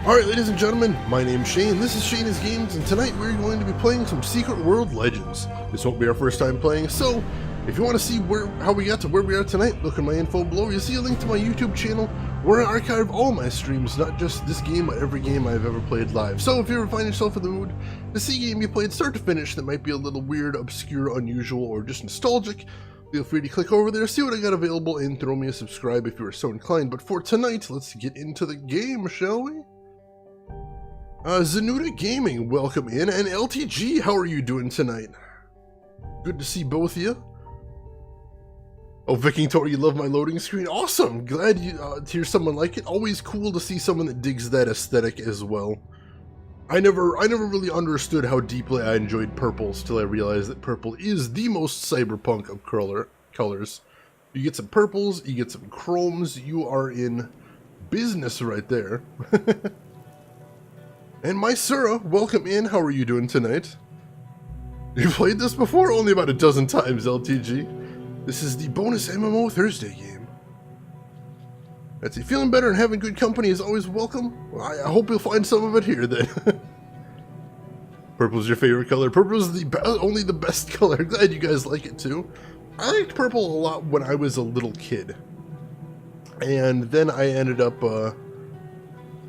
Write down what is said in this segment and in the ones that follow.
Alright, ladies and gentlemen, my name's Shane, this is Shane's Games, and tonight we're going to be playing some Secret World Legends. This won't be our first time playing, so if you want to see how we got to where we are tonight, look in my info below. You'll see a link to my YouTube channel where I archive all my streams, not just this game, but every game I've ever played live. So if you ever find yourself in the mood to see a game you played start to finish that might be a little weird, obscure, unusual, or just nostalgic, feel free to click over there, see what I got available, and throw me a subscribe if you are so inclined. But for tonight, let's get into the game, shall we? Zanuda Gaming, welcome in, and LTG, how are you doing tonight? Good to see both of you. Oh, Viking, you love my loading screen? Awesome! Glad you to hear someone like it. Always cool to see someone that digs that aesthetic as well. I never really understood how deeply I enjoyed purples till I realized that purple is the most cyberpunk of colors. You get some purples, you get some chromes, you are in business right there. And Mysura, welcome in. How are you doing tonight? You played this before? Only about a dozen times, LTG. This is the bonus MMO Thursday game. That's it. Feeling better and having good company is always welcome. Well, I hope you'll find some of it here then. Purple's your favorite color. Purple's only the best color. Glad you guys like it too. I liked purple a lot when I was a little kid. And then I ended up,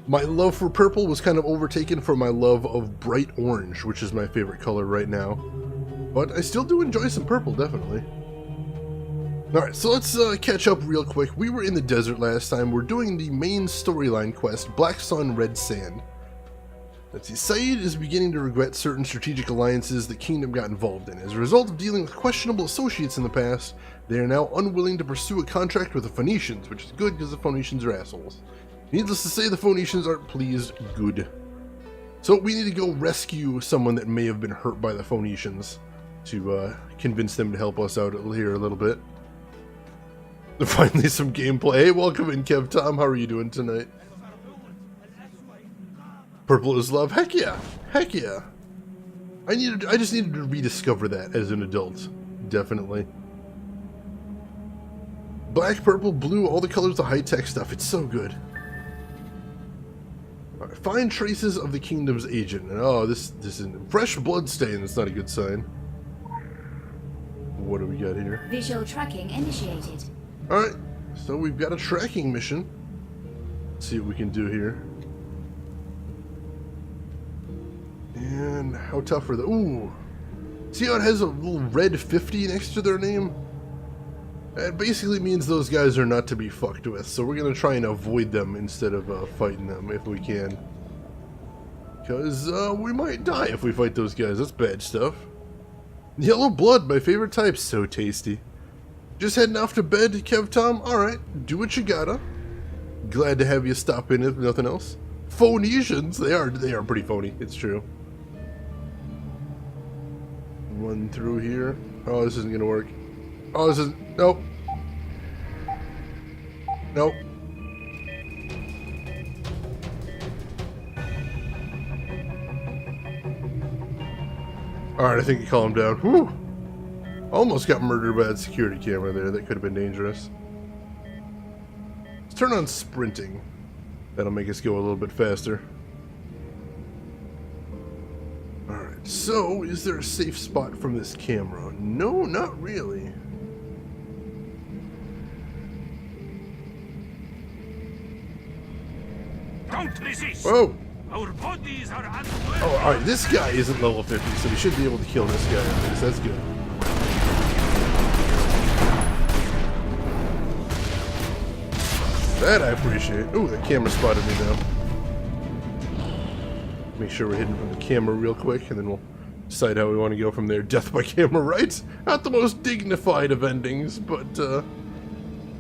my love for purple was kind of overtaken for my love of bright orange, which is my favorite color right now. But I still do enjoy some purple, definitely. Alright, so let's catch up real quick. We were in the desert last time. We're doing the main storyline quest, Black Sun, Red Sand. Let's see, Saeed is beginning to regret certain strategic alliances the kingdom got involved in. As a result of dealing with questionable associates in the past, they are now unwilling to pursue a contract with the Phoenicians, which is good because the Phoenicians are assholes. Needless to say, the Phoenicians aren't pleased. Good. So we need to go rescue someone that may have been hurt by the Phoenicians to convince them to help us out here a little bit. Finally, some gameplay. Hey, welcome in, Kev Tom. How are you doing tonight? Purple is love. Heck yeah. Heck yeah. I just needed to rediscover that as an adult. Definitely. Black, purple, blue, all the colors, the high-tech stuff. It's so good. Right, find traces of the kingdom's agent. Oh, this is fresh blood stain. That's not a good sign. What do we got here? Visual tracking initiated. Alright, so we've got a tracking mission. Let's see what we can do here. And how tough are they? Ooh. See how it has a little red 50 next to their name? That basically means those guys are not to be fucked with, so we're going to try and avoid them instead of fighting them if we can. Because we might die if we fight those guys. That's bad stuff. Yellow blood, my favorite type. So tasty. Just heading off to bed, Kev Tom? Alright, do what you gotta. Glad to have you stop in if nothing else. Phoenicians, they are pretty phony, it's true. Run through here. Oh, this isn't gonna work. Oh, this is, nope. Nope. Alright, I think you calm down. Whew. Almost got murdered by that security camera there. That could have been dangerous. Let's turn on sprinting. That'll make us go a little bit faster. Alright, so is there a safe spot from this camera? No, not really. Don't resist. Whoa! Our bodies are unworthy. Oh, alright, this guy isn't level 50, so we should be able to kill this guy at least. That's good. That I appreciate. Ooh, the camera spotted me now. Make sure we're hidden from the camera real quick, and then we'll decide how we want to go from there. Death by camera, right? Not the most dignified of endings, but,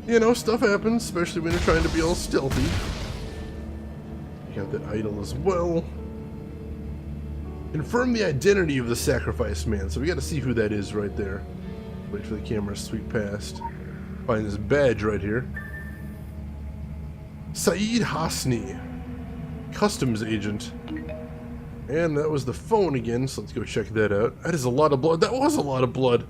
you know, stuff happens, especially when you're trying to be all stealthy. Got that idol as well. Confirm the identity of the sacrifice man. So we got to see who that is right there. Wait for the camera to sweep past. Find this badge right here. Saeed Hasni, customs agent. And that was the phone again, so let's go check that out. That is a lot of blood. That was a lot of blood.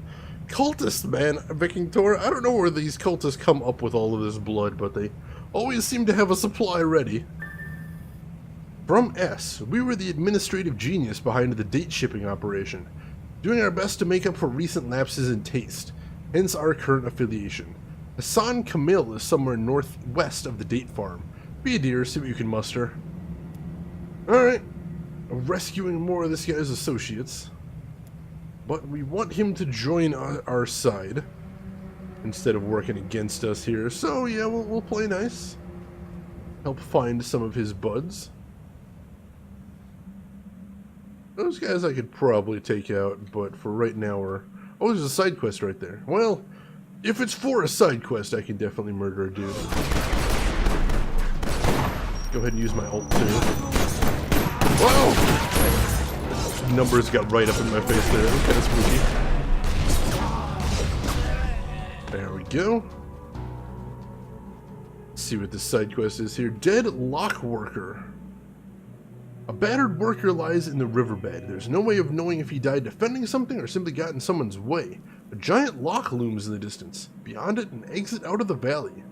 Cultists, man. Viking Tor. I don't know where these cultists come up with all of this blood, but they always seem to have a supply ready. From S, we were the administrative genius behind the date shipping operation, doing our best to make up for recent lapses in taste, hence our current affiliation. Hassan Kamil is somewhere northwest of the date farm. Be a dear, see what you can muster. Alright, rescuing more of this guy's associates. But we want him to join our side instead of working against us here. So yeah, we'll play nice. Help find some of his buds. Those guys I could probably take out, but for right now we're... Oh, there's a side quest right there. Well, if it's for a side quest, I can definitely murder a dude. Go ahead and use my ult too. Whoa! Numbers got right up in my face there. Kind of spooky. There we go. Let's see what this side quest is here. Dead lock worker. A battered worker lies in the riverbed. There's no way of knowing if he died defending something or simply got in someone's way. A giant lock looms in the distance. Beyond it, an exit out of the valley.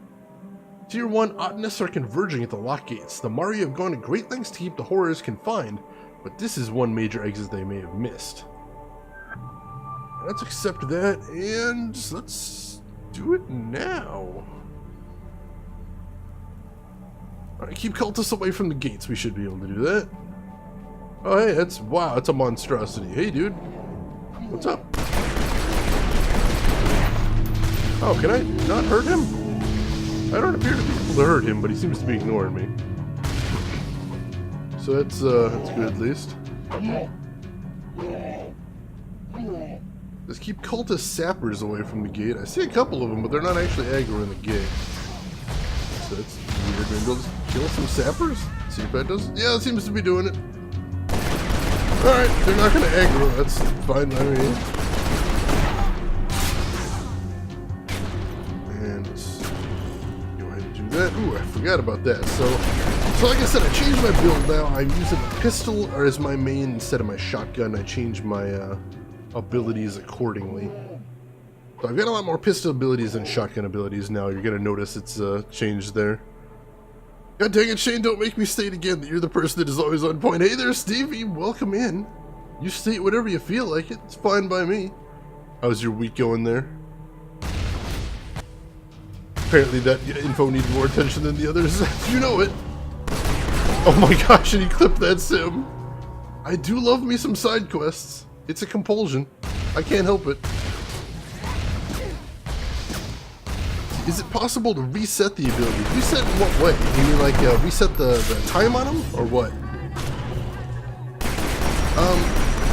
Tier 1 oddness are converging at the lock gates. The Mari have gone to great lengths to keep the horrors confined, but this is one major exit they may have missed. Let's accept that, and let's do it now. Alright, keep cultists away from the gates. We should be able to do that. Oh, hey, wow, that's a monstrosity. Hey, dude. What's up? Oh, can I not hurt him? I don't appear to be able to hurt him, but he seems to be ignoring me. So that's good at least. Just keep cultist sappers away from the gate. I see a couple of them, but they're not actually aggro in the gate. So that's weird. Maybe we'll just kill some sappers? See if that does. Yeah, it seems to be doing it. Alright, they're not going to aggro. That's fine by me. And let's go ahead and do that. Ooh, I forgot about that. So like I said, I changed my build now. I'm using a pistol as my main instead of my shotgun. I changed my abilities accordingly. So I've got a lot more pistol abilities than shotgun abilities now. You're going to notice it's changed there. God dang it, Shane, don't make me state again that you're the person that is always on point. Hey there, Stevie, welcome in. You state whatever you feel like it. It's fine by me. How's your week going there? Apparently that info needs more attention than the others. You know it. Oh my gosh, and he clipped that sim. I do love me some side quests. It's a compulsion. I can't help it. Is it possible to reset the ability? Reset in what way? You mean like reset the time on them, or what?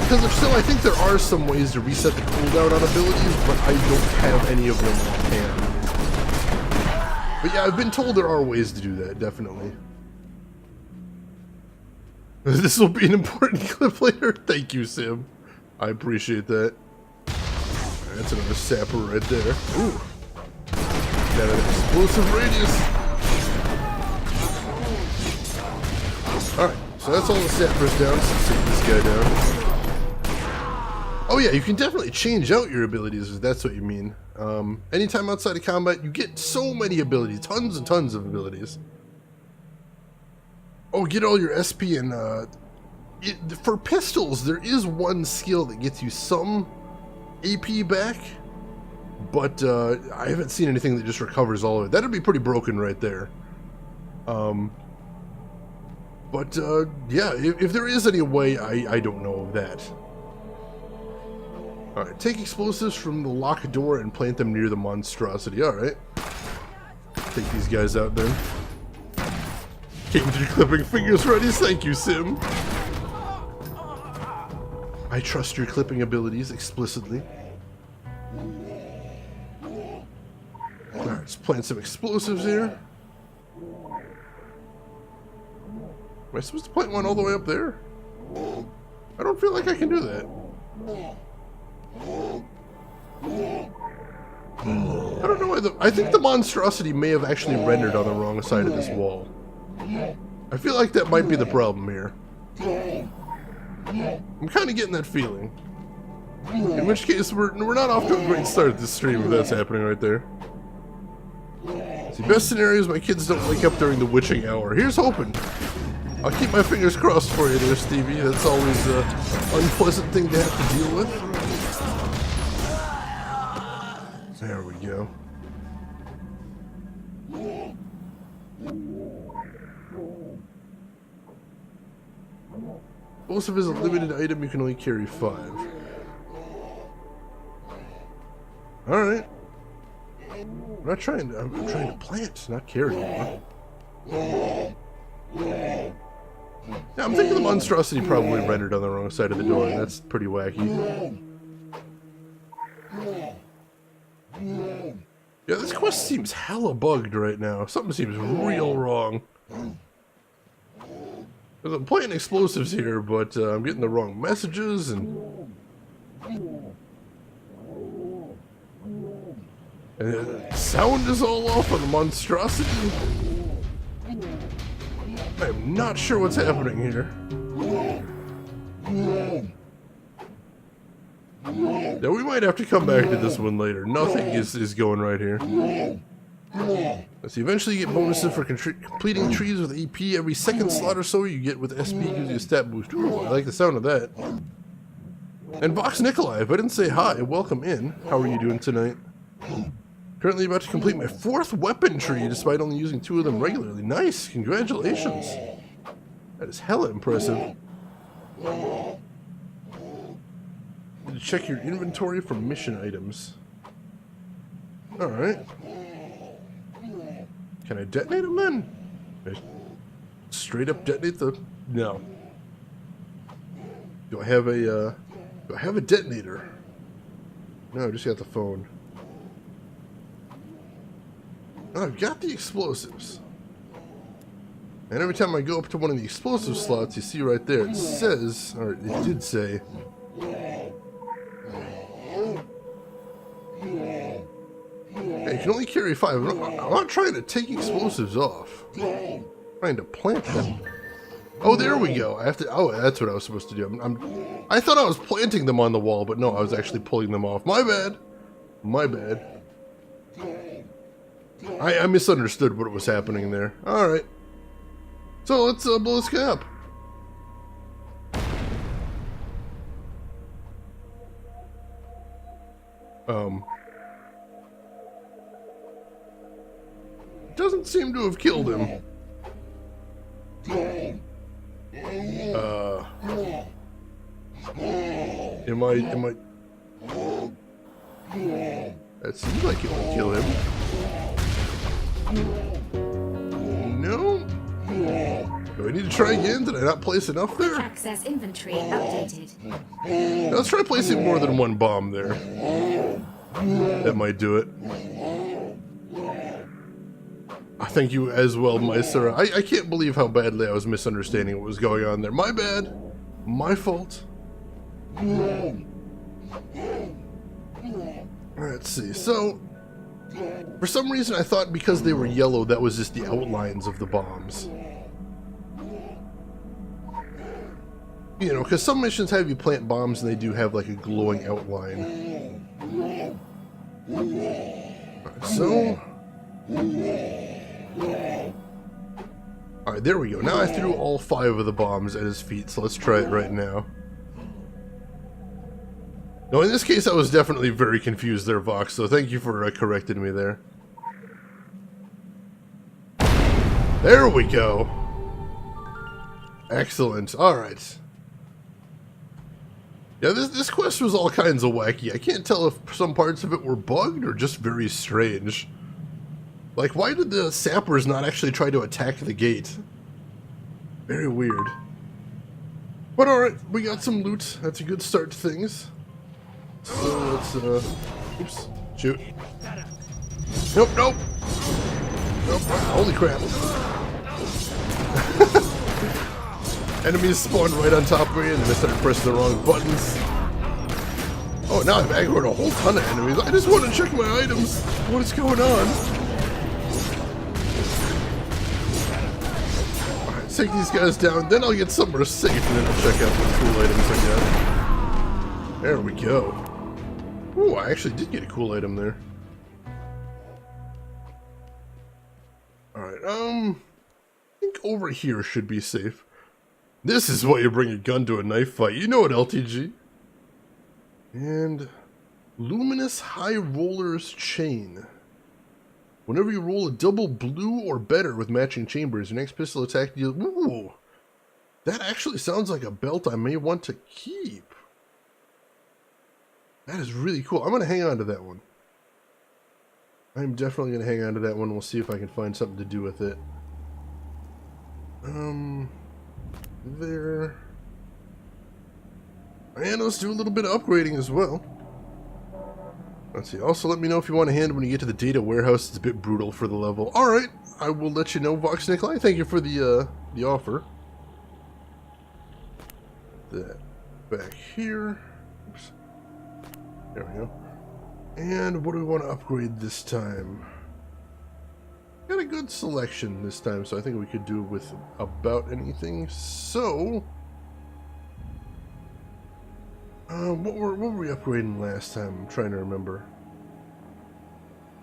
Because if so, I think there are some ways to reset the cooldown on abilities, but I don't have any of them offhand. But yeah, I've been told there are ways to do that, definitely. This will be an important clip later. Thank you, Sim. I appreciate that. Right, that's another sapper right there. Ooh. Got an explosive radius. Alright, so that's all the sappers down. Let's take this guy down. Oh yeah, you can definitely change out your abilities if that's what you mean. Anytime outside of combat, you get so many abilities. Tons and tons of abilities. Oh, get all your SP and... for pistols, there is one skill that gets you some AP back. But I haven't seen anything that just recovers all of it. That'd be pretty broken right there. But yeah, if there is any way, I don't know of that. Alright, take explosives from the locked door and plant them near the monstrosity. Alright. Take these guys out then. Came to clipping fingers ready. Thank you, Sim. I trust your clipping abilities explicitly. Alright, let's plant some explosives here. Am I supposed to plant one all the way up there? I don't feel like I can do that. I don't know why I think the monstrosity may have actually rendered on the wrong side of this wall. I feel like that might be the problem here. I'm kind of getting that feeling. In which case, we're not off to a great start at this stream if that's happening right there. See, best scenario is my kids don't wake up during the witching hour. Here's hoping. I'll keep my fingers crossed for you there, Stevie. That's always an unpleasant thing to have to deal with. There we go. Explosive is a limited item, you can only carry 5. Alright. I'm not trying to, I'm trying to plant, not carry anymore. Yeah, I'm thinking the monstrosity probably rendered on the wrong side of the door. That's pretty wacky. Yeah, this quest seems hella bugged right now. Something seems real wrong. I'm playing explosives here, but I'm getting the wrong messages and the sound is all off on the monstrosity. I'm not sure what's happening here. Now we might have to come back to this one later. Nothing is going right here. Let's see, eventually you get bonuses for completing trees with EP. Every second slot or so you get with SP gives you a stat boost. Ooh, I like the sound of that. And Vox Nikolai, if I didn't say hi, welcome in. How are you doing tonight? Currently about to complete my 4th weapon tree despite only using 2 of them regularly. Nice, congratulations. That is hella impressive. Need to check your inventory for mission items. Alright. Can I detonate them then? Can I straight up detonate the... No. Do I have a detonator? No, I just got the phone. Oh, I've got the explosives. And every time I go up to one of the explosive slots, you see right there, it says, or it did say... Hey, you can only carry 5. I'm not trying to take explosives off. I'm trying to plant them. Oh, there we go. I have to. Oh, that's what I was supposed to do. I thought I was planting them on the wall, but no, I was actually pulling them off. My bad. My bad. I misunderstood what was happening there. All right. So let's blow this guy up. Doesn't seem to have killed him. Am I? That seems like it would kill him. No? Do I need to try again? Did I not place enough there? Access inventory updated. Now let's try placing more than 1 bomb there. That might do it. Thank you as well, Maestro. I can't believe how badly I was misunderstanding what was going on there. My bad. My fault. Let's see. So, for some reason I thought because they were yellow that was just the outlines of the bombs. You know, because some missions have you plant bombs and they do have like a glowing outline. Right, so... Alright, there we go. Now I threw all 5 of the bombs at his feet, so let's try it right now. No, in this case I was definitely very confused there, Vox, so thank you for correcting me there. There we go! Excellent. Alright. Yeah, this quest was all kinds of wacky. I can't tell if some parts of it were bugged or just very strange. Like, why did the sappers not actually try to attack the gate? Very weird. But alright, we got some loot. That's a good start to things. So let's, oops. Shoot. Nope, nope! Nope, holy crap. Enemies spawned right on top of me and then I started pressing the wrong buttons. Oh, now I've aggroed a whole ton of enemies. I just want to check my items. What is going on? Take these guys down, then I'll get somewhere safe, and then I'll check out what cool items I got. There we go. Ooh, I actually did get a cool item there. Alright, I think over here should be safe. This is why you bring a gun to a knife fight. You know it, LTG. And Luminous High Roller's Chain. Whenever you roll a double blue or better with matching chambers, your next pistol attack deals... Ooh! That actually sounds like a belt I may want to keep. That is really cool. I'm going to hang on to that one. I'm definitely going to hang on to that one. We'll see if I can find something to do with it. There. And let's do a little bit of upgrading as well. Let's see. Also, let me know if you want a hand when you get to the data warehouse. It's a bit brutal for the level. Alright. I will let you know, Vox Nikolai. Thank you for the offer. That back here. Oops. There we go. And what do we want to upgrade this time? Got a good selection this time, so I think we could do with about anything. So, what were we upgrading last time? I'm trying to remember.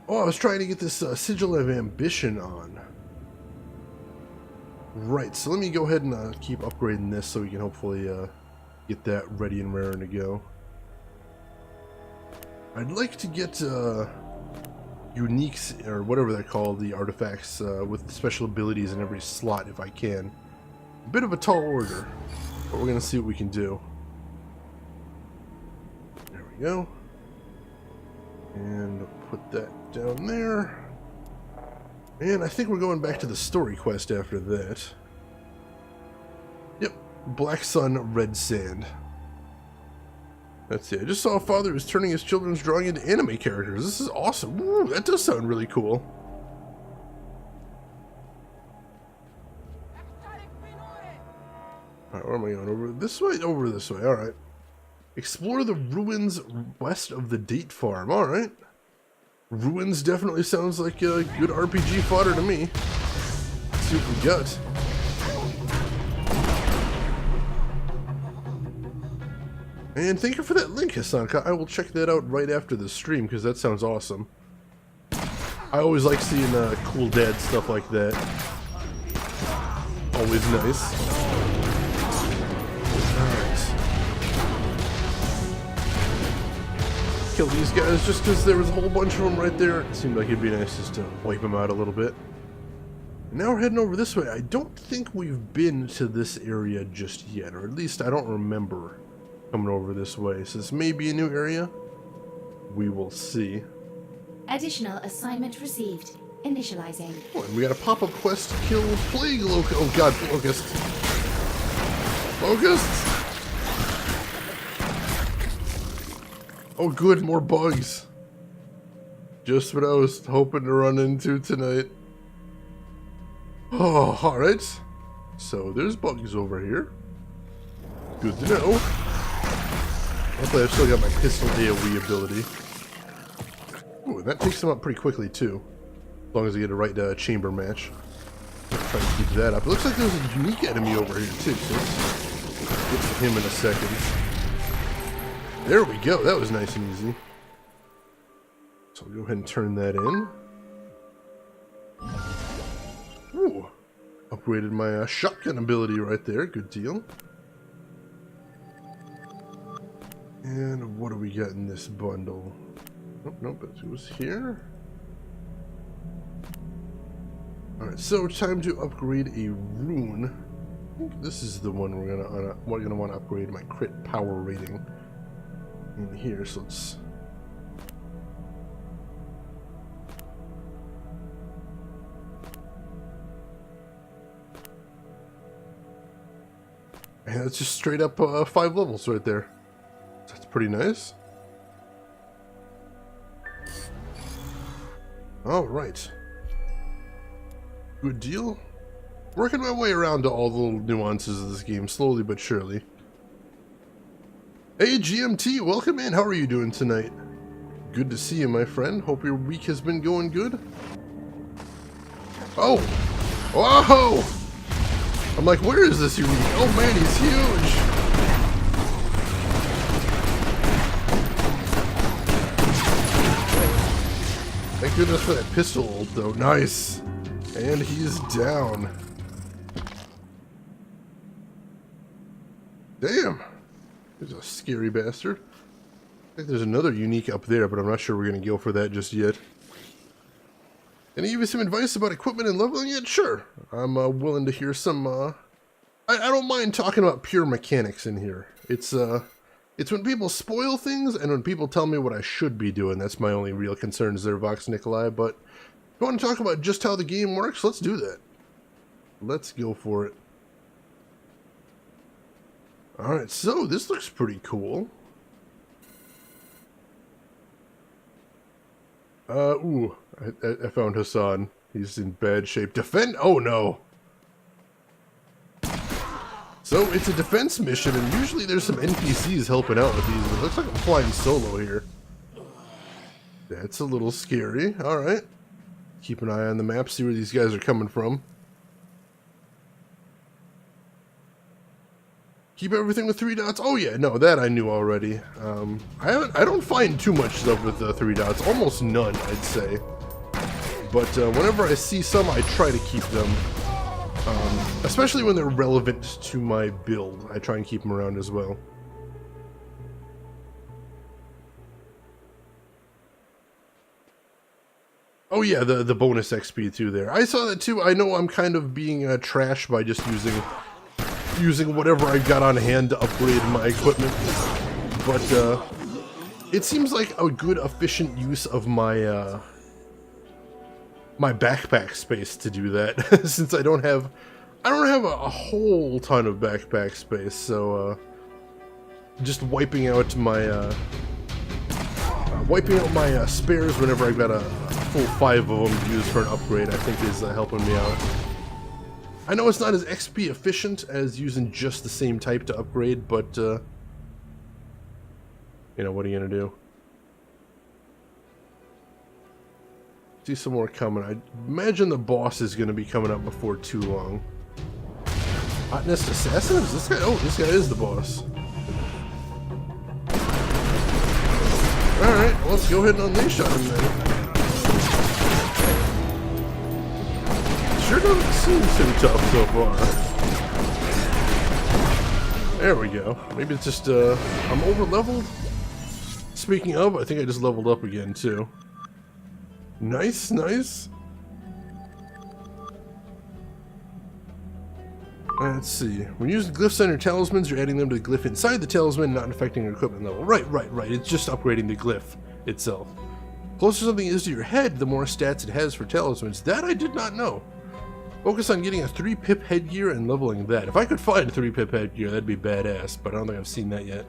Oh, I was trying to get this Sigil of Ambition on. Right, so let me go ahead and keep upgrading this so we can hopefully get that ready and raring to go. I'd like to get uniques, or whatever they're called, the artifacts with special abilities in every slot if I can. A bit of a tall order, but we're going to see what we can do. There we go. And put that down there. And I think we're going back to the story quest after that. Yep, Black Sun, Red Sand. Let's see, I just saw a father who's turning his children's drawing into anime characters. This is awesome. Ooh, that does sound really cool. Alright, where am I going? Over this way? Over this way, alright. Explore the ruins west of the date farm. Alright. Ruins definitely sounds like a good RPG fodder to me. Let's see what we got. And thank you for that link, Hasanka. I will check that out right after the stream, because that sounds awesome. I always like seeing cool dad stuff like that. Always nice. Alright. Kill these guys just because there was a whole bunch of them right there. It seemed like it'd be nice just to wipe them out a little bit. Now we're heading over this way. I don't think we've been to this area just yet, or at least I don't remember coming over this way. So this may be a new area. We will see. Additional assignment received. Initializing. Oh, and we got a pop-up quest to kill Plague Locust. Oh god, Locust. Locust! Oh good, more bugs. Just what I was hoping to run into tonight. Oh, alright. So there's bugs over here. Good to know. Hopefully I've still got my pistol AoE ability. Ooh, and that takes them up pretty quickly too. As long as I get a right chamber match. Try to keep that up. It looks like there's a unique enemy over here too, so let's get to him in a second. There we go, that was nice and easy. So I'll go ahead and turn that in. Ooh, upgraded my shotgun ability right there, good deal. And what do we got in this bundle? Nope, nope, it was here. Alright, so it's time to upgrade a rune. I think this is the one we're gonna want to upgrade my crit power rating in here, so let's... And that's just straight up 5 levels right there. That's pretty nice. Alright. Good deal. Working my way around to all the little nuances of this game, slowly but surely. Hey GMT, welcome in. How are you doing tonight? Good to see you, my friend. Hope your week has been going good. Oh! Whoa! I'm like, where is this unique? Oh man, he's huge! Thank goodness for that pistol ult, though. Nice. And he's down. Damn. There's a scary bastard. I think there's another unique up there, but I'm not sure we're going to go for that just yet. Can I give you some advice about equipment and leveling it? Sure. I'm willing to hear some, I don't mind talking about pure mechanics in here. It's when people spoil things and when people tell me what I should be doing. That's my only real concerns there, Vox Nikolai. But if you want to talk about just how the game works, let's do that. Let's go for it. Alright, so this looks pretty cool. Ooh, I found Hassan. He's in bad shape. Defend? Oh no! So, it's a defense mission, and usually there's some NPCs helping out with these. It looks like I'm flying solo here. That's a little scary. Alright. Keep an eye on the map, see where these guys are coming from. Keep everything with 3 dots. Oh yeah, no, that I knew already. I don't find too much stuff with 3 dots. Almost none, I'd say. But whenever I see some, I try to keep them. Especially when they're relevant to my build. I try and keep them around as well. Oh yeah, the bonus XP too there. I saw that too. I know I'm kind of being trash by just using whatever I got on hand to upgrade my equipment, but it seems like a good efficient use of my my backpack space to do that. Since I don't have a whole ton of backpack space, so just wiping out my spares whenever I've got a full 5 of them to use for an upgrade, I think is helping me out. I know it's not as XP efficient as using just the same type to upgrade, but, you know, what are you gonna do? See some more coming. I imagine the boss is gonna be coming up before too long. Hotness Assassin? Is this guy? Oh, this guy is the boss. Alright, well, let's go ahead and unleash on him then. Sure doesn't seem too tough so far. There we go. Maybe it's just, I'm over leveled. Speaking of, I think I just leveled up again too. Nice, nice. Let's see. When using glyphs on your talismans, you're adding them to the glyph inside the talisman, not affecting your equipment level. Right. It's just upgrading the glyph itself. The closer something is to your head, the more stats it has for talismans. That I did not know. Focus on getting a 3-pip headgear and leveling that. If I could find a 3-pip headgear, that'd be badass, but I don't think I've seen that yet.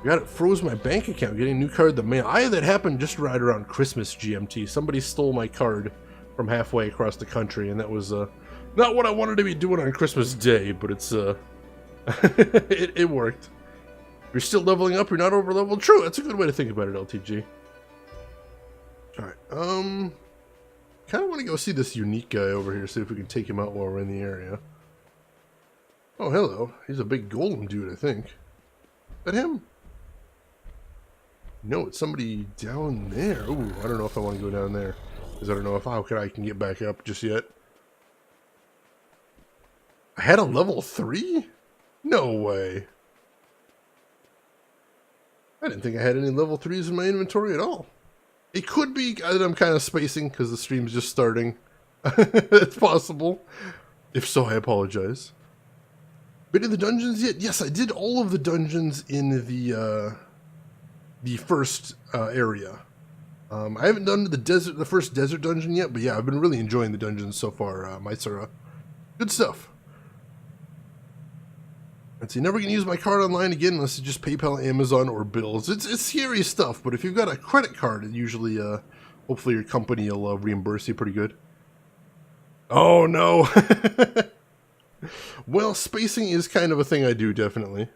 God, it froze my bank account getting a new card in the mail. That happened just right around Christmas GMT. Somebody stole my card from halfway across the country, and that was not what I wanted to be doing on Christmas Day, but it's it worked. You're still leveling up, you're not over leveled. True, that's a good way to think about it, LTG. Alright, kind of want to go see this unique guy over here, see if we can take him out while we're in the area. Oh, hello. He's a big golem dude, I think. Is that him? No, it's somebody down there. Ooh, I don't know if I want to go down there, because I don't know if I can get back up just yet. I had a level 3? No way. I didn't think I had any level 3s in my inventory at all. It could be that I'm kind of spacing because the stream's just starting. It's possible. If so, I apologize. Been in the dungeons yet? Yes, I did all of the dungeons in the first area. I haven't done the first desert dungeon yet, but yeah, I've been really enjoying the dungeons so far, Mytsura. Good stuff. Let's see, never gonna use my card online again unless it's just PayPal, Amazon, or bills. It's scary stuff, but if you've got a credit card, it usually, hopefully your company will reimburse you pretty good. Oh no! Well, spacing is kind of a thing I do, definitely.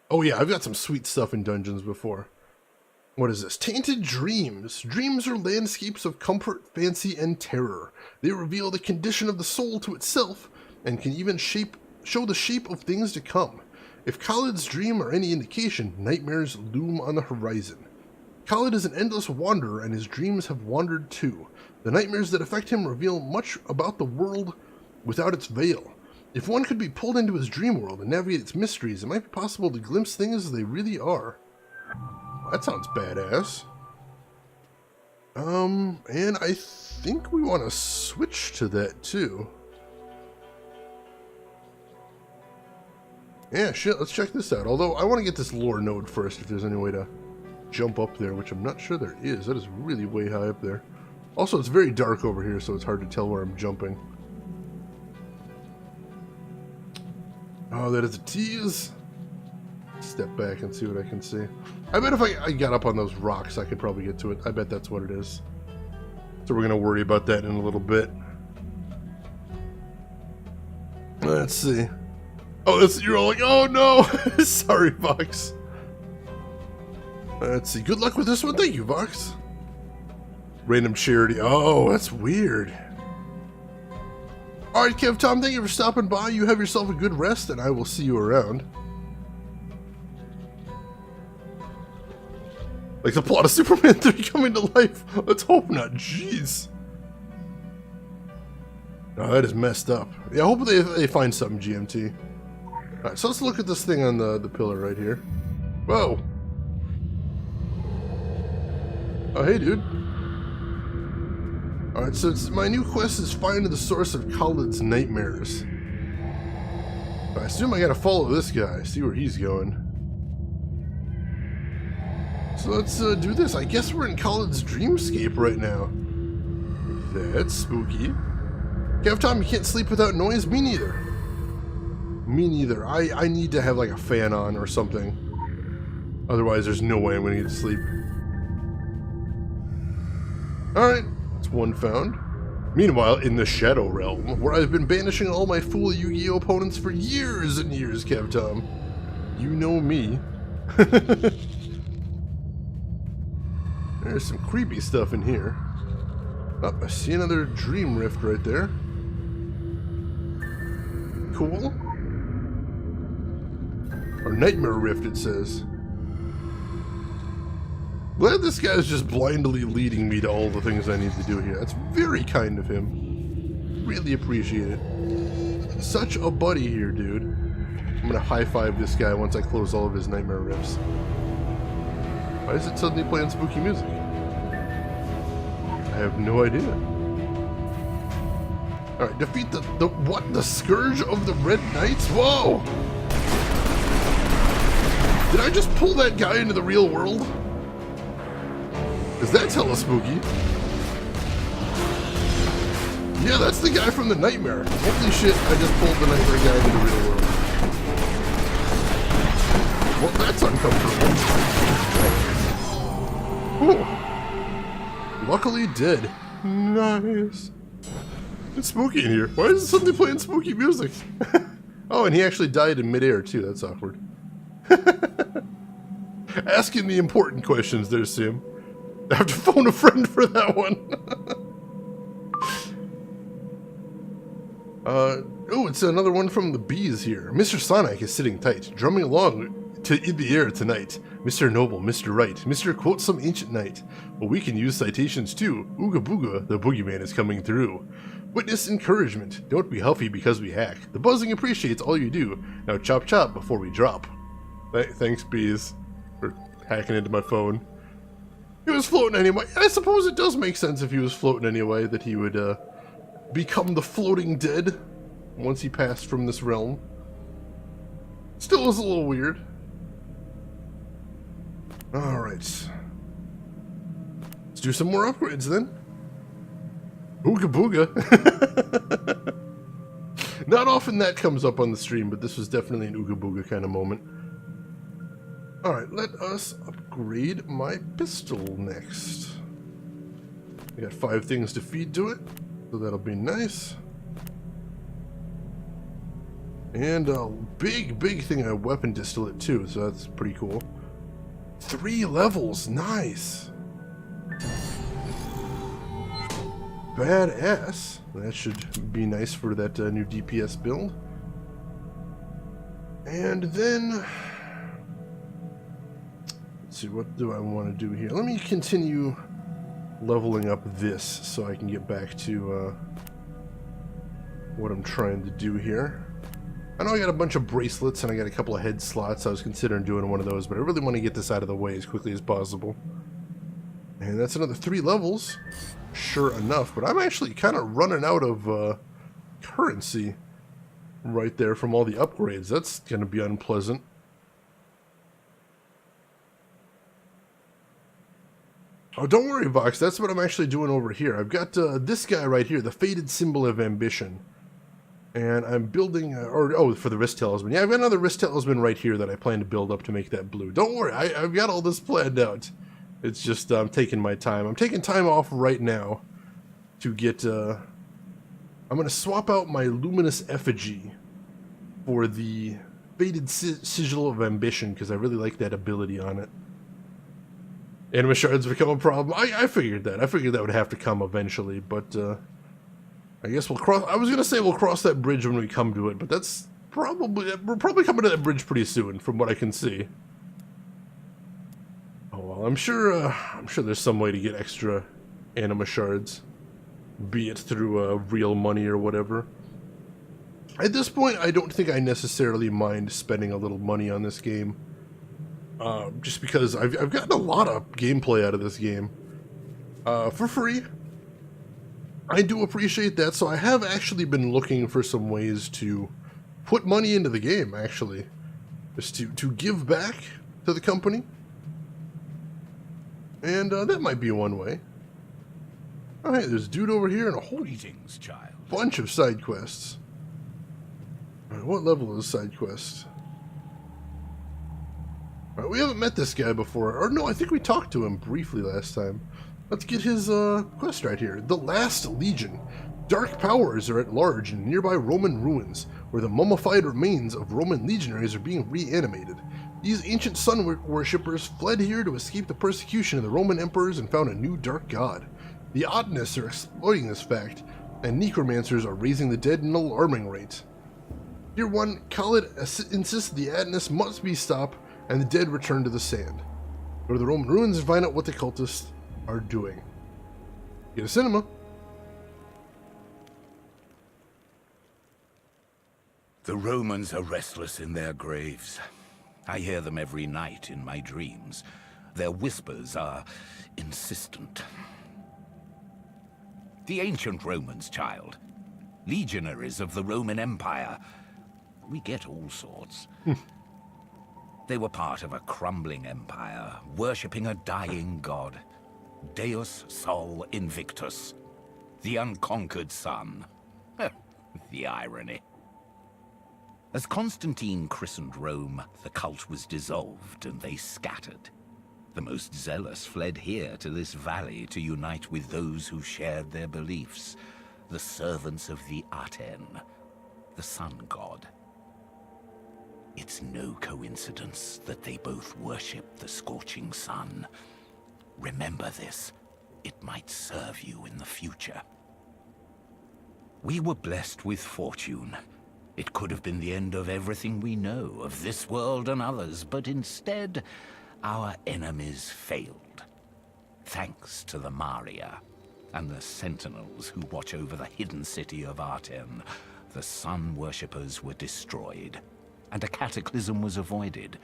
Oh yeah, I've got some sweet stuff in dungeons before. What is this? Tainted Dreams. Dreams are landscapes of comfort, fancy, and terror. They reveal the condition of the soul to itself, and can even show the shape of things to come. If Khalid's dream are any indication, nightmares loom on the horizon. Khalid is an endless wanderer, and his dreams have wandered too. The nightmares that affect him reveal much about the world without its veil. If one could be pulled into his dream world and navigate its mysteries, it might be possible to glimpse things as they really are. That sounds badass. And I think we want to switch to that too. Yeah, shit, let's check this out. Although, I want to get this lore node first if there's any way to jump up there, which I'm not sure there is. That is really way high up there. Also, it's very dark over here, so it's hard to tell where I'm jumping. Oh, that is a tease. Step back and see what I can see. I bet if I got up on those rocks, I could probably get to it. I bet that's what it is. So we're going to worry about that in a little bit. Let's see. Oh, you're all like, oh no! Sorry, Vox. Let's see. Good luck with this one. Thank you, Vox. Random charity. Oh, that's weird. Alright, Kev Tom, thank you for stopping by. You have yourself a good rest, and I will see you around. Like the plot of Superman 3 coming to life. Let's hope not. Jeez. Oh, that is messed up. Yeah, I hope they find something, GMT. Alright, so let's look at this thing on the pillar right here. Whoa. Oh, hey, dude. Alright, so my new quest is finding the source of Khalid's nightmares. I assume I gotta follow this guy, see where he's going. So let's do this. I guess we're in Khalid's dreamscape right now. That's spooky. Kev Tom, you can't sleep without noise? Me neither. Me neither. I need to have like a fan on or something. Otherwise, there's no way I'm gonna get to sleep. Alright, that's one found. Meanwhile, in the Shadow Realm, where I've been banishing all my fool Yu-Gi-Oh opponents for years and years, Kev Tom. You know me. There's some creepy stuff in here. Oh, I see another Dream Rift right there. Cool. Or Nightmare Rift, it says. Glad this guy's just blindly leading me to all the things I need to do here. That's very kind of him. Really appreciate it. Such a buddy here, dude. I'm gonna high-five this guy once I close all of his Nightmare Rifts. Why is it suddenly playing spooky music? I have no idea. Alright, defeat the what? The Scourge of the Red Knights? Whoa! Did I just pull that guy into the real world? Because that's hella spooky. Yeah, that's the guy from the Nightmare. Holy shit, I just pulled the Nightmare guy into the real world. Well, that's uncomfortable. Ooh. Luckily dead. Nice. It's spooky in here. Why is it suddenly playing spooky music? Oh, and he actually died in midair too. That's awkward. Asking the important questions there, Sim. I have to phone a friend for that one. Oh, it's another one from the bees here. Mr. Sonic is sitting tight, drumming along in the air tonight. Mr. Noble, Mr. Right, Mr. Quote some ancient knight. But we can use citations too. Ooga booga, the boogeyman is coming through. Witness encouragement. Don't be huffy because we hack. The buzzing appreciates all you do. Now chop chop before we drop. Thanks, bees, for hacking into my phone. He was floating anyway. I suppose it does make sense if he was floating anyway that he would become the floating dead once he passed from this realm. Still is a little weird. Alright. Let's do some more upgrades then. Ooga booga. Not often that comes up on the stream, but this was definitely an ooga booga kind of moment. Alright, let us upgrade my pistol next. I got 5 things to feed to it, so that'll be nice. And a big thing, a weapon distillate too, so that's pretty cool. 3 levels, nice! Badass. That should be nice for that new DPS build. And then... let's see, what do I want to do here? Let me continue leveling up this so I can get back to what I'm trying to do here. I know I got a bunch of bracelets and I got a couple of head slots. I was considering doing one of those, but I really want to get this out of the way as quickly as possible. And that's another 3 levels. Sure enough, but I'm actually kind of running out of currency right there from all the upgrades. That's going to be unpleasant. Oh, don't worry, Vox. That's what I'm actually doing over here. I've got this guy right here, the Faded Symbol of Ambition. And I'm building, for the Wrist Talisman. Yeah, I've got another Wrist Talisman right here that I plan to build up to make that blue. Don't worry, I've got all this planned out. It's just, I'm taking my time. I'm taking time off right now to get, I'm going to swap out my Luminous Effigy for the Faded Sigil of Ambition, because I really like that ability on it. Anima shards become a problem. I figured that. I figured that would have to come eventually, but, I guess we'll cross... I was going to say we'll cross that bridge when we come to it, but that's probably... We're probably coming to that bridge pretty soon, from what I can see. Oh, well, I'm sure there's some way to get extra anima shards. Be it through real money or whatever. At this point, I don't think I necessarily mind spending a little money on this game. Just because I've gotten a lot of gameplay out of this game. For free. I do appreciate that, so I have actually been looking for some ways to put money into the game, actually. Just to give back to the company. And that might be one way. Oh, hey, there's a dude over here and a whole bunch of side quests. All right, what level is side quest? All right, we haven't met this guy before. Or no, I think we talked to him briefly last time. Let's get his quest right here. The Last Legion. Dark powers are at large in nearby Roman ruins, where the mummified remains of Roman legionaries are being reanimated. These ancient sun worshippers fled here to escape the persecution of the Roman emperors and found a new dark god. The Oddnists are exploiting this fact, and necromancers are raising the dead at an alarming rate. Tier 1, Khalid insists the Oddnists must be stopped and the dead return to the sand. Go to the Roman ruins and find out what the cultists are doing. Get a cinema. The Romans are restless in their graves. I hear them every night in my dreams. Their whispers are insistent. The ancient Romans, child. Legionaries of the Roman Empire. We get all sorts. They were part of a crumbling empire, worshipping a dying god. Deus Sol Invictus, the unconquered sun. The irony. As Constantine christened Rome, the cult was dissolved and they scattered. The most zealous fled here to this valley to unite with those who shared their beliefs, the servants of the Aten, the sun god. It's no coincidence that they both worship the scorching sun. Remember this. It might serve you in the future. We were blessed with fortune. It could have been the end of everything we know, of this world and others, but instead, our enemies failed. Thanks to the Maria and the sentinels who watch over the hidden city of Aten, the sun worshippers were destroyed, and a cataclysm was avoided.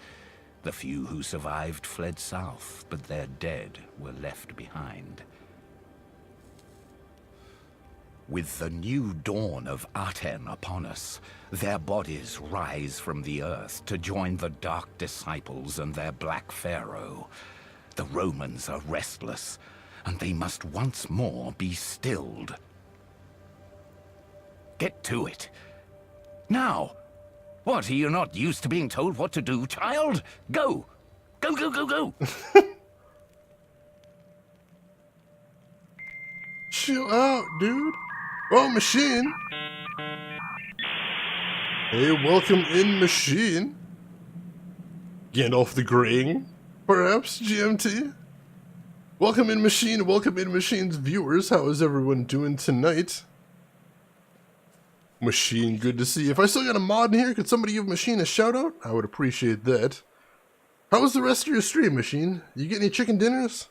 The few who survived fled south, but their dead were left behind. With the new dawn of Aten upon us, their bodies rise from the earth to join the Dark Disciples and their Black Pharaoh. The Romans are restless, and they must once more be stilled. Get to it. Now! What, are you not used to being told what to do, child? Go! Go, go, go, go! Chill out, dude. Oh, Machine. Hey, welcome in, Machine. Gandalf the Graying, perhaps, GMT? Welcome in, Machine. Welcome in, Machine's viewers. How is everyone doing tonight? Machine, good to see you. If I still got a mod in here, could somebody give Machine a shout out? I would appreciate that. How was the rest of your stream, Machine? You get any chicken dinners?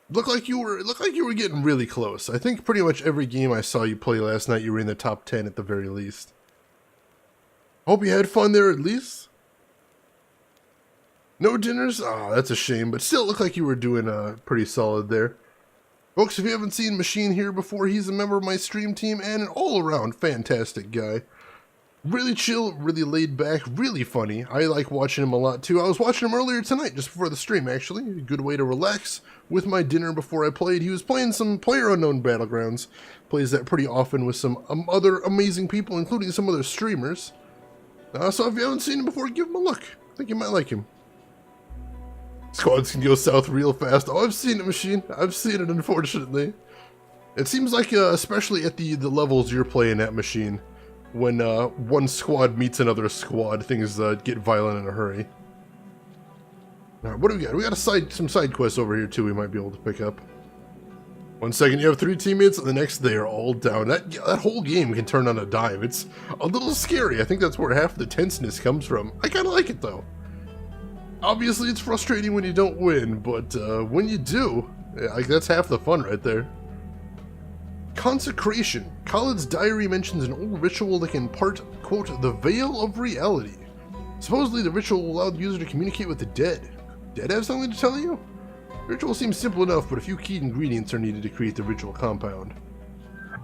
Looked like you were getting really close. I think pretty much every game I saw you play last night, you were in the top 10 at the very least. Hope you had fun there at least. No dinners? Ah, that's a shame, but still looked like you were doing pretty solid there. Folks, if you haven't seen Machine here before, he's a member of my stream team and an all-around fantastic guy. Really chill, really laid back, really funny. I like watching him a lot too. I was watching him earlier tonight, just before the stream actually. A good way to relax with my dinner before I played. He was playing some PlayerUnknown Battlegrounds. Plays that pretty often with some other amazing people, including some other streamers. So if you haven't seen him before, give him a look. I think you might like him. Squads can go south real fast. Oh, I've seen it, Machine. I've seen it, unfortunately. It seems like, especially at the levels you're playing at, Machine, when one squad meets another squad, things get violent in a hurry. Alright, what do we got? We got some side quests over here, too, we might be able to pick up. 1 second you have 3 teammates, and the next they are all down. That whole game can turn on a dime. It's a little scary. I think that's where half the tenseness comes from. I kind of like it, though. Obviously, it's frustrating when you don't win, but when you do, that's half the fun right there. Consecration. Khaled's diary mentions an old ritual that can impart, quote, the veil of reality. Supposedly, the ritual will allow the user to communicate with the dead. Dead have something to tell you? The ritual seems simple enough, but a few key ingredients are needed to create the ritual compound.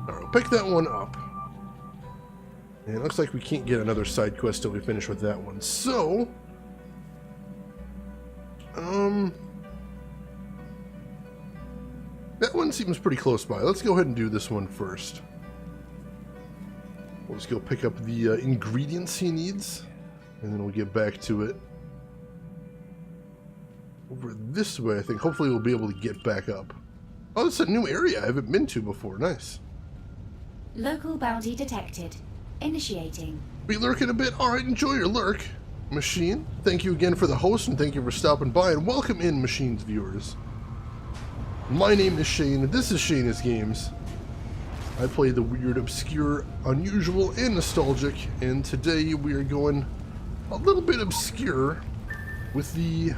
Alright, we'll pick that one up. And it looks like we can't get another side quest till we finish with that one. So, that one seems pretty close by. Let's go ahead and do this one first. We'll just go pick up the ingredients he needs, and then we'll get back to it. Over this way, I think. Hopefully we'll be able to get back up. Oh, it's a new area I haven't been to before. Nice. Local bounty detected. Initiating. Be lurking a bit? Alright, enjoy your lurk. Machine, thank you again for the host, and thank you for stopping by, and welcome in, Machine's viewers. My name is Shane, and this is Shane's Games. I play the weird, obscure, unusual, and nostalgic, and today we are going a little bit obscure with the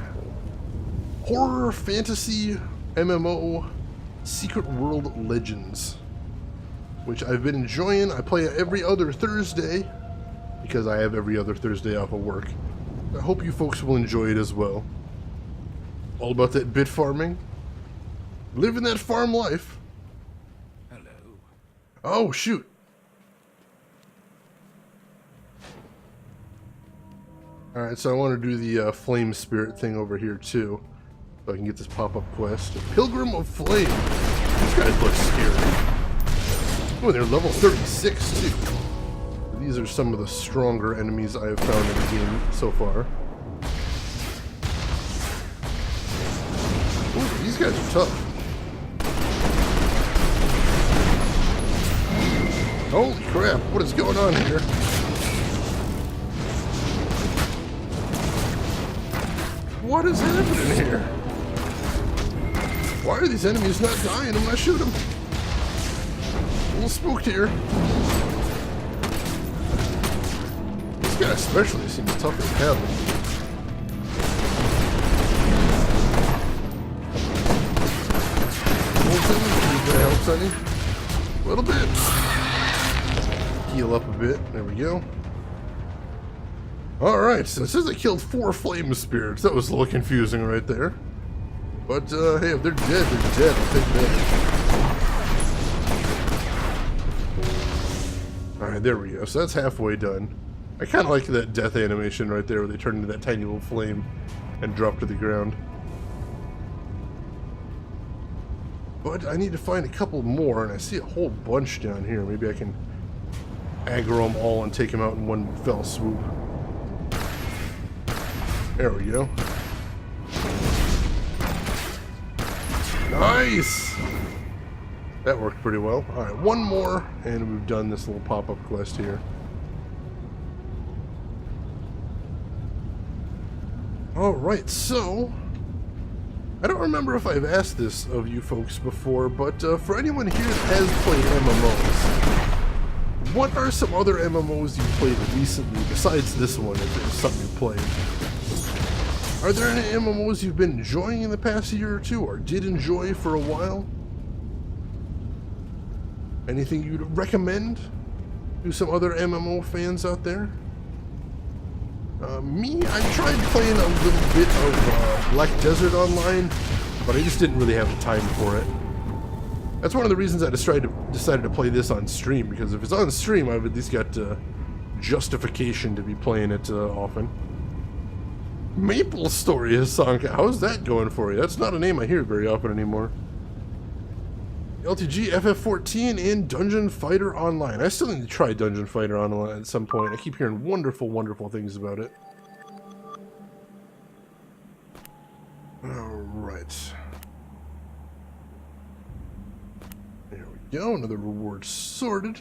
horror fantasy MMO Secret World Legends, which I've been enjoying. I play it every other Thursday because I have every other Thursday off of work. I hope you folks will enjoy it as well. All about that bit farming. Living that farm life. Hello. Oh, shoot. Alright, so I want to do the Flame Spirit thing over here too, so I can get this pop-up quest. Pilgrim of Flame. These guys look scary. Oh, they're level 36 too. These are some of the stronger enemies I have found in the game so far. Ooh, these guys are tough. Holy crap, what is going on here? What is happening here? Why are these enemies not dying when I shoot them? A little spooked here. This guy especially seems tough as hell. That helps any. A little bit. Heal up a bit. There we go. Alright, so it says I killed 4 flame spirits. That was a little confusing right there. But, hey, if they're dead, they're dead. I'll take that. Alright, there we go. So that's halfway done. I kind of like that death animation right there where they turn into that tiny little flame and drop to the ground. But I need to find a couple more, and I see a whole bunch down here. Maybe I can aggro them all and take them out in one fell swoop. There we go. Nice! That worked pretty well. Alright, one more, and we've done this little pop-up quest here. Alright, so I don't remember if I've asked this of you folks before, but for anyone here that has played MMOs, what are some other MMOs you've played recently besides this one, if there's something you played? Are there any MMOs you've been enjoying in the past year or two, or did enjoy for a while? Anything you'd recommend to some other MMO fans out there? I tried playing a little bit of Black Desert Online, but I just didn't really have the time for it. That's one of the reasons I decided to play this on stream, because if it's on stream, I've at least got justification to be playing it often. Maple Story has sunk. How's that going for you? That's not a name I hear very often anymore. LTG, FF14, and Dungeon Fighter Online. I still need to try Dungeon Fighter Online at some point. I keep hearing wonderful, wonderful things about it. Alright. There we go. Another reward sorted.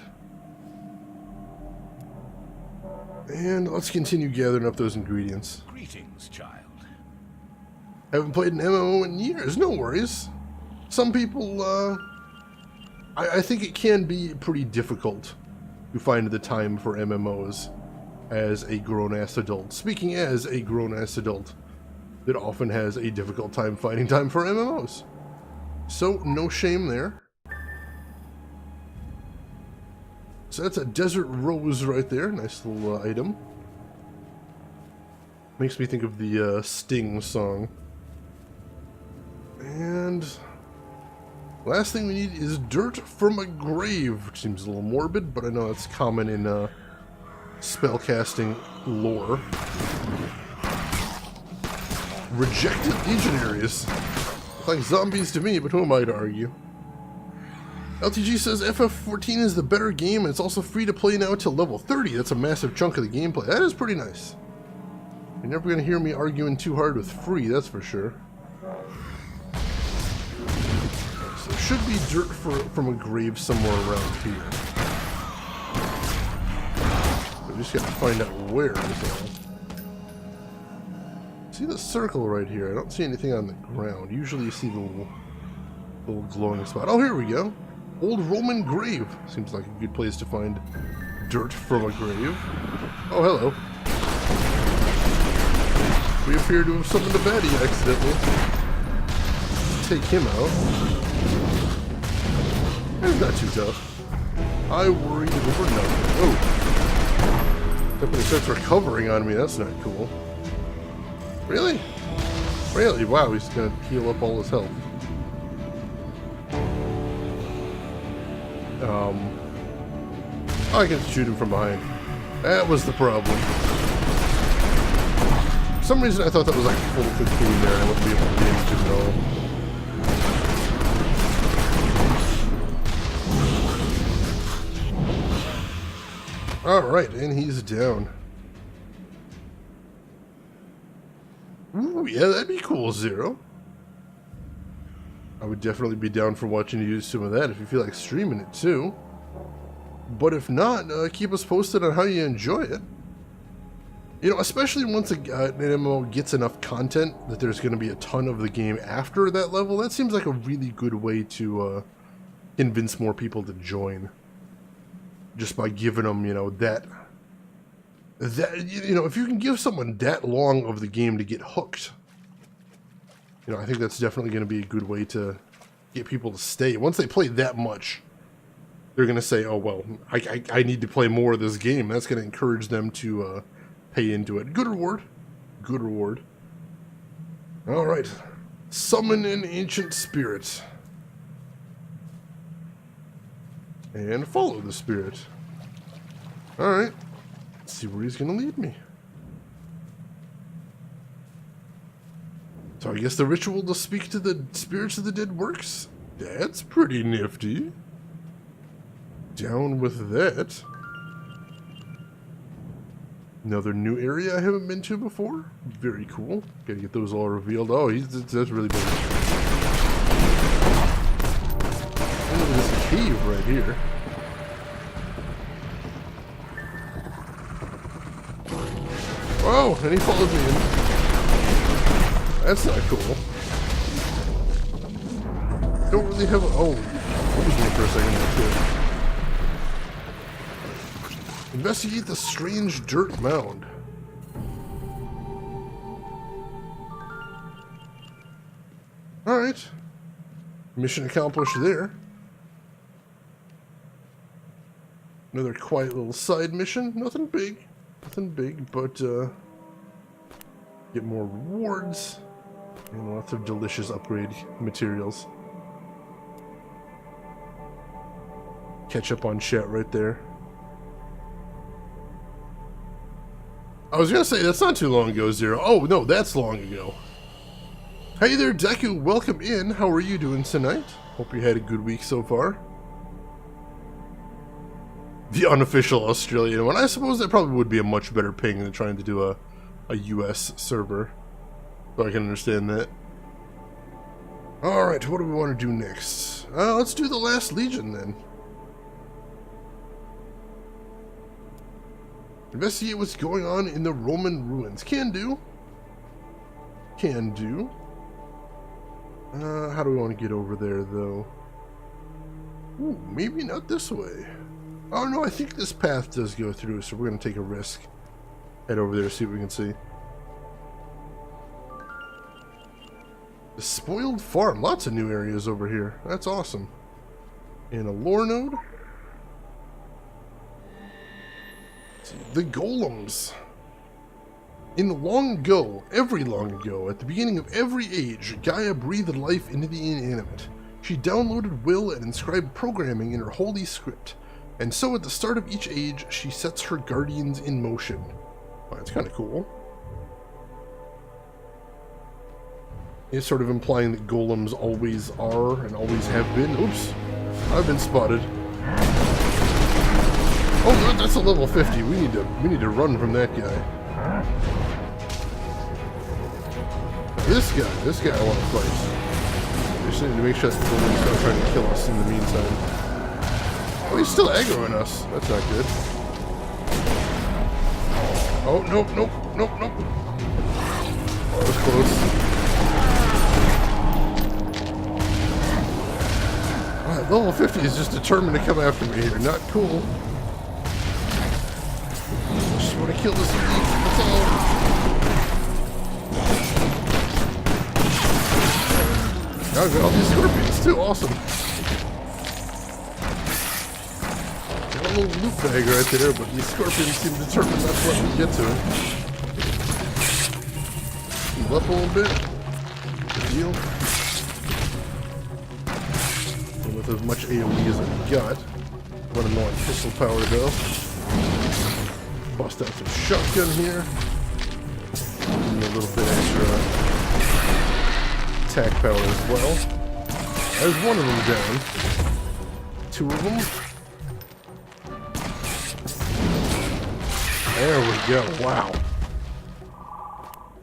And let's continue gathering up those ingredients. Greetings, child. Haven't played an MMO in years. No worries. Some people, I think it can be pretty difficult to find the time for MMOs as a grown-ass adult. Speaking as a grown-ass adult that often has a difficult time finding time for MMOs. So, no shame there. So that's a Desert Rose right there. Nice little item. Makes me think of the Sting song. And last thing we need is dirt from a grave, which seems a little morbid, but I know that's common in spellcasting lore. Rejected legionaries. Look like zombies to me, but who am I to argue? LTG says FF14 is the better game, and it's also free to play now till level 30. That's a massive chunk of the gameplay. That is pretty nice. You're never going to hear me arguing too hard with free, that's for sure. So there should be dirt from a grave somewhere around here. I just got to find out where. See the circle right here? I don't see anything on the ground. Usually you see the little glowing spot. Oh, here we go. Old Roman grave. Seems like a good place to find dirt from a grave. Oh, hello. We appear to have summoned a baddie accidentally. Take him out. That's not too tough. I worried over nothing. Oh. Except when he starts recovering on me, that's not cool. Really? Really? Wow, he's gonna heal up all his health. I can shoot him from behind. That was the problem. For some reason I thought that was like full cocoon there and I wouldn't be able to damage him at all. Alright, and he's down. Ooh, yeah, that'd be cool, Zero. I would definitely be down for watching you use some of that if you feel like streaming it too. But if not, keep us posted on how you enjoy it. You know, especially once an MMO gets enough content that there's going to be a ton of the game after that level, that seems like a really good way to convince more people to join. Just by giving them, you know, that you know, if you can give someone that long of the game to get hooked, you know, I think that's definitely going to be a good way to get people to stay. Once they play that much, they're going to say, oh, well, I need to play more of this game. That's going to encourage them to pay into it. Good reward. Good reward. All right. Summon an ancient spirit. And follow the spirit. All right. Let's see where he's going to lead me. So I guess the ritual to speak to the spirits of the dead works. That's pretty nifty. Down with that. Another new area I haven't been to before. Very cool. Gotta get those all revealed. Oh, that's really big. And look at this cave right here. Oh, and he followed me in. That's not cool. Don't really have a... Oh, what was me for a second there, too. Investigate the strange dirt mound. Alright. Mission accomplished there. Another quiet little side mission. Nothing big. Nothing big, but Get more rewards. And lots of delicious upgrade materials. Catch up on chat right there. I was gonna say, that's not too long ago, Zero. Oh, no, that's long ago. Hey there, Deku. Welcome in. How are you doing tonight? Hope you had a good week so far. The unofficial Australian one. I suppose that probably would be a much better ping than trying to do a US server. So I can understand that. Alright, what do we want to do next? Let's do the Last Legion then. Investigate what's going on in the Roman ruins. Can do. Can do. How do we want to get over there, though? Ooh, maybe not this way. Oh, no, I think this path does go through, so we're going to take a risk. Head over there, see what we can see. The Spoiled Farm. Lots of new areas over here. That's awesome. And a lore node. The Golems. In the long ago, every long ago, at the beginning of every age, Gaia breathed life into the inanimate. She downloaded will and inscribed programming in her holy script. And so at the start of each age, she sets her guardians in motion. Wow, that's kind of cool. It's sort of implying that golems always are and always have been. Oops, I've been spotted. Oh, that's a level 50. We need to run from that guy. This guy I want to fight. We just need to make sure that the golem's not trying to kill us in the meantime. Oh, he's still aggroing us. That's not good. Oh, nope. That was close. Alright, level 50 is just determined to come after me here. Not cool. Just want to kill this elite. That's all. Now I've got all these scorpions too. Awesome. Got a little loot bag right there, but these scorpions seem determined not to let me get to it. Heal up a little bit. Good deal. And with as much AoE as I've got, running more on pistol power though. Bust out some shotgun here. Give me a little bit extra attack power as well. There's one of them down. Two of them. There we go. Wow.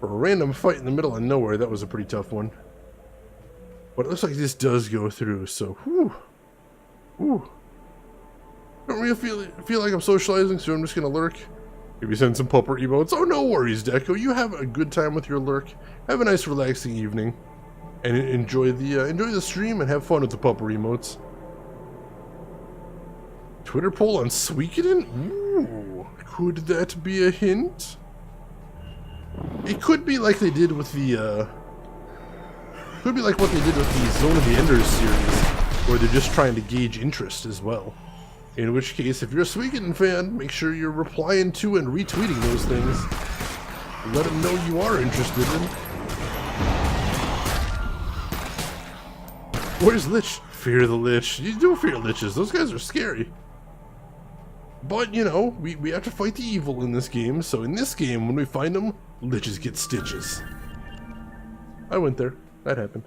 For a random fight in the middle of nowhere, that was a pretty tough one. But it looks like this does go through, so whew. Whew. Don't really feel like I'm socializing, so I'm just gonna lurk. Maybe send some pupper emotes. Oh, no worries, Deco. You have a good time with your lurk. Have a nice, relaxing evening. And enjoy the stream and have fun with the pupper emotes. Twitter poll on Suikoden? Ooh, could that be a hint? It could be like they did with the, could be like what they did with the Zone of the Enders series, where they're just trying to gauge interest as well. In which case, if you're a Suikoden fan, make sure you're replying to and retweeting those things. Let them know you are interested in. Where's Lich? Fear the Lich. You do fear Liches. Those guys are scary. But, you know, we have to fight the evil in this game, so in this game, when we find them, Liches get stitches. I went there. That happened.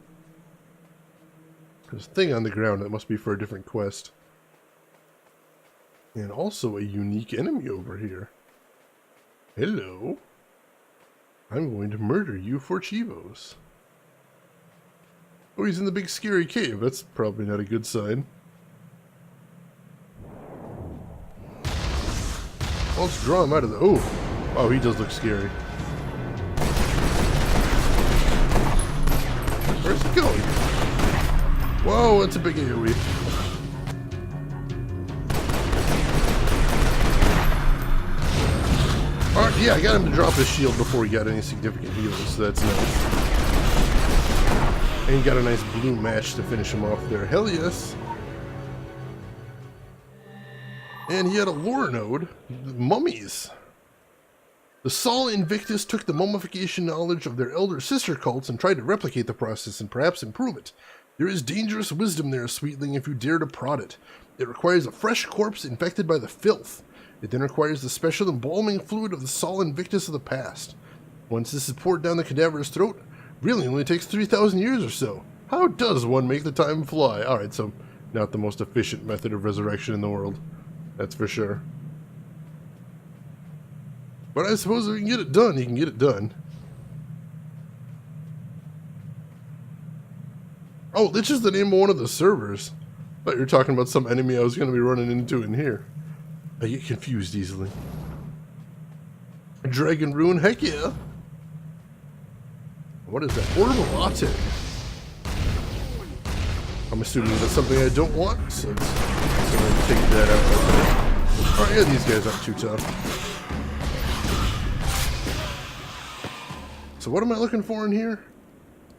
There's a thing on the ground that must be for a different quest. And also a unique enemy over here. Hello. I'm going to murder you for Chivos. Oh, he's in the big scary cave. That's probably not a good sign. Well, let's draw him out of the... Oh! Wow, he does look scary. Where's he going? Whoa, that's a big AoE. Alright, yeah, I got him to drop his shield before he got any significant heals, so that's nice. And he got a nice blue match to finish him off there. Hell yes. And he had a lore node. Mummies. The Sol Invictus took the mummification knowledge of their elder sister cults and tried to replicate the process and perhaps improve it. There is dangerous wisdom there, sweetling, if you dare to prod it. It requires a fresh corpse infected by the filth. It then requires the special embalming fluid of the Sol Invictus of the past. Once this is poured down the cadaver's throat, really only takes 3,000 years or so. How does one make the time fly? Alright, so not the most efficient method of resurrection in the world. That's for sure. But I suppose if you can get it done, you can get it done. Oh, Lich is the name of one of the servers. I thought you were talking about some enemy I was going to be running into in here. I get confused easily. Dragon Rune, heck yeah. What is that? Orb of Latte. I'm assuming that's something I don't want, so let's take that out. Alright, yeah, these guys aren't too tough. So what am I looking for in here?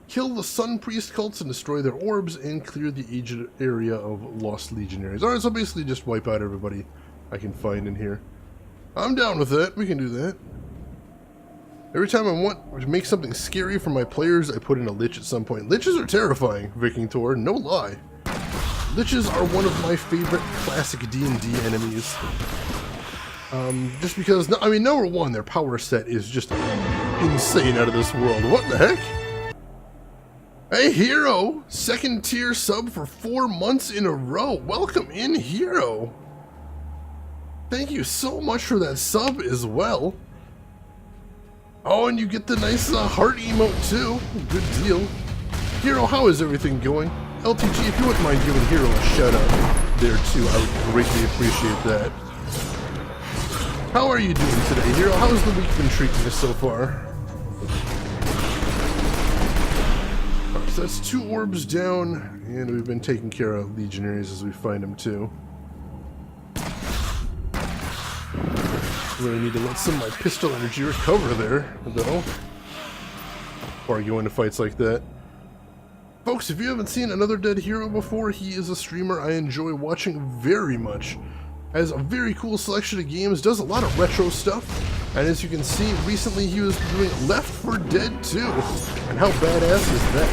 Kill the Sun Priest cults and destroy their orbs and clear the aged area of Lost Legionaries. Alright, so basically just wipe out everybody I can find in here. I'm down with that. We can do that. Every time I want to make something scary for my players, I put in a Lich at some point. Liches are terrifying, Viking Tor, no lie. Liches are one of my favorite classic D&D enemies. Just because, I mean, number one, their power set is just insane out of this world. What the heck? Hey, Hero! Second tier sub for 4 months in a row. Welcome in, Hero. Thank you so much for that sub as well. Oh, and you get the nice heart emote too. Good deal. Hero, how is everything going? LTG, if you wouldn't mind giving Hero a shout out there too, I would greatly appreciate that. How are you doing today, Hero? How's the week been treating you so far? Right, so that's 2 orbs down, and we've been taking care of Legionaries as we find them too. Really need to let some of my pistol energy recover there, though, before I go into fights like that. Folks, if you haven't seen Another Dead Hero before, he is a streamer I enjoy watching very much. Has a very cool selection of games, does a lot of retro stuff, and as you can see, recently he was doing Left 4 Dead 2, and how badass is that?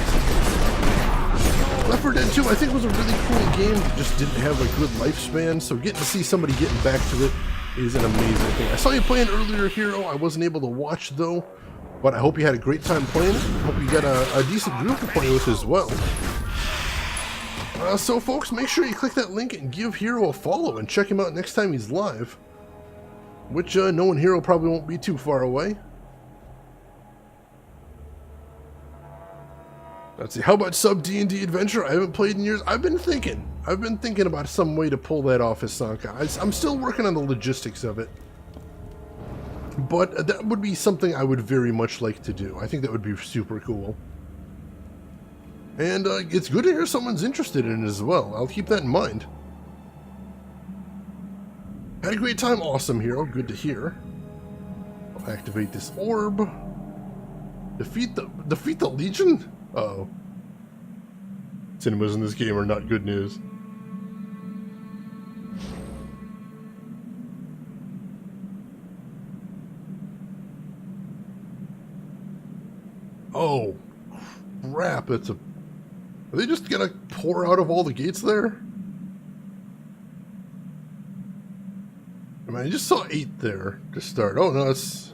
Left 4 Dead 2 I think was a really cool game that just didn't have a good lifespan, so getting to see somebody getting back to it is an amazing thing. I saw you playing earlier, Hero. I wasn't able to watch though, but I hope you had a great time playing it. I hope you got a decent group to play with as well. So folks, make sure you click that link and give Hero a follow and check him out next time he's live, which knowing Hero probably won't be too far away. Let's see, how about sub D&D Adventure? I haven't played in years. I've been thinking about some way to pull that off, Hasanka. I'm still working on the logistics of it, but that would be something I would very much like to do. I think that would be super cool. And it's good to hear someone's interested in it as well. I'll keep that in mind. Had a great time. Awesome, Hero. Good to hear. I'll activate this orb. Defeat the Legion? Uh-oh. Cinemas in this game are not good news. Oh, crap. That's a... Are they just gonna pour out of all the gates there? I mean, I just saw 8 there to start. Oh, no, it's...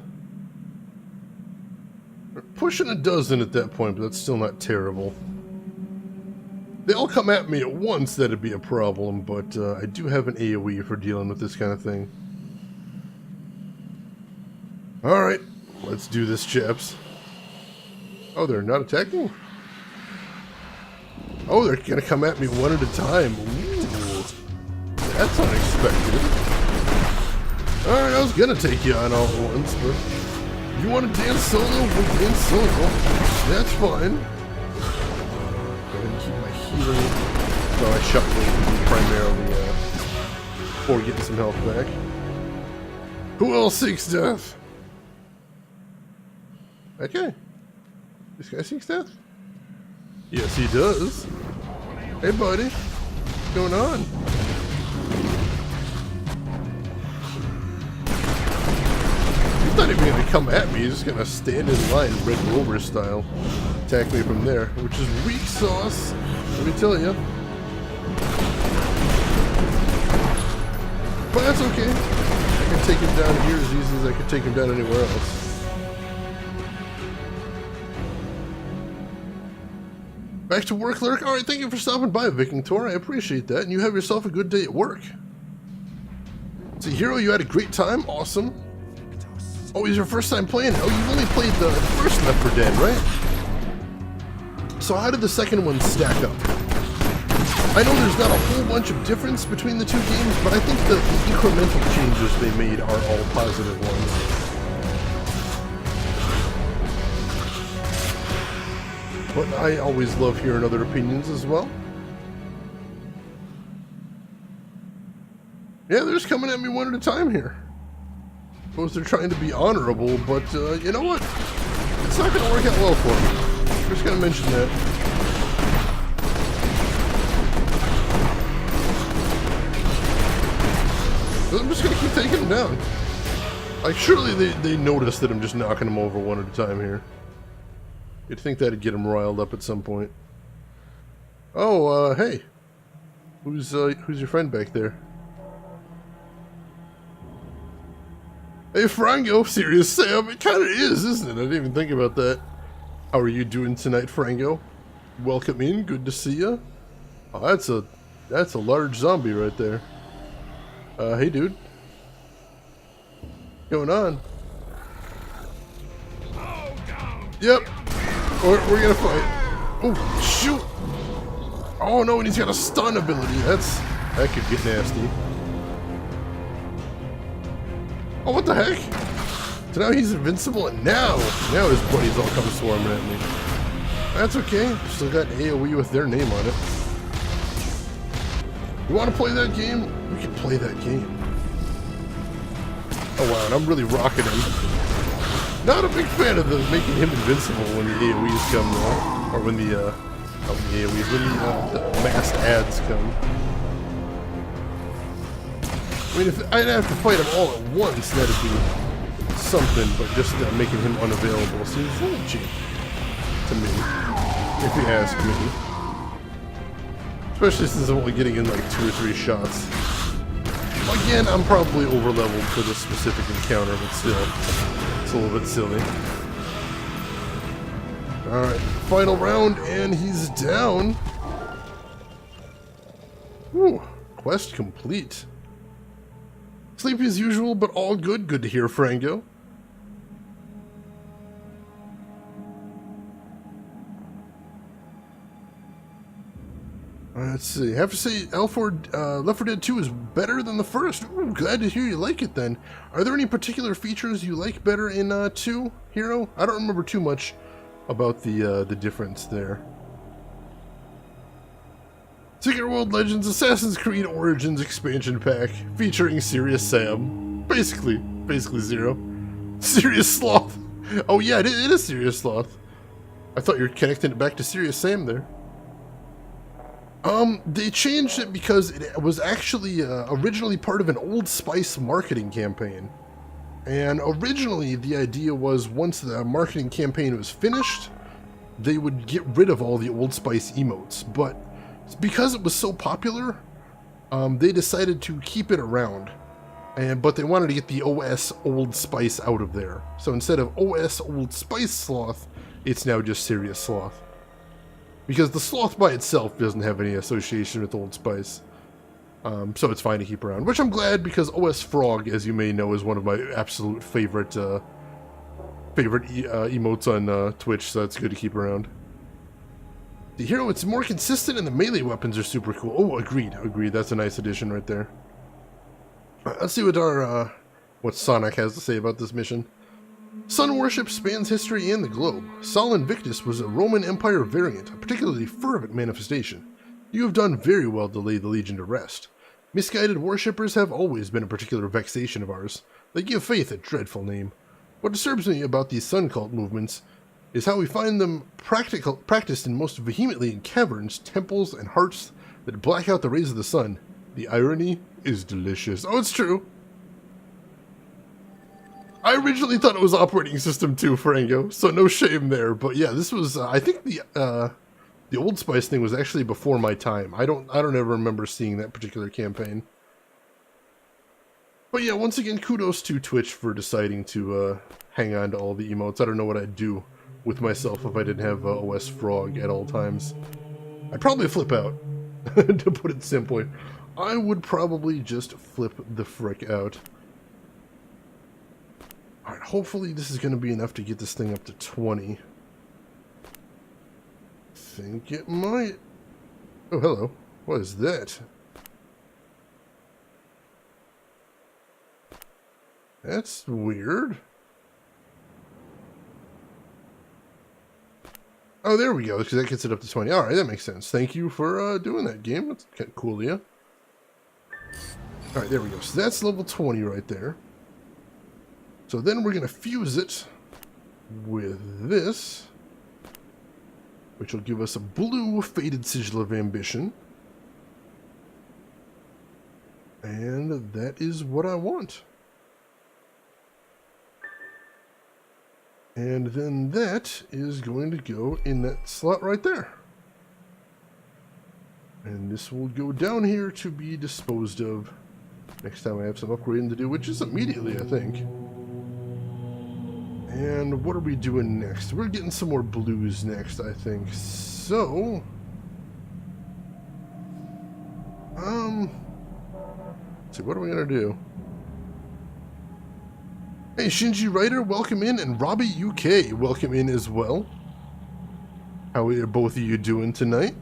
We're pushing a dozen at that point, but that's still not terrible. They all come at me at once, that'd be a problem, but I do have an AoE for dealing with this kind of thing. Alright, let's do this, chaps. Oh, they're not attacking? Oh, they're gonna come at me one at a time. Ooh, that's unexpected. Alright, I was gonna take you on all at once, but if you want to dance solo, we'll dance solo. That's fine. Go ahead and keep my healing. No, I shot primarily before getting some health back. Who else seeks death? Okay. This guy seeks death? Yes, he does. Hey, buddy. What's going on? He's not even gonna come at me. He's just gonna stand in line, Red Rover style. Attack me from there, which is weak sauce, let me tell you. But that's okay. I can take him down here as easy as I could take him down anywhere else. Back to work, Lurk. Alright, thank you for stopping by, Viking Tor. I appreciate that, and you have yourself a good day at work. So, Hero, you had a great time? Awesome. Oh, it's your first time playing? Oh, you've only played the first Left 4 Dead, right? So how did the second one stack up? I know there's not a whole bunch of difference between the two games, but I think the incremental changes they made are all positive ones. But I always love hearing other opinions as well. Yeah, they're just coming at me one at a time here. Suppose they're trying to be honorable, but you know what? It's not going to work out well for me. I'm just going to mention that. I'm just going to keep taking them down. Like, surely they notice that I'm just knocking them over one at a time here. You'd think that'd get them riled up at some point. Oh, hey. Who's your friend back there? Hey, Frango, Serious Sam. It kind of is, isn't it? I didn't even think about that. How are you doing tonight, Frango? Welcome in. Good to see you. Oh, that's a large zombie right there. Hey, dude. What's going on? Yep. We're gonna fight. Oh, shoot. Oh, no, and he's got a stun ability. That could get nasty. Oh, what the heck? So now he's invincible, and now his buddies all come swarming at me. That's okay. Still got AoE with their name on it. You want to play that game? We can play that game. Oh wow, and I'm really rocking him. Not a big fan of making him invincible when the AoEs come, though. Or when the mass ads come. I mean, if I'd have to fight him all at once, that'd be something, but just making him unavailable seems a little cheap to me, if you ask me. Especially since I'm only getting in like 2 or 3 shots. Again, I'm probably over-leveled for this specific encounter, but still, it's a little bit silly. Alright, final round, and he's down. Whew, quest complete. Sleepy as usual, but all good. Good to hear, Frango. Let's see. I have to say, Left 4 Dead 2 is better than the first. Ooh, glad to hear you like it then. Are there any particular features you like better in 2, Hero? I don't remember too much about the difference there. Secret World Legends Assassin's Creed Origins expansion pack featuring Serious Sam. Basically Zero. Serious Sloth. Oh yeah, it is Serious Sloth. I thought you were connecting it back to Serious Sam there. They changed it because it was actually originally part of an Old Spice marketing campaign. And originally the idea was once the marketing campaign was finished, they would get rid of all the Old Spice emotes. But because it was so popular, they decided to keep it around. But they wanted to get the OS Old Spice out of there. So instead of OS Old Spice Sloth, it's now just Serious Sloth. Because the sloth by itself doesn't have any association with Old Spice. So it's fine to keep around. Which I'm glad, because OS Frog, as you may know, is one of my absolute favorite emotes on Twitch, so it's good to keep around. The Hero, it's more consistent and the melee weapons are super cool. Oh, agreed. That's a nice addition right there. Let's see what Sonic has to say about this mission. Sun worship spans history and the globe. Sol Invictus was a Roman Empire variant, a particularly fervent manifestation. You have done very well to lay the Legion to rest. Misguided worshippers have always been a particular vexation of ours. They give faith a dreadful name. What disturbs me about these sun cult movements is how we find them practiced in most vehemently in caverns, temples, and hearts that black out the rays of the sun. The irony is delicious. Oh, it's true. I originally thought it was operating system 2, Frango, so no shame there. But yeah, this was, I think the Old Spice thing was actually before my time. I don't ever remember seeing that particular campaign. But yeah, once again, kudos to Twitch for deciding to hang on to all the emotes. I don't know what I'd do with myself if I didn't have OS Frog at all times. I'd probably flip out, to put it simply. I would probably just flip the frick out. Alright, hopefully this is going to be enough to get this thing up to 20. Think it might. Oh, hello. What is that? That's weird. Oh, there we go, because that gets it up to 20. Alright, that makes sense. Thank you for doing that, game. That's kind of cool of you. Alright, there we go. So that's level 20 right there. So then we're going to fuse it with this, which will give us a blue Faded Sigil of Ambition. And that is what I want. And then that is going to go in that slot right there. And this will go down here to be disposed of next time I have some upgrading to do, which is immediately, I think. And what are we doing next? We're getting some more blues next, I think. So, let's see, what are we gonna do? Hey, Shinji Writer, welcome in, and Robbie UK, welcome in as well. How are both of you doing tonight?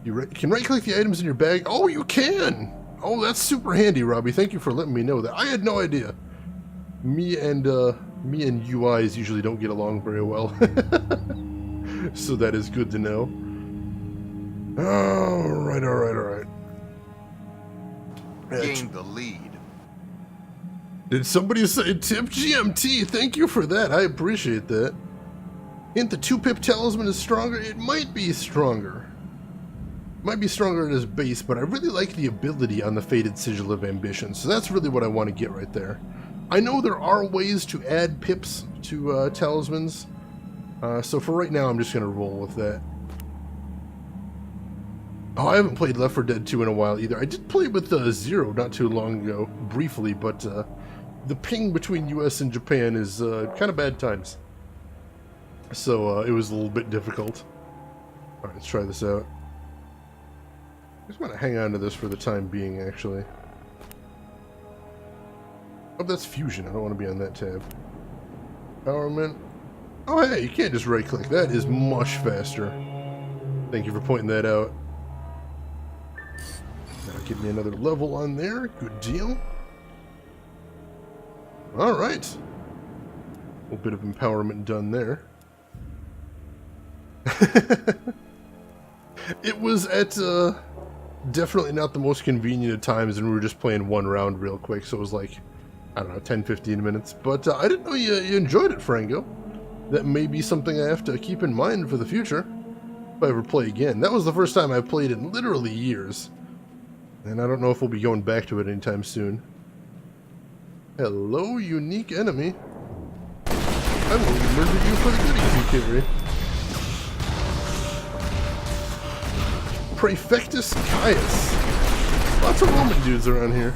You can right-click the items in your bag. Oh, you can! Oh, that's super handy, Robbie. Thank you for letting me know that. I had no idea. Me and UIs usually don't get along very well. So that is good to know. Alright, alright. Gained the lead. Did somebody say tip GMT? Thank you for that. I appreciate that. Hint the 2-pip talisman is stronger. It might be stronger. Might be stronger at his base, but I really like the ability on the Faded Sigil of Ambition, so that's really what I want to get right there. I know there are ways to add pips to talismans, so for right now I'm just going to roll with that. Oh, I haven't played Left 4 Dead 2 in a while either. I did play with Zero not too long ago, briefly, but the ping between US and Japan is kind of bad times. So it was a little bit difficult. Alright, let's try this out. I just want to hang on to this for the time being, actually. Oh, that's fusion. I don't want to be on that tab. Empowerment. Oh, hey, you can't just right-click. That is much faster. Thank you for pointing that out. That'll give me another level on there. Good deal. Alright. A little bit of empowerment done there. It was at definitely not the most convenient of times, and we were just playing one round real quick, so it was like, I don't know, 10-15 minutes. But I didn't know you enjoyed it, Frango. That may be something I have to keep in mind for the future if I ever play again. That was the first time I've played in literally years, and I don't know if we'll be going back to it anytime soon. Hello, unique enemy. I will murder you for the goodies, you kiddery. Praefectus Caius. Lots of Roman dudes around here.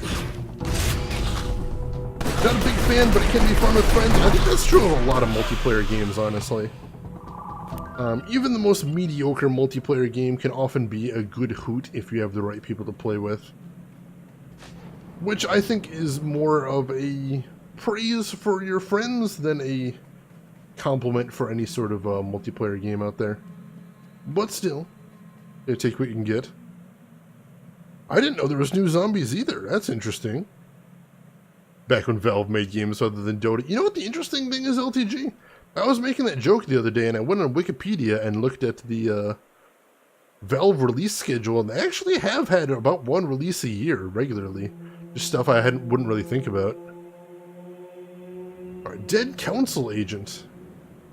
Not a big fan, but it can be fun with friends. I think that's true of a lot of multiplayer games, honestly. Even the most mediocre multiplayer game can often be a good hoot if you have the right people to play with. Which I think is more of a praise for your friends than a compliment for any sort of multiplayer game out there. But still, you take what you can get. I didn't know there was new zombies either. That's interesting. Back when Valve made games other than Dota. You know what the interesting thing is, LTG? I was making that joke the other day, and I went on Wikipedia and looked at the Valve release schedule, and they actually have had about one release a year regularly. Just stuff I wouldn't really think about. Alright, Dead Council Agent.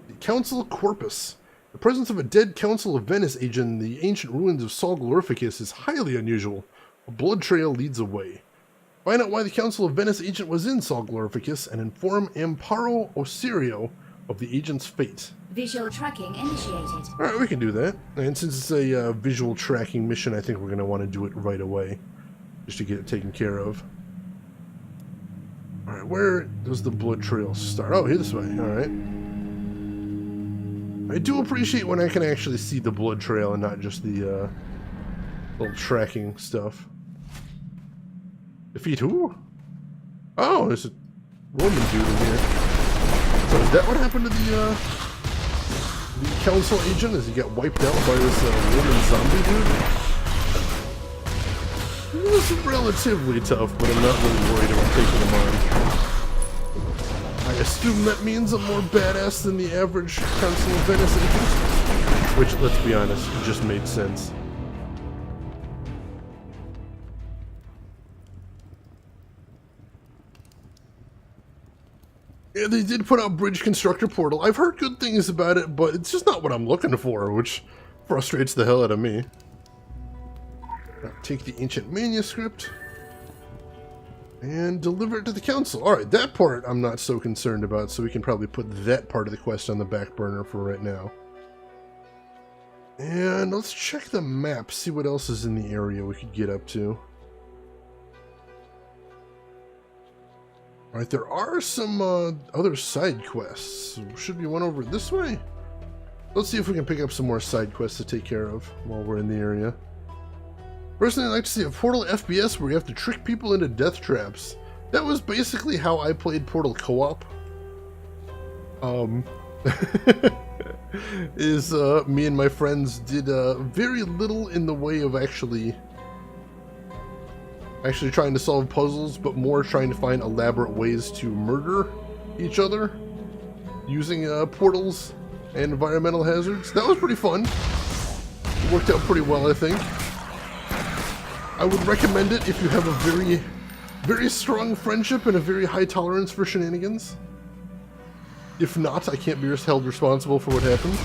The Council Corpus. The presence of a dead Council of Venice agent in the ancient ruins of Sol Glorificus is highly unusual. A blood trail leads away. Find out why the Council of Venice agent was in Sol Glorificus and inform Amparo Osirio of the agent's fate. Visual tracking initiated. Alright, we can do that. And since it's a visual tracking mission, I think we're going to want to do it right away. Just to get it taken care of. Alright, where does the blood trail start? Oh, here this way. Alright. I do appreciate when I can actually see the blood trail and not just the little tracking stuff. Defeat who? Oh, there's a Roman dude in here. So is that what happened to the council agent as he got wiped out by this Roman zombie dude? He was relatively tough, but I'm not really worried about taking him on. I assume that means I'm more badass than the average Council of Venice agent. Which, let's be honest, just made sense. Yeah, they did put out Bridge Constructor Portal. I've heard good things about it, but it's just not what I'm looking for, which frustrates the hell out of me. Now, take the ancient manuscript and deliver it to the council. Alright, that part I'm not so concerned about, so we can probably put that part of the quest on the back burner for right now. And let's check the map, see what else is in the area we could get up to. Alright, there are some other side quests. Should be one over this way? Let's see if we can pick up some more side quests to take care of while we're in the area. Personally, I'd like to see a Portal FPS where you have to trick people into death traps. That was basically how I played Portal co-op. Me and my friends did very little in the way of actually trying to solve puzzles, but more trying to find elaborate ways to murder each other using portals and environmental hazards. That was pretty fun. It worked out pretty well, I think. I would recommend it if you have a very, very strong friendship and a very high tolerance for shenanigans. If not, I can't be held responsible for what happened.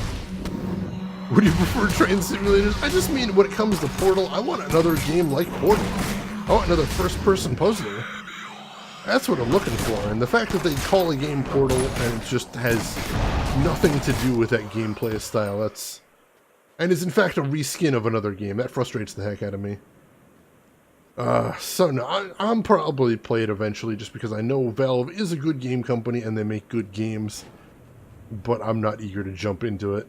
Would you prefer train simulators? I just mean when it comes to Portal, I want another game like Portal. I want another first-person puzzler. That's what I'm looking for, and the fact that they call a game Portal and it just has nothing to do with that gameplay style, and is in fact a reskin of another game, that frustrates the heck out of me. So no, I'm probably play it eventually just because I know Valve is a good game company and they make good games, but I'm not eager to jump into it.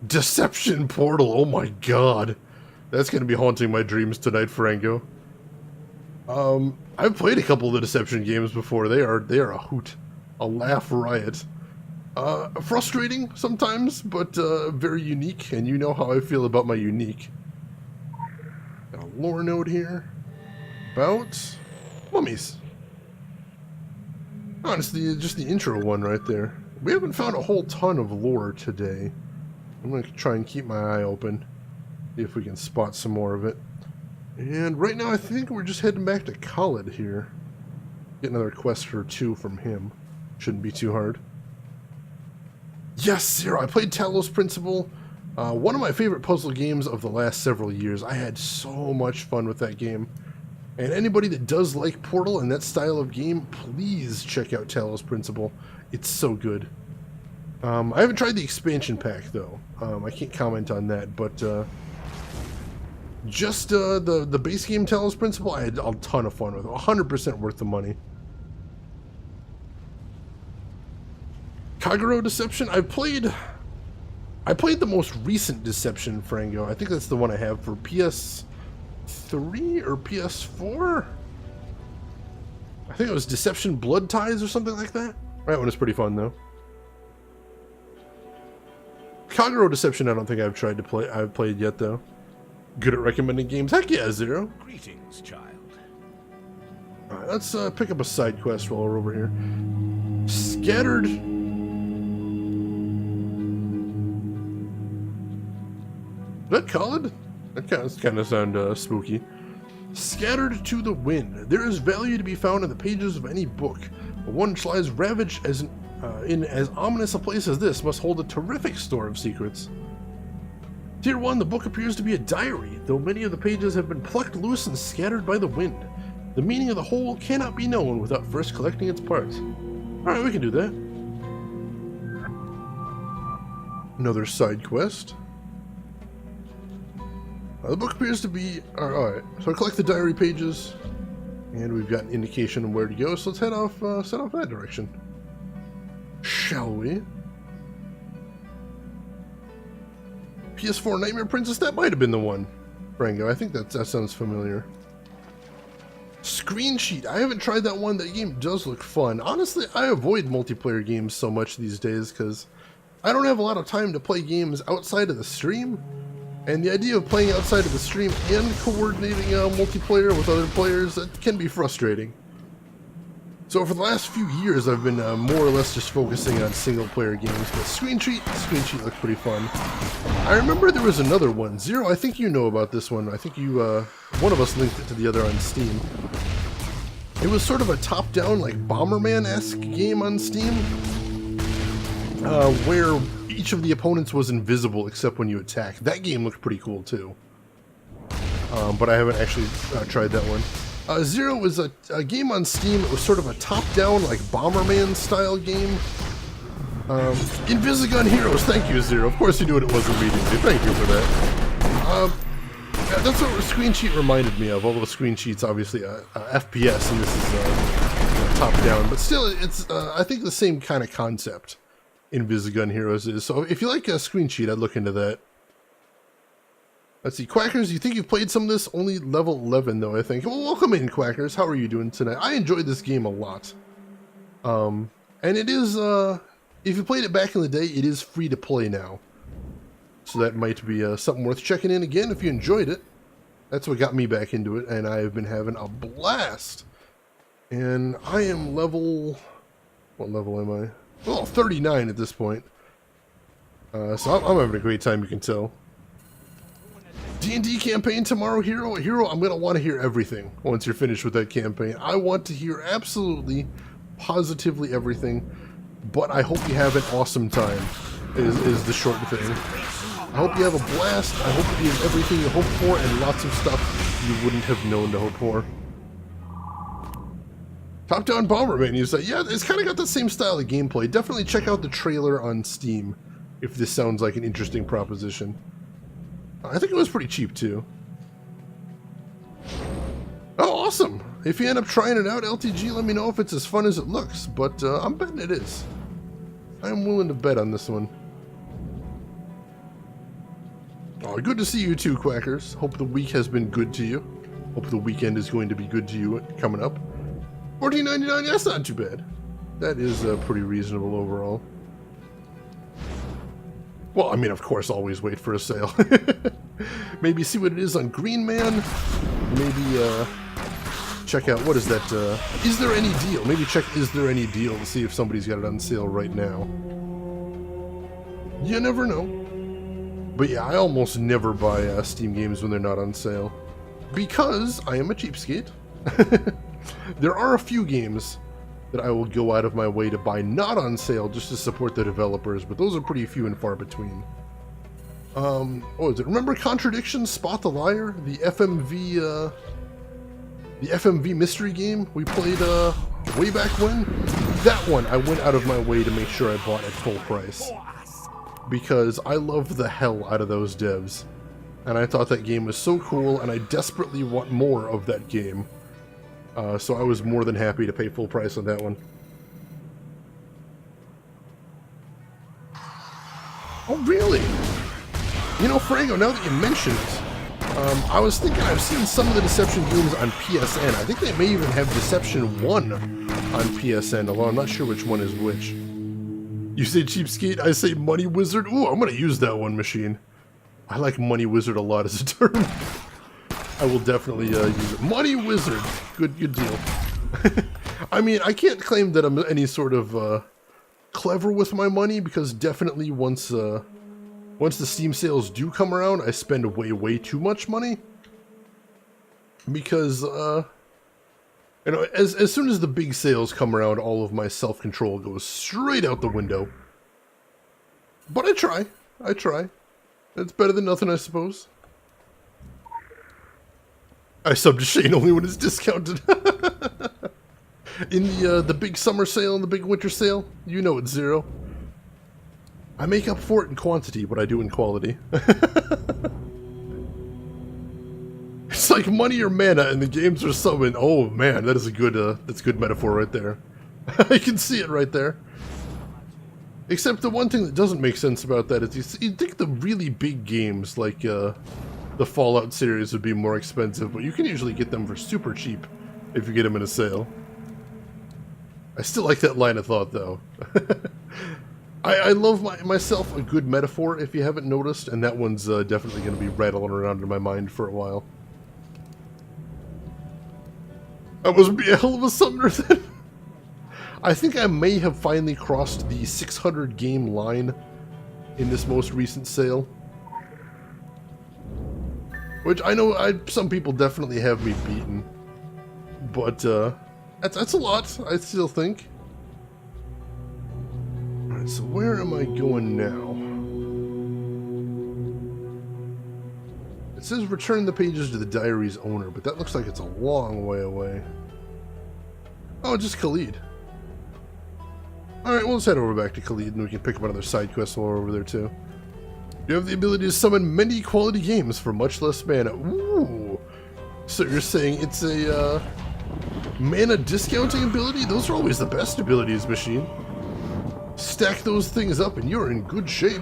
Deception Portal, oh my god. That's going to be haunting my dreams tonight, Franco. I've played a couple of the Deception games before. They are a hoot, a laugh riot. Frustrating sometimes, but very unique, and you know how I feel about my unique. Got a lore node here about mummies. Honestly, just the intro one right there. We haven't found a whole ton of lore today. I'm going to try and keep my eye open, see if we can spot some more of it. And right now I think we're just heading back to Khalid here. Get another quest or two from him. Shouldn't be too hard. Yes, Zero! I played Talos Principle. One of my favorite puzzle games of the last several years. I had so much fun with that game. And anybody that does like Portal and that style of game, please check out Talos Principle. It's so good. I haven't tried the expansion pack though. I can't comment on that, but just the base game Talos Principle, I had a ton of fun with. 100% worth the money. Kagero Deception, I played the most recent Deception, Frango. I think that's the one I have for PS3 or PS4. I think it was Deception Blood Ties or something like that. That one was pretty fun though. Kagero Deception, I don't think I've played yet though. Good at recommending games. Heck yeah, Zero. Greetings, child. Alright, let's pick up a side quest while we're over here. Scattered. Is that Khalid? That kind of sound spooky. Scattered to the wind. There is value to be found in the pages of any book. But one which lies ravaged in as ominous a place as this must hold a terrific store of secrets. Tier 1, the book appears to be a diary, though many of the pages have been plucked loose and scattered by the wind. The meaning of the whole cannot be known without first collecting its parts. Alright, we can do that. Another side quest. The book appears to be... Alright, so I collect the diary pages, and we've got an indication of where to go, so let's head off, set off that direction. Shall we? PS4 Nightmare Princess, that might have been the one, Frango. I think that sounds familiar. Screen Sheet, I haven't tried that one. That game does look fun. Honestly, I avoid multiplayer games so much these days because I don't have a lot of time to play games outside of the stream. And the idea of playing outside of the stream and coordinating multiplayer with other players, that can be frustrating. So for the last few years, I've been more or less just focusing on single-player games, but Screen Sheet looked pretty fun. I remember there was another one. Zero, I think you know about this one. I think you, one of us linked it to the other on Steam. It was sort of a top-down, like, Bomberman-esque game on Steam, where each of the opponents was invisible except when you attack. That game looked pretty cool, too. But I haven't actually tried that one. Zero was a game on Steam. It was sort of a top-down, like, Bomberman-style game. Invisigun Heroes, thank you, Zero. Of course you knew what it was immediately. Thank you for that. Yeah, that's what Screen Sheet reminded me of, although Screen Sheet's obviously FPS, and this is top-down. But still, it's, I think, the same kind of concept Invisigun Heroes is. So if you like Screen Sheet, I'd look into that. Let's see, Quackers, you think you've played some of this? Only level 11, though, I think. Well, welcome in, Quackers. How are you doing tonight? I enjoyed this game a lot. And it is, if you played it back in the day, it is free to play now. So that might be something worth checking in again if you enjoyed it. That's what got me back into it, and I have been having a blast. And I am level... What level am I? Well, 39 at this point. So I'm having a great time, you can tell. D&D campaign tomorrow, Hero? Hero, I'm going to want to hear everything once you're finished with that campaign. I want to hear absolutely, positively everything, but I hope you have an awesome time, is the short thing. I hope you have a blast, I hope you have everything you hope for, and lots of stuff you wouldn't have known to hope for. Top-down Bomberman, you say, yeah, it's kind of got the same style of gameplay. Definitely check out the trailer on Steam, if this sounds like an interesting proposition. I think it was pretty cheap, too. Oh, awesome! If you end up trying it out, LTG, let me know if it's as fun as it looks, but I'm betting it is. I'm willing to bet on this one. Oh, good to see you too, Quackers. Hope the week has been good to you. Hope the weekend is going to be good to you coming up. $14.99, that's not too bad. That is pretty reasonable overall. Well, I mean, of course, always wait for a sale. Maybe see what it is on Green Man. Maybe check out, what is that? Is there any deal? Maybe check Is There Any Deal to see if somebody's got it on sale right now. You never know. But yeah, I almost never buy Steam games when they're not on sale. Because I am a cheapskate. There are a few games that I will go out of my way to buy not on sale just to support the developers, but those are pretty few and far between. What was it? Remember Contradiction? Spot the Liar? The FMV mystery game we played way back when? That one I went out of my way to make sure I bought at full price. Because I love the hell out of those devs. And I thought that game was so cool, and I desperately want more of that game. So I was more than happy to pay full price on that one. Oh, really? You know, Frango, now that you mention it, I was thinking I've seen some of the Deception games on PSN. I think they may even have Deception 1 on PSN, although I'm not sure which one is which. You say cheapskate, I say money wizard. Ooh, I'm going to use that one, Machine. I like money wizard a lot as a term. I will definitely use it. Money wizard. Good deal. I mean, I can't claim that I'm any sort of clever with my money, because definitely once the Steam sales do come around, I spend way too much money. Because, you know, as soon as the big sales come around, all of my self-control goes straight out the window. But I try. It's better than nothing, I suppose. I sub to Shane only when it's discounted. In the big summer sale and the big winter sale, you know it's Zero. I make up for it in quantity, what I do in quality. It's like money or mana, and the games are summoned. Oh man, that is a good that's a good metaphor right there. I can see it right there. Except the one thing that doesn't make sense about that is you'd think the really big games like the Fallout series would be more expensive, but you can usually get them for super cheap if you get them in a sale. I still like that line of thought though. I love myself a good metaphor if you haven't noticed, and that one's definitely going to be rattling around in my mind for a while. That must be a hell of a summoner then. I think I may have finally crossed the 600 game line in this most recent sale. Which I know some people definitely have me beaten. But that's a lot, I still think. Alright, so where am I going now? It says return the pages to the diary's owner, but that looks like it's a long way away. Oh, just Khalid. Alright, well, let's head over back to Khalid and we can pick up another side quest while we're over there too. You have the ability to summon many quality games for much less mana. Ooh! So you're saying it's a mana discounting ability? Those are always the best abilities, Machine. Stack those things up and you're in good shape.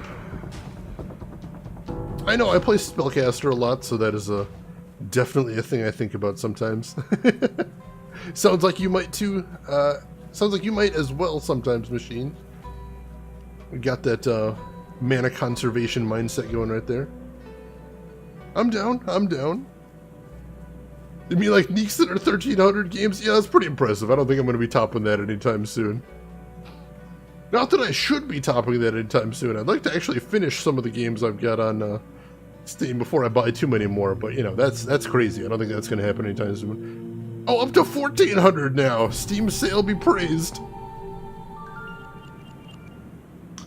I know, I play Spellcaster a lot, so that is definitely a thing I think about sometimes. Sounds like you might too. Sounds like you might as well sometimes, Machine. We got that mana conservation mindset going right there. I'm down, I'm down. You mean like Neeks that are 1,300 games? Yeah, that's pretty impressive. I don't think I'm going to be topping that anytime soon. Not that I should be topping that anytime soon. I'd like to actually finish some of the games I've got on Steam before I buy too many more, but you know, that's crazy. I don't think that's going to happen anytime soon. Oh, up to 1,400 now. Steam sale be praised.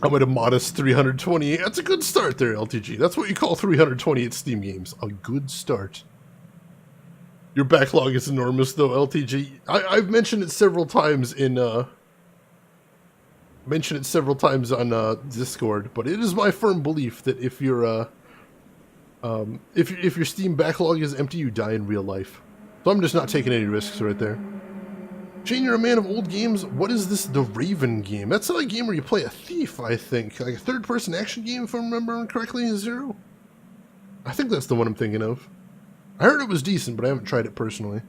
I'm at a modest 328. That's a good start there, LTG. That's what you call 328 Steam games. A good start. Your backlog is enormous, though, LTG. I've mentioned it several times in on Discord, but it is my firm belief that if your if your Steam backlog is empty, you die in real life. So I'm just not taking any risks right there. Shane, you're a man of old games. What is this The Raven game? That's not a game where you play a thief, I think. Like a third-person action game, if I'm remembering correctly, Zero? I think that's the one I'm thinking of. I heard it was decent, but I haven't tried it personally.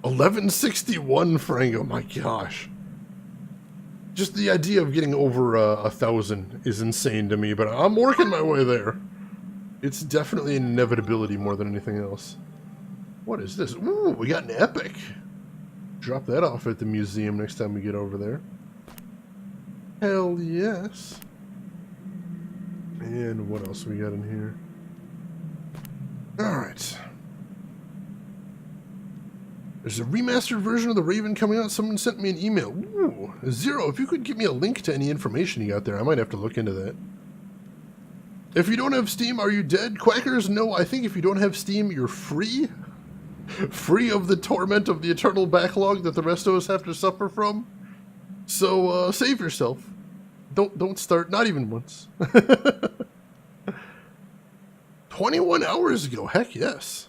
1161, Frango. My gosh. Just the idea of getting over 1,000 is insane to me, but I'm working my way there. It's definitely an inevitability more than anything else. What is this? Ooh, we got an epic. Drop that off at the museum next time we get over there. Hell yes. And what else we got in here? Alright. There's a remastered version of The Raven coming out. Someone sent me an email. Ooh, Zero, if you could give me a link to any information you got there, I might have to look into that. If you don't have Steam, are you dead? Quackers, no, I think if you don't have Steam, you're free. Free of the torment of the eternal backlog that the rest of us have to suffer from. So, save yourself. Don't start, not even once. 21 hours ago, heck yes.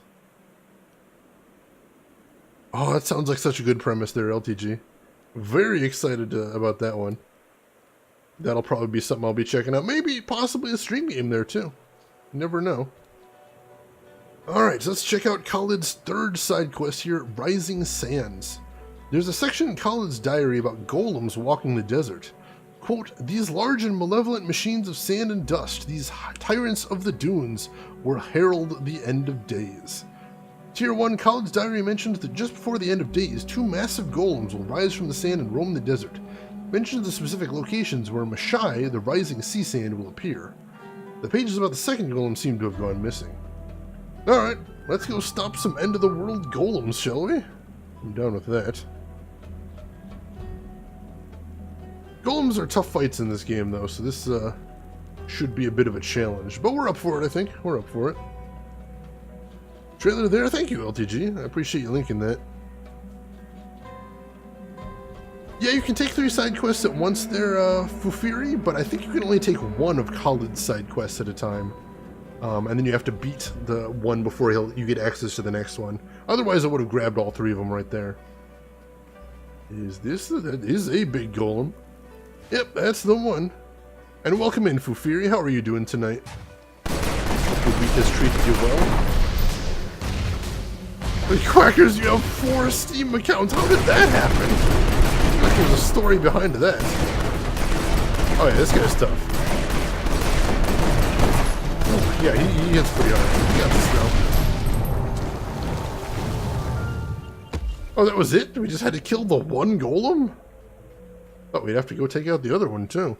Oh, that sounds like such a good premise there, LTG. Very excited about that one. That'll probably be something I'll be checking out. Maybe, possibly a stream game there, too. You never know. Alright, so let's check out Khalid's third side quest here, Rising Sands. There's a section in Khalid's diary about golems walking the desert. Quote, these large and malevolent machines of sand and dust, these tyrants of the dunes, will herald the end of days. Tier 1, Khalid's diary mentions that just before the end of days, two massive golems will rise from the sand and roam the desert. Mentions the specific locations where Mashai, the rising sea sand, will appear. The pages about the second golem seem to have gone missing. Alright, let's go stop some end-of-the-world golems, shall we? I'm down with that. Golems are tough fights in this game, though, so this should be a bit of a challenge. But we're up for it, I think. We're up for it. Trailer there, thank you, LTG. I appreciate you linking that. Yeah, you can take 3 side quests at once there, Fufiri, but I think you can only take 1 of Khalid's side quests at a time. And then you have to beat the one before you get access to the next one. Otherwise, I would have grabbed all 3 of them right there. That is a big golem. Yep, that's the one. And welcome in, Fufiri. How are you doing tonight? Hope the week has treated you well. The Quackers, you have 4 Steam accounts. How did that happen? Like there's a story behind that. Oh yeah, this guy's tough. Oh, yeah, he hits pretty hard. He got this now. Oh, that was it? We just had to kill the one golem? Oh, we'd have to go take out the other one too.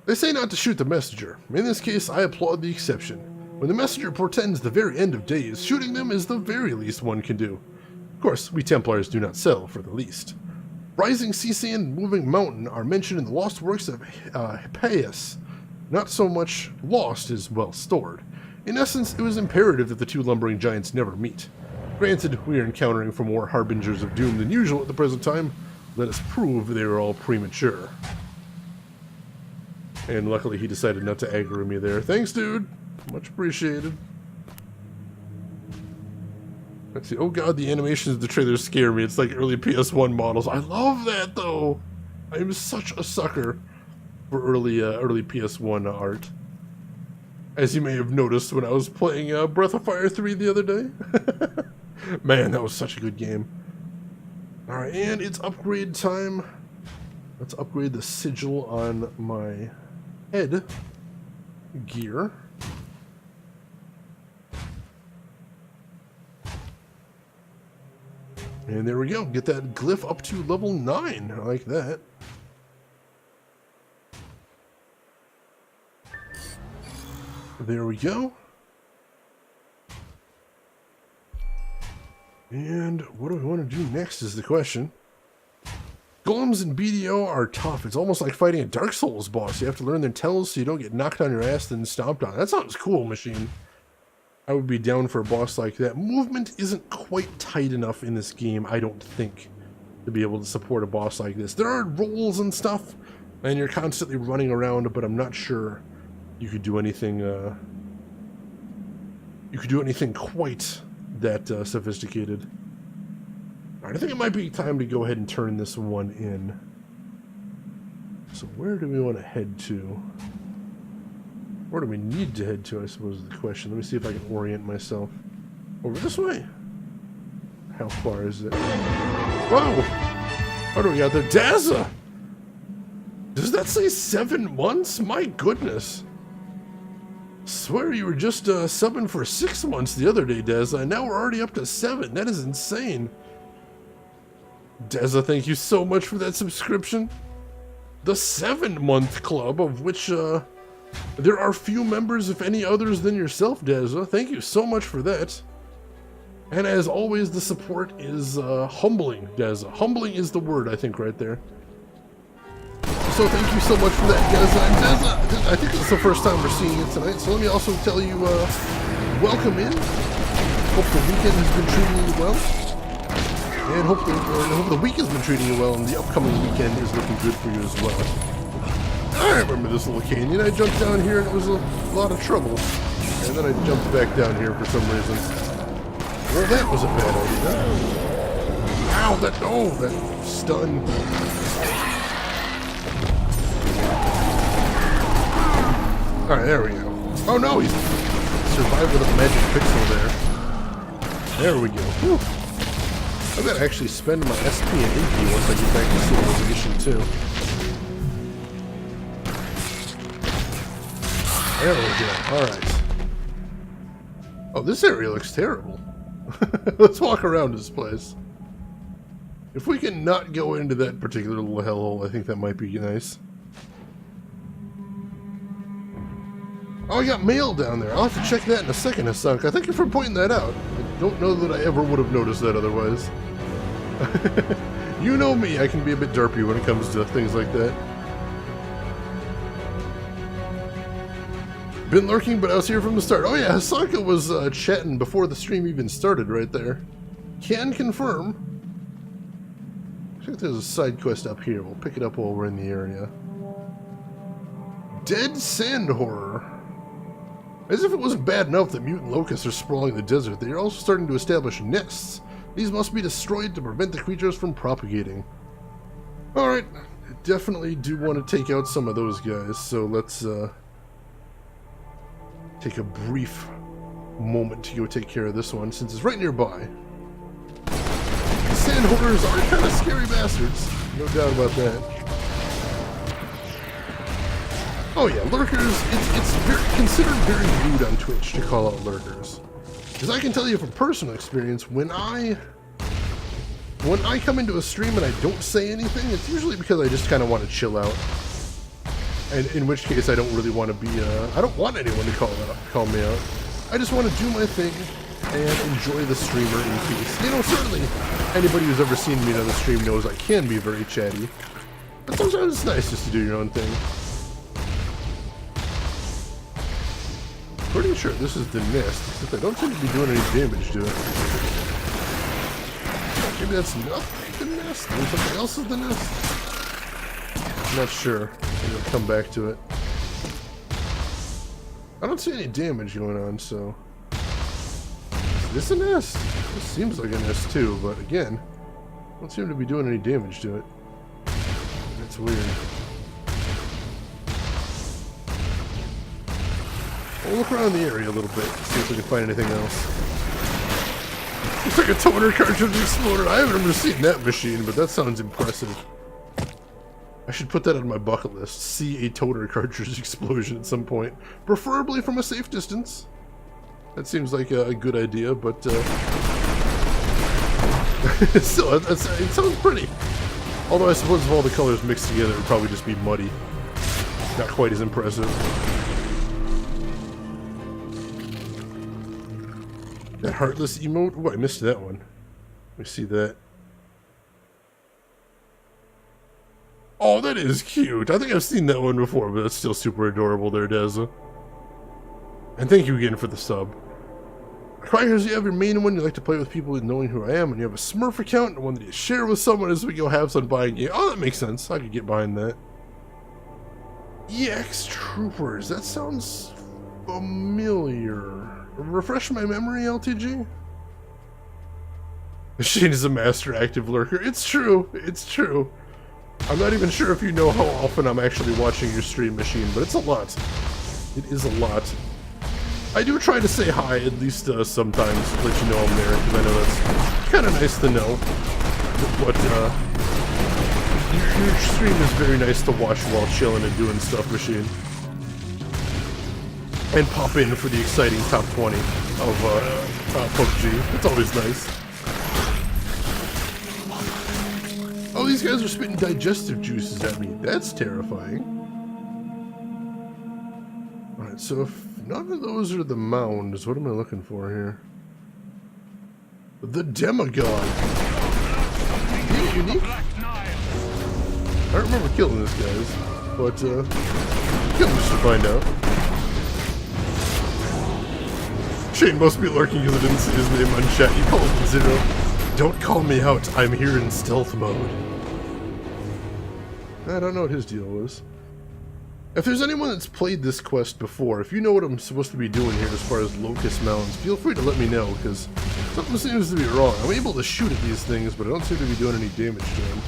They say not to shoot the messenger. In this case, I applaud the exception. When the messenger portends the very end of days, shooting them is the very least one can do. Of course, we Templars do not settle for the least. Rising sea sand and moving mountain are mentioned in the lost works of Hippias. Not so much lost as well stored. In essence, it was imperative that the 2 lumbering giants never meet. Granted, we are encountering for more harbingers of doom than usual at the present time. Let us prove they are all premature. And luckily he decided not to aggro me there. Thanks, dude! Much appreciated. Let's see. Oh god, the animations of the trailer scare me. It's like early PS1 models. I love that, though! I am such a sucker for early PS1 art. As you may have noticed when I was playing Breath of Fire 3 the other day. Man, that was such a good game. Alright, and it's upgrade time. Let's upgrade the sigil on my head gear. And there we go. Get that glyph up to level 9. I like that. There we go. And what do we want to do next is the question. Golems in BDO are tough. It's almost like fighting a Dark Souls boss. You have to learn their tells so you don't get knocked on your ass and stomped on. That sounds cool, Machine. I would be down for a boss like that. Movement isn't quite tight enough in this game, I don't think, to be able to support a boss like this. There are rolls and stuff, and you're constantly running around, but I'm not sure you could do anything, quite that sophisticated. Alright, I think it might be time to go ahead and turn this one in. So where do we want to head to? Where do we need to head to, I suppose, is the question. Let me see if I can orient myself. Over this way. How far is it? Whoa! What do we got there? Dazza! Does that say 7 months? My goodness. Swear you were just subbing for 6 months the other day, Dazza, and now we're already up to 7. That is insane. Dazza, thank you so much for that subscription. The 7-month club, of which there are few members, if any others, than yourself, Dazza. Thank you so much for that. And as always, the support is humbling, Dazza. Humbling is the word, I think, right there. So thank you so much for that, Dazza. And Dazza, I think it's the first time we're seeing it tonight, so let me also tell you, welcome in. Hope the weekend has been treating you well. And hope the week has been treating you well, and the upcoming weekend is looking good for you as well. I remember this little canyon. I jumped down here and it was a lot of trouble. And then I jumped back down here for some reason. Well, that was a bad idea. Ow, that stun. Alright, there we go. Oh no, he's survived with a magic pixel there. There we go. Whew. I'm gonna actually spend my SP and AP once I get back to Civilization 2. There we go. Alright. Oh, this area looks terrible. Let's walk around this place. If we can not go into that particular little hellhole, I think that might be nice. Oh, I got mail down there. I'll have to check that in a second, Hasank. Thank you for pointing that out. I don't know that I ever would have noticed that otherwise. You know me, I can be a bit derpy when it comes to things like that. Been lurking, but I was here from the start. Oh yeah, Hasanka was chatting before the stream even started right there. Can confirm. I think there's a side quest up here. We'll pick it up while we're in the area. Dead Sand Horror. As if it wasn't bad enough that mutant locusts are sprawling the desert, they are also starting to establish nests. These must be destroyed to prevent the creatures from propagating. Alright, I definitely do want to take out some of those guys, so let's take a brief moment to go take care of this one, since it's right nearby. Sand horrors are kind of scary bastards, no doubt about that. Oh yeah, lurkers, it's considered very rude on Twitch to call out lurkers. Because I can tell you from personal experience, when I come into a stream and I don't say anything, it's usually because I just kind of want to chill out. And in which case I don't really want to be, I don't want anyone to call me out. I just want to do my thing and enjoy the streamer in peace. You know, certainly anybody who's ever seen me on the stream knows I can be very chatty. But sometimes it's nice just to do your own thing. Pretty sure this is the nest, except I don't seem to be doing any damage to it. Maybe that's not the nest? Maybe something else is the nest? I'm not sure. I'm gonna come back to it. I don't see any damage going on, so... Is this a nest? This seems like a nest too, but again, I don't seem to be doing any damage to it. That's weird. We'll look around the area a little bit, see if we can find anything else. Looks like a toner cartridge exploded. I haven't ever seen that machine, but that sounds impressive. I should put that on my bucket list. See a toner cartridge explosion at some point. Preferably from a safe distance. That seems like a good idea, but still, it sounds pretty. Although I suppose if all the colors mixed together, it would probably just be muddy. Not quite as impressive. That heartless emote? Oh, I missed that one. Let me see that. Oh, that is cute. I think I've seen that one before, but that's still super adorable there, Deza. And thank you again for the sub. Crackers, you have your main one you like to play with people knowing who I am, and you have a Smurf account, and one that you share with someone as we go have some buying game. Oh, that makes sense. I could get behind that. EX Troopers. That sounds familiar. Refresh my memory, LTG? Machine is a master active lurker. It's true. It's true. I'm not even sure if you know how often I'm actually watching your stream, Machine, but it's a lot. It is a lot. I do try to say hi, at least sometimes, to let you know I'm there, because I know that's kind of nice to know. But, your stream is very nice to watch while chilling and doing stuff, Machine. And pop in for the exciting top 20 of PUBG. It's always nice. Oh, these guys are spitting digestive juices at me. That's terrifying. Alright, so if none of those are the mounds, what am I looking for here? The Demogod. Yeah, unique. I don't remember killing this guys, but kill him just to find out. Shane must be lurking because I didn't see his name on chat. He called it Zero. Don't call me out. I'm here in stealth mode. I don't know what his deal was. If there's anyone that's played this quest before, if you know what I'm supposed to be doing here as far as Locust Mountains, feel free to let me know, because something seems to be wrong. I'm able to shoot at these things, but I don't seem to be doing any damage to them.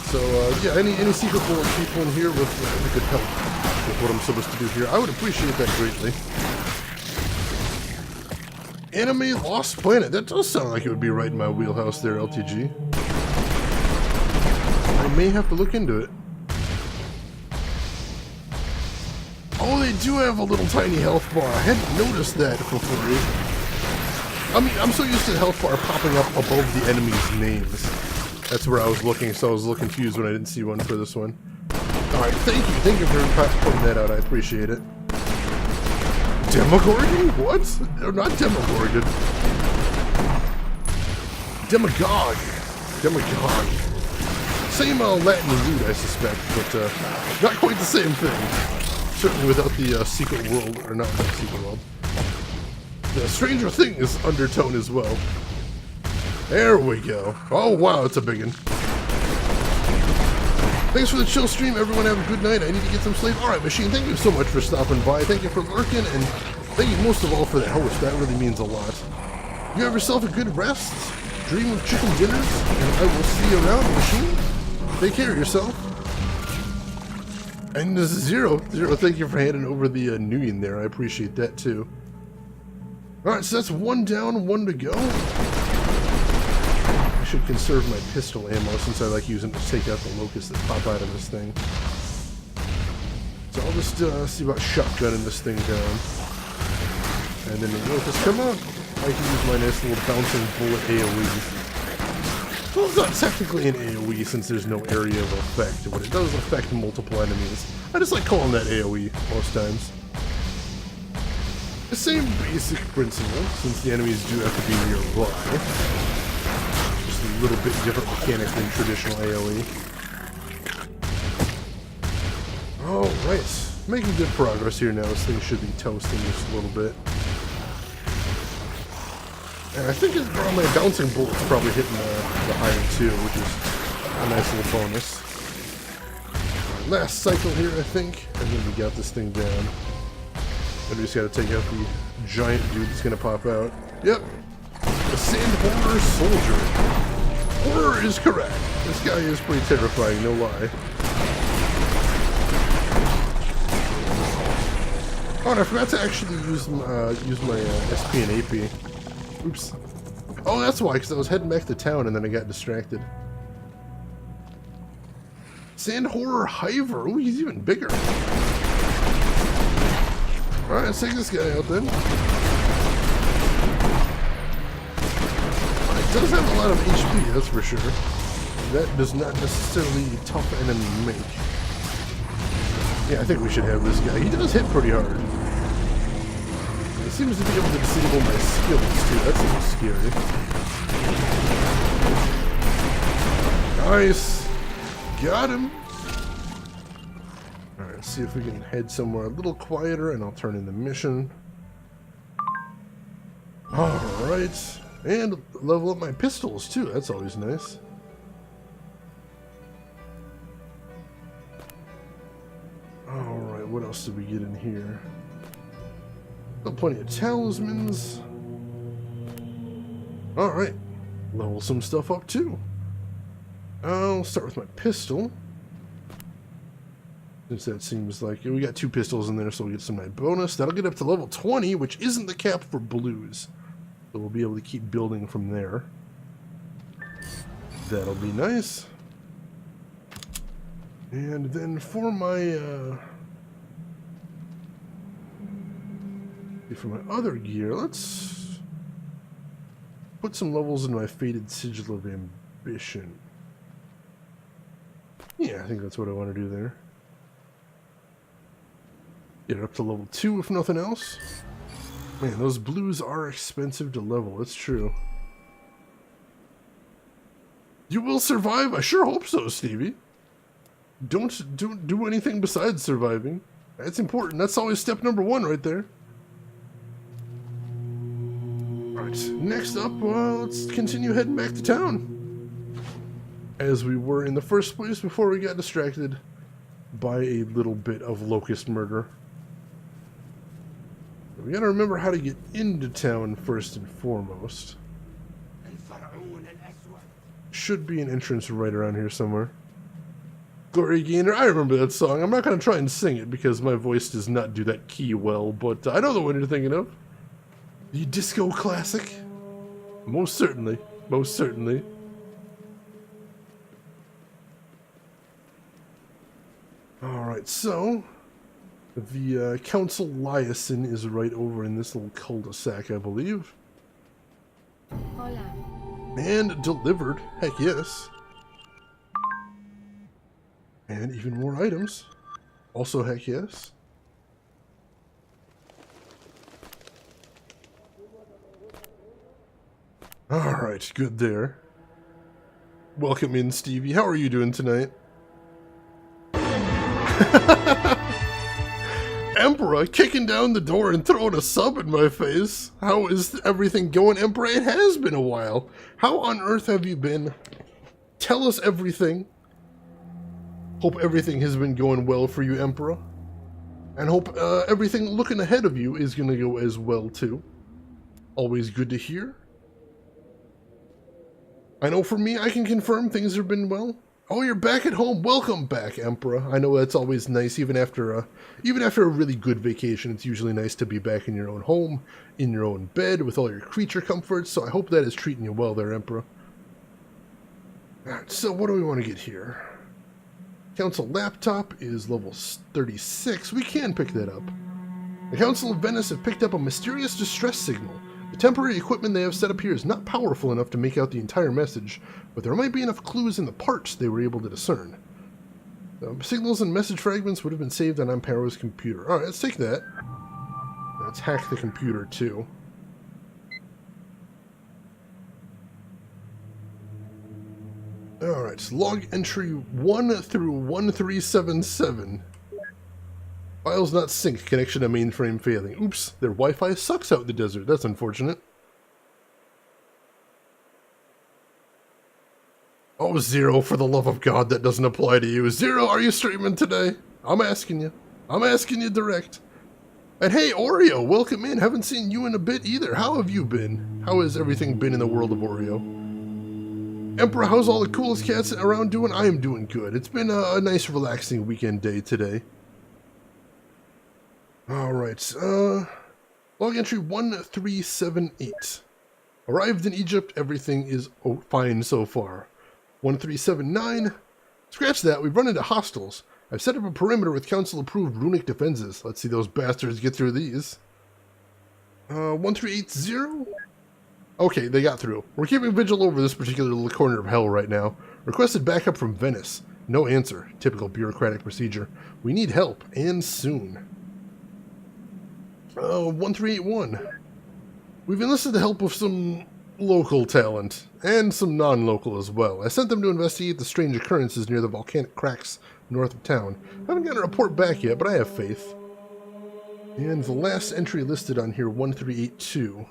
So, yeah, any secret bullet people in here with that could help with what I'm supposed to do here, I would appreciate that greatly. Anime Lost Planet. That does sound like it would be right in my wheelhouse there, LTG. I may have to look into it. Oh, they do have a little tiny health bar. I hadn't noticed that before. I mean, I'm so used to the health bar popping up above the enemies' names. That's where I was looking, so I was a little confused when I didn't see one for this one. Alright, thank you for pointing that out, I appreciate it. Demogorgon? What? No, not Demogorgon. Demagogue. Demagogue. Same Latin root, I suspect, but not quite the same thing. Certainly without the secret world, or not the secret world. The Stranger Things undertone as well. There we go. Oh, wow, it's a big one. Thanks for the chill stream, everyone. Have a good night. I need to get some sleep. All right, Machine, thank you so much for stopping by. Thank you for lurking, and thank you most of all for the host. That really means a lot. You have yourself a good rest. Dream of chicken dinners, and I will see you around, Machine. Take care of yourself. And this is Zero, thank you for handing over the Nuyen there. I appreciate that, too. Alright, so that's one down, one to go. I should conserve my pistol ammo since I like using it to take out the locusts that pop out of this thing. So I'll just see about shotgunning this thing down. And then the locusts come out. I can use my nice little bouncing bullet AoE. Well, it's not technically an AoE since there's no area of effect, but it does affect multiple enemies. I just like calling that AoE most times. The same basic principle, since the enemies do have to be nearby. Just a little bit different mechanic than traditional AoE. Alright, making good progress here now. This thing should be toasting just a little bit. And I think my bouncing bullet's probably hitting the higher too, which is a nice little bonus. Last cycle here, I think, and then we got this thing down. And we just gotta take out the giant dude that's gonna pop out. Yep, the Sand Horror Soldier. Horror is correct. This guy is pretty terrifying, no lie. Oh, and I forgot to actually use my SP and AP. Oops. Oh, that's why, because I was heading back to town and then I got distracted. Sand Horror Hiver. Ooh, he's even bigger. Alright, let's take this guy out then. It does have a lot of HP, that's for sure. That does not necessarily a tough enemy make. Yeah, I think we should have this guy. He does hit pretty hard. He seems to be able to disable my skills too. That's a little scary. Nice. Got him. Alright, let's see if we can head somewhere a little quieter and I'll turn in the mission. Alright. And level up my pistols too. That's always nice. Alright, what else did we get in here? Got plenty of talismans. Alright. Level some stuff up too. I'll start with my pistol. Since that seems like we got 2 pistols in there, so we'll get some nice bonus. That'll get up to level 20, which isn't the cap for blues. So we'll be able to keep building from there. That'll be nice. And then for my other gear, let's put some levels in my Fated Sigil of Ambition. Yeah, I think that's what I want to do there. Get it up to level 2 if nothing else. Man, those blues are expensive to level, it's true. You will survive? I sure hope so, Stevie. Don't do anything besides surviving. That's important. That's always step number 1 right there. Alright, next up, let's continue heading back to town. As we were in the first place before we got distracted by a little bit of locust murder. We gotta remember how to get into town first and foremost. Should be an entrance right around here somewhere. Glory Gainer, I remember that song. I'm not gonna try and sing it because my voice does not do that key well, but I know the one you're thinking of. The disco classic? Most certainly. Most certainly. Alright, so the Council Liaison is right over in this little cul-de-sac, I believe. Hola. And delivered. Heck yes. And even more items. Also heck yes. Alright, good there. Welcome in, Stevie. How are you doing tonight? Emperor, kicking down the door and throwing a sub in my face. How is everything going, Emperor? It has been a while. How on earth have you been? Tell us everything. Hope everything has been going well for you, Emperor. And hope everything looking ahead of you is going to go as well, too. Always good to hear. I know for me, I can confirm things have been well. Oh, you're back at home. Welcome back, Emperor. I know that's always nice, even after a really good vacation. It's usually nice to be back in your own home, in your own bed, with all your creature comforts. So I hope that is treating you well there, Emperor. Alright, so what do we want to get here? Council laptop is level 36. We can pick that up. The Council of Venice have picked up a mysterious distress signal. The temporary equipment they have set up here is not powerful enough to make out the entire message, but there might be enough clues in the parts they were able to discern. The signals and message fragments would have been saved on Ampero's computer. Alright, let's take that. Let's hack the computer, too. Alright, so log entry 1 through 1377. Files not synced, connection to mainframe failing. Oops, their Wi-Fi sucks out in the desert. That's unfortunate. Oh, Zero, for the love of God, that doesn't apply to you. Zero, are you streaming today? I'm asking you. I'm asking you direct. And hey, Oreo, welcome in. Haven't seen you in a bit either. How have you been? How has everything been in the world of Oreo? Emperor, how's all the coolest cats around doing? I am doing good. It's been a nice, relaxing weekend day today. Alright, log entry 1378. Arrived in Egypt, everything is fine so far. 1379. Scratch that, we've run into hostiles. I've set up a perimeter with council-approved runic defenses. Let's see those bastards get through these. 1380. Okay, they got through. We're keeping vigil over this particular little corner of hell right now. Requested backup from Venice. No answer. Typical bureaucratic procedure. We need help, and soon. 1381. We've enlisted the help of some local talent, and some non-local as well. I sent them to investigate the strange occurrences near the volcanic cracks north of town. I haven't gotten a report back yet, but I have faith. And the last entry listed on here, 1382.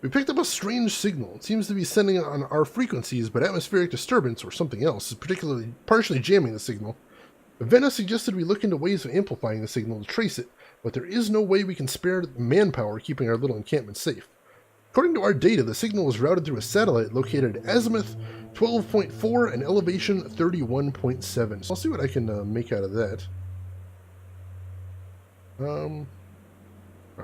We picked up a strange signal. It seems to be sending on our frequencies, but atmospheric disturbance or something else is partially jamming the signal. Venice suggested we look into ways of amplifying the signal to trace it, but there is no way we can spare manpower keeping our little encampment safe. According to our data, the signal was routed through a satellite located at azimuth 12.4 and elevation 31.7. So I'll see what I can make out of that. Alright,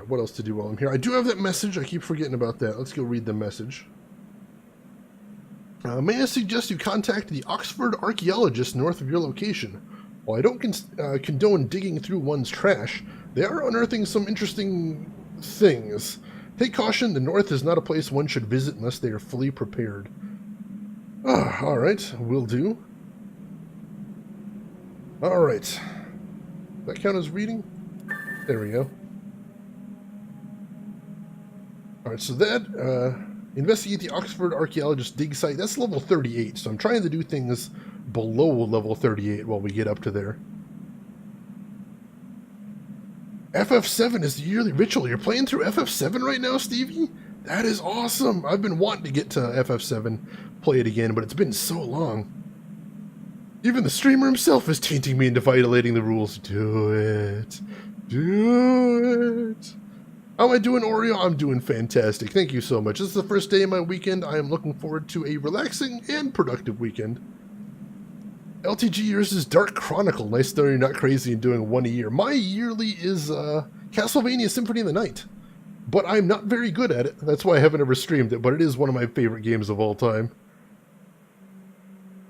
what else to do while I'm here? I do have that message. I keep forgetting about that. Let's go read the message. May I suggest you contact the Oxford archaeologist north of your location? While I don't condone digging through one's trash, they are unearthing some interesting things. Take caution, the north is not a place one should visit unless they are fully prepared. Alright, will do. Alright. That count as reading? There we go. Alright, so that, investigate the Oxford Archaeologist dig site. That's level 38, so I'm trying to do things below level 38 while we get up to there. FF7 is the yearly ritual. You're playing through FF7 right now, Stevie? That is awesome. I've been wanting to get to FF7, play it again, but it's been so long. Even the streamer himself is tainting me into violating the rules. Do it. Do it. How am I doing, Oreo? I'm doing fantastic. Thank you so much. This is the first day of my weekend. I am looking forward to a relaxing and productive weekend. LTG yours is Dark Chronicle. Nice though you're not crazy and doing one a year. My yearly is Castlevania Symphony of the Night. But I'm not very good at it. That's why I haven't ever streamed it, but it is one of my favorite games of all time.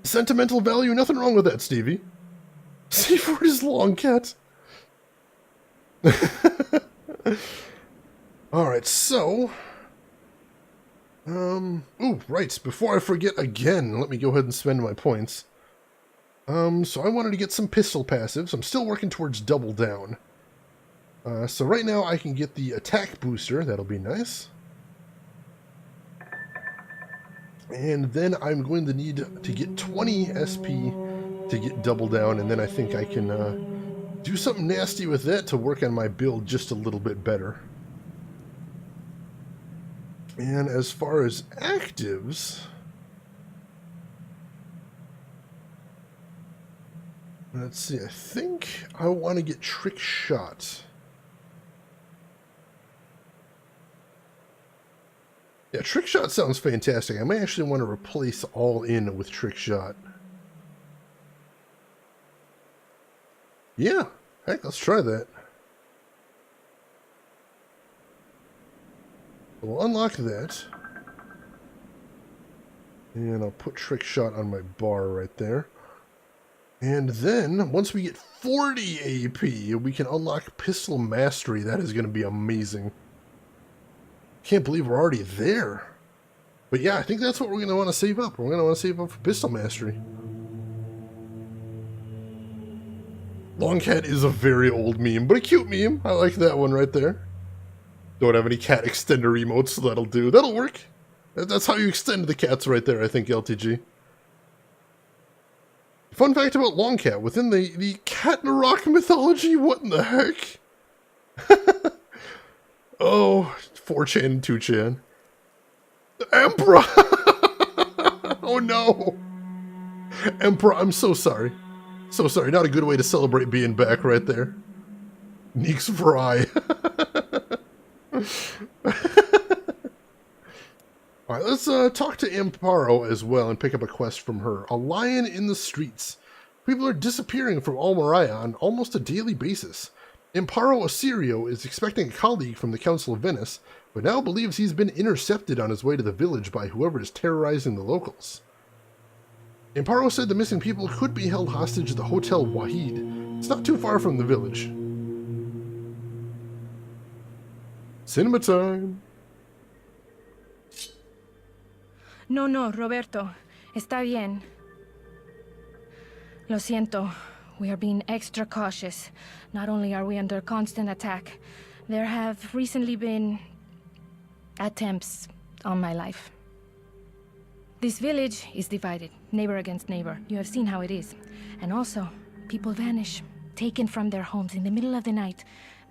Sentimental value, nothing wrong with that, Stevie. Seaford is long, cat. Alright, so... ooh, right, before I forget again, let me go ahead and spend my points. So I wanted to get some pistol passives. I'm still working towards double down. So right now I can get the attack booster. That'll be nice. And then I'm going to need to get 20 SP to get double down, and then I think I can do something nasty with that to work on my build just a little bit better. And as far as actives, let's see, I think I want to get Trick Shot. Yeah, Trick Shot sounds fantastic. I may actually want to replace All In with Trick Shot. Yeah, heck, let's try that. We'll unlock that. And I'll put Trick Shot on my bar right there. And then, once we get 40 AP, we can unlock Pistol Mastery. That is going to be amazing. Can't believe we're already there. But yeah, I think that's what we're going to want to save up. We're going to want to save up for Pistol Mastery. Long Cat is a very old meme, but a cute meme. I like that one right there. Don't have any cat extender emotes, so that'll do. That'll work. That's how you extend the cats right there, I think, LTG. Fun fact about Long Cat. Within the Cat in a Rock mythology, what in the heck? Oh, 4chan and 2chan. Emperor! Oh no! Emperor, I'm so sorry. So sorry, not a good way to celebrate being back right there. Neeks Fry. Alright, let's talk to Amparo as well and pick up a quest from her. A lion in the streets. People are disappearing from Almeria on almost a daily basis. Amparo Asirio is expecting a colleague from the Council of Venice, but now believes he's been intercepted on his way to the village by whoever is terrorizing the locals. Amparo said the missing people could be held hostage at the Hotel Wahid. It's not too far from the village. Cinema time! No, Roberto. Está bien. Lo siento. We are being extra cautious. Not only are we under constant attack, there have recently been attempts on my life. This village is divided, neighbor against neighbor. You have seen how it is. And also, people vanish, taken from their homes in the middle of the night,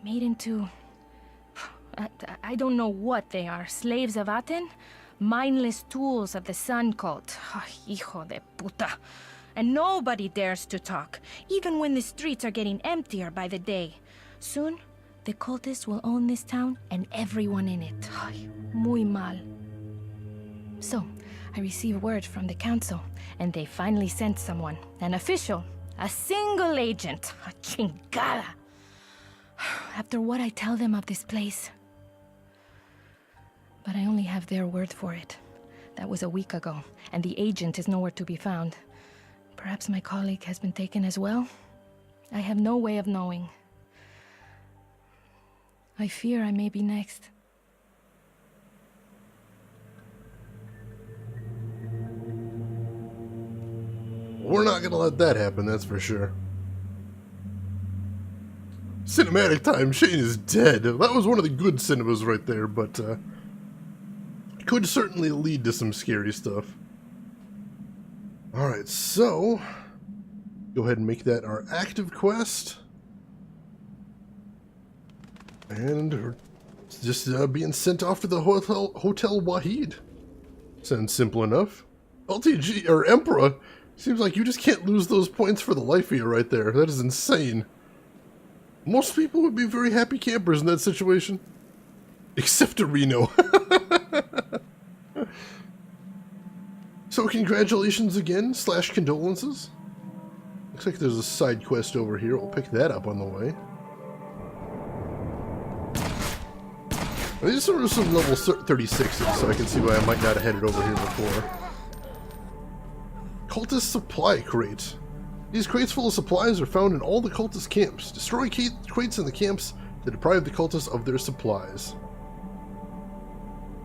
made into... I don't know what they are. Slaves of Aten? Mindless tools of the Sun Cult. Oh, hijo de puta. And nobody dares to talk, even when the streets are getting emptier by the day. Soon, the cultists will own this town and everyone in it. Ay, muy mal. So, I received word from the council, and they finally sent someone, an official, a single agent. A chingada. After what I tell them of this place. But I only have their word for it. That was a week ago, and the agent is nowhere to be found. Perhaps my colleague has been taken as well? I have no way of knowing. I fear I may be next. We're not gonna let that happen, that's for sure. Cinematic time, Shane is dead. That was one of the good cinemas right there, but could certainly lead to some scary stuff. Alright, so go ahead and make that our active quest. And we're just being sent off to the Hotel Wahid. Sounds simple enough. LTG, or Emperor, seems like you just can't lose those points for the life of you right there. That is insane. Most people would be very happy campers in that situation. Except Reno. So congratulations again, / condolences. Looks like there's a side quest over here. We'll pick that up on the way. These are some level 36s, so I can see why I might not have headed over here before. Cultist supply crate. These crates full of supplies are found in all the cultist camps. Destroy crates in the camps to deprive the cultists of their supplies.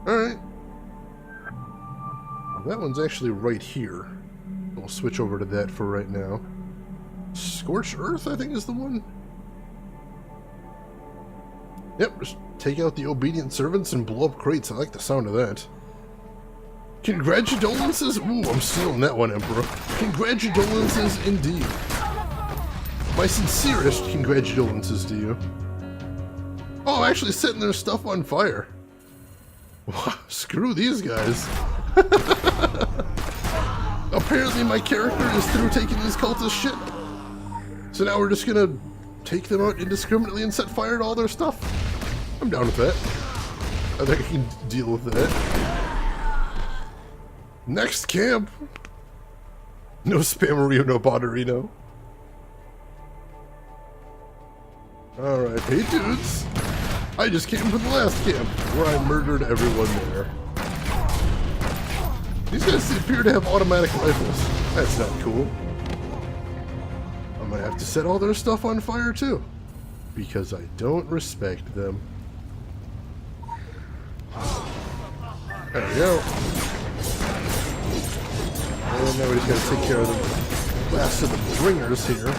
Alright. That one's actually right here. We'll switch over to that for right now. Scorched Earth, I think, is the one. Yep, just take out the obedient servants and blow up crates. I like the sound of that. Congratulations! Ooh, I'm stealing that one, Emperor. Congratulations indeed. My sincerest congratulations to you. Oh, I'm actually setting their stuff on fire. Wow, screw these guys. Apparently my character is through taking these cultists shit. So now we're just gonna take them out indiscriminately and set fire to all their stuff. I'm down with that. I think I can deal with that. Next camp. No Spammerino, no Botterino. Alright, hey dudes. I just came from the last camp, where I murdered everyone there. These guys appear to have automatic rifles. That's not cool. I'm gonna have to set all their stuff on fire too. Because I don't respect them. There we go. And now we just gotta take care of the last of the bringers here.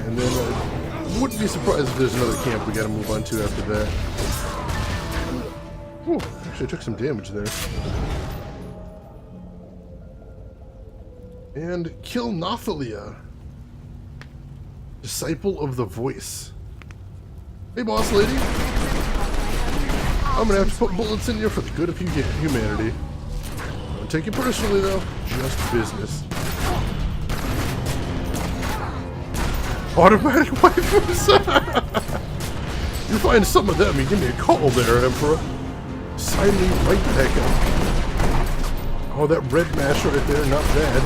And then wouldn't be surprised if there's another camp we gotta move on to after that. Whew, actually I took some damage there. And kill Nothalia, Disciple of the Voice. Hey boss lady. I'm gonna have to put bullets in you for the good of humanity. Don't take it personally though, just business. Automatic waifus! You find some of them, you give me a call there, Emperor. Sign me right back up. Oh, that red mash right there, not bad.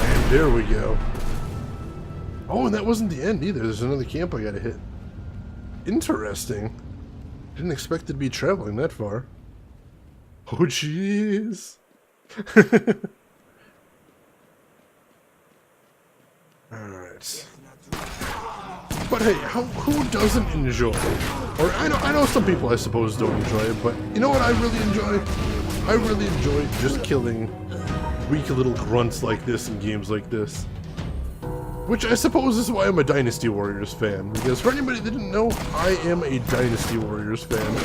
And there we go. Oh, and that wasn't the end either. There's another camp I gotta hit. Interesting. Didn't expect to be traveling that far. Oh, jeez. Alright. But hey, who doesn't enjoy? Or I know some people I suppose don't enjoy it, but you know what I really enjoy? I really enjoy just killing weak little grunts like this in games like this. Which I suppose is why I'm a Dynasty Warriors fan. Because for anybody that didn't know, I am a Dynasty Warriors fan.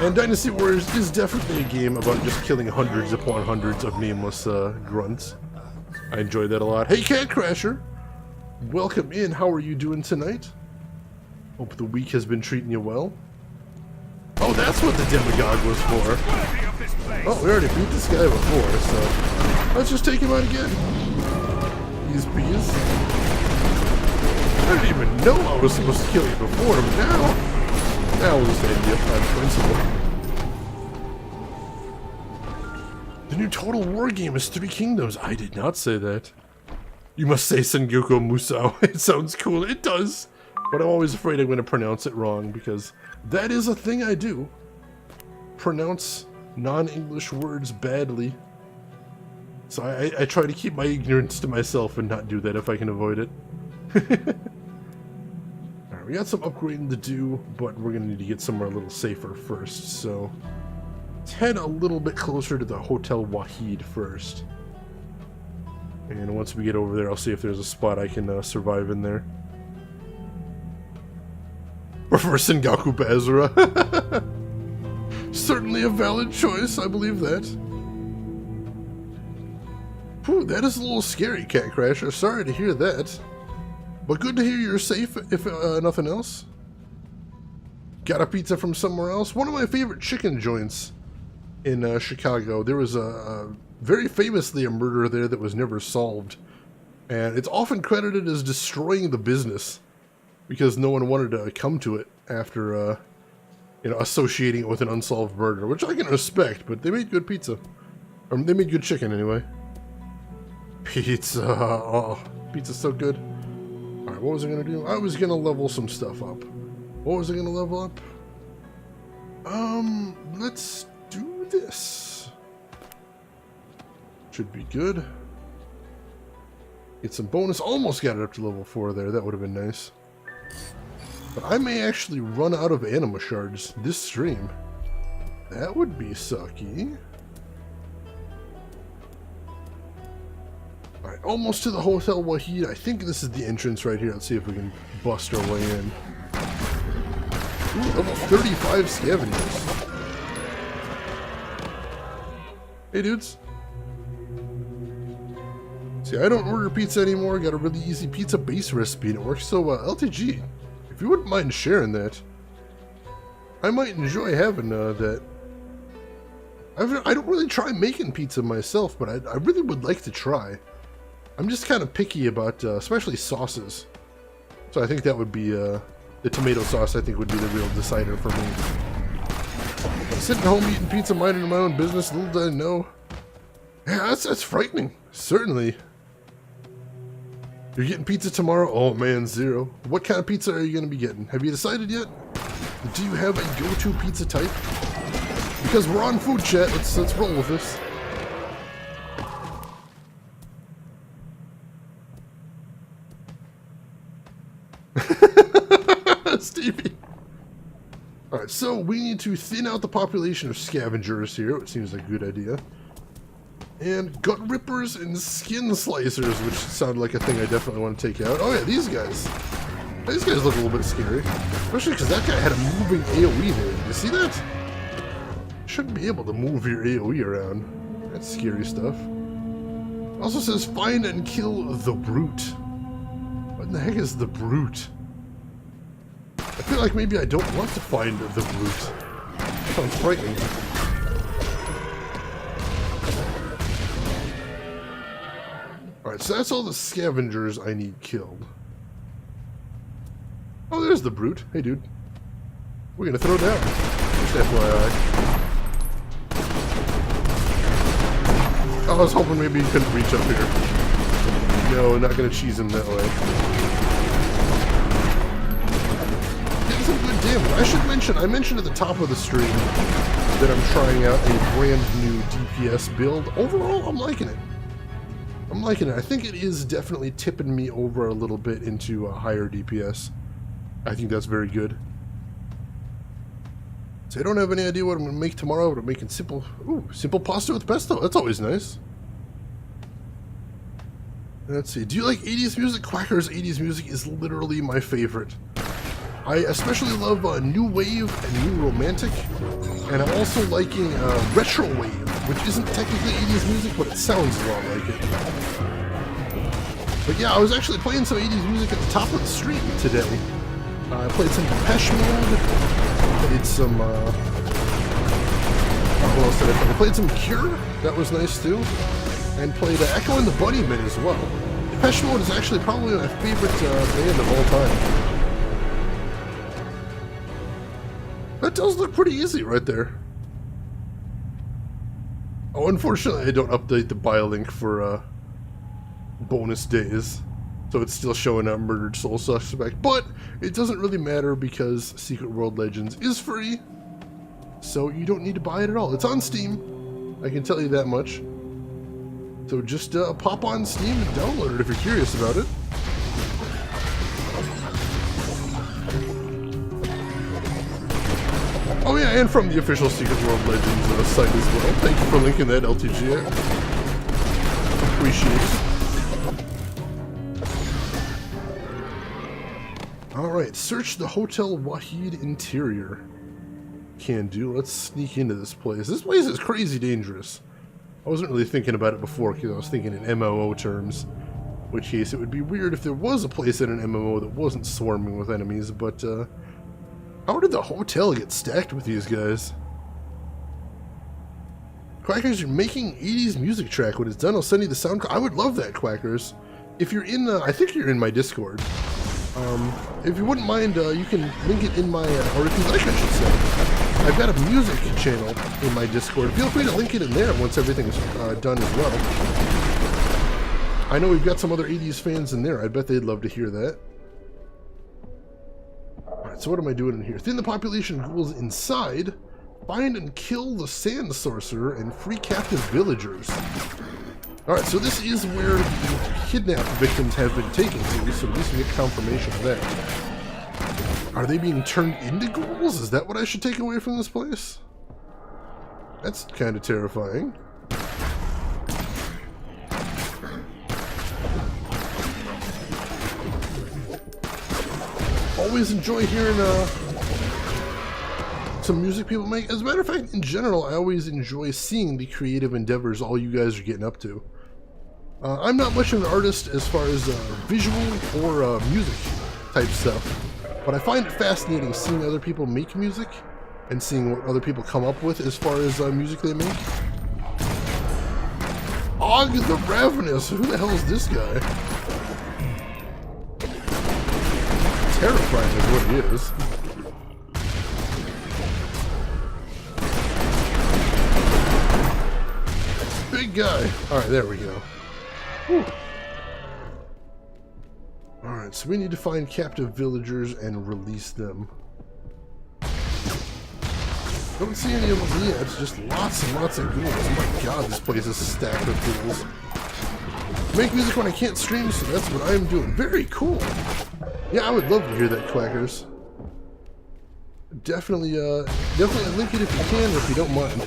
And Dynasty Warriors is definitely a game about just killing hundreds upon hundreds of nameless grunts. I enjoy that a lot. Hey Cat Crasher! Welcome in, how are you doing tonight? Hope the week has been treating you well. Oh, that's what the Demagogue was for. Oh, we already beat this guy before, so let's just take him out again. These bees. I didn't even know I was supposed to kill you before, but now we'll just end you on principle. The new Total War game is 3 Kingdoms. I did not say that. You must say Sengoku Musou. It sounds cool. It does. But I'm always afraid I'm going to pronounce it wrong, because that is a thing I do. Pronounce non-English words badly. So I try to keep my ignorance to myself and not do that if I can avoid it. Alright, we got some upgrading to do, but we're going to need to get somewhere a little safer first, so let's head a little bit closer to the Hotel Wahid first. And once we get over there, I'll see if there's a spot I can survive in there. Prefer Sengoku Basra. Certainly a valid choice, I believe that. Whew, that is a little scary, Cat Crasher. Sorry to hear that. But good to hear you're safe, if nothing else. Got a pizza from somewhere else. One of my favorite chicken joints in Chicago. There was very famously a murder there that was never solved. And it's often credited as destroying the business, because no one wanted to come to it after, associating it with an unsolved murder, which I can respect, but they made good pizza. Or they made good chicken, anyway. Pizza. Oh, pizza's so good. Alright, what was I going to do? I was going to level some stuff up. What was I going to level up? Let's do this. Should be good. Get some bonus. Almost got it up to level 4 there. That would have been nice. But I may actually run out of anima shards this stream. That would be sucky. Alright, almost to the Hotel Wahid. I think this is the entrance right here. Let's see if we can bust our way in. Ooh, level 35 scavengers. Hey, dudes. See, I don't order pizza anymore. Got a really easy pizza base recipe, and it works so well. LTG, if you wouldn't mind sharing that, I might enjoy having that. I don't really try making pizza myself, but I really would like to try. I'm just kind of picky about, especially sauces. So I think that would be, the tomato sauce I think would be the real decider for me. Sitting home eating pizza, minding my own business, little did I know. Yeah, that's frightening. Certainly. You're getting pizza tomorrow? Oh man, zero. What kind of pizza are you going to be getting? Have you decided yet? Do you have a go-to pizza type? Because we're on food chat, let's roll with this. Stevie. Alright, so we need to thin out the population of scavengers here, which seems like a good idea. And gut rippers and skin slicers, which sound like a thing I definitely want to take out. Oh yeah, these guys. These guys look a little bit scary. Especially because that guy had a moving AoE there. Did you see that? Shouldn't be able to move your AoE around. That's scary stuff. Also says find and kill the brute. What in the heck is the brute? I feel like maybe I don't want to find the brute. Sounds frightening. Alright, so that's all the scavengers I need killed. Oh, there's the brute. Hey, dude. We're gonna throw down. Just FYI. I was hoping maybe he couldn't reach up here. No, not gonna cheese him that way. Getting some good damage. I should mention, I mentioned at the top of the stream that I'm trying out a brand new DPS build. Overall, I'm liking it. I'm liking it. I think it is definitely tipping me over a little bit into a higher DPS. I think that's very good. So I don't have any idea what I'm going to make tomorrow, but I'm making simple pasta with pesto. That's always nice. Let's see. Do you like 80s music? Quacker's 80s music is literally my favorite. I especially love new wave and new romantic, and I'm also liking retro wave, which isn't technically 80s music, but it sounds a lot like it. But yeah, I was actually playing some 80s music at the top of the stream today. I played some Depeche Mode, played some, what else did I play? I played some Cure, that was nice too, and played Echo and the Bunnymen as well. Depeche Mode is actually probably my favorite band of all time. That does look pretty easy right there. Oh, unfortunately I don't update the BioLink for bonus days. So it's still showing up Murdered Soul Suspect, but it doesn't really matter because Secret World Legends is free, so you don't need to buy it at all. It's on Steam, I can tell you that much. So just pop on Steam and download it if you're curious about it. Oh yeah, and from the official Secret World Legends site as well. Thank you for linking that, LTG. Appreciate it. Alright, search the Hotel Wahid interior. Can do. Let's sneak into this place. This place is crazy dangerous. I wasn't really thinking about it before because I was thinking in MMO terms. In which case it would be weird if there was a place in an MMO that wasn't swarming with enemies, but how did the hotel get stacked with these guys? Quackers, you're making 80s music track. When it's done, I'll send you the sound. I would love that, Quackers. If you're in, I think you're in my Discord. If you wouldn't mind, you can link it in my, or if you'd like, I should say. I've got a music channel in my Discord. Feel free to link it in there once everything's done as well. I know we've got some other 80s fans in there. I bet they'd love to hear that. Alright, so what am I doing in here? Thin the population of ghouls inside. Find and kill the Sand Sorcerer and free captive villagers. Alright, so this is where the kidnapped victims have been taken to, so at least we get confirmation of that. Are they being turned into ghouls? Is that what I should take away from this place? That's kind of terrifying. Always enjoy hearing some music people make. As a matter of fact, in general, I always enjoy seeing the creative endeavors all you guys are getting up to. I'm not much of an artist as far as visual or music type stuff, but I find it fascinating seeing other people make music and seeing what other people come up with as far as music they make. Og the Ravenous, who the hell is this guy? Terrifying is what he is. Big guy. Alright, there we go. Whew. Alright, so we need to find captive villagers and release them. Don't see any of them yet, just lots and lots of ghouls. Oh my god, this place is stacked with ghouls. Make music when I can't stream, so that's what I'm doing. Very cool. Yeah, I would love to hear that, Quackers. Definitely link it if you can, or if you don't mind.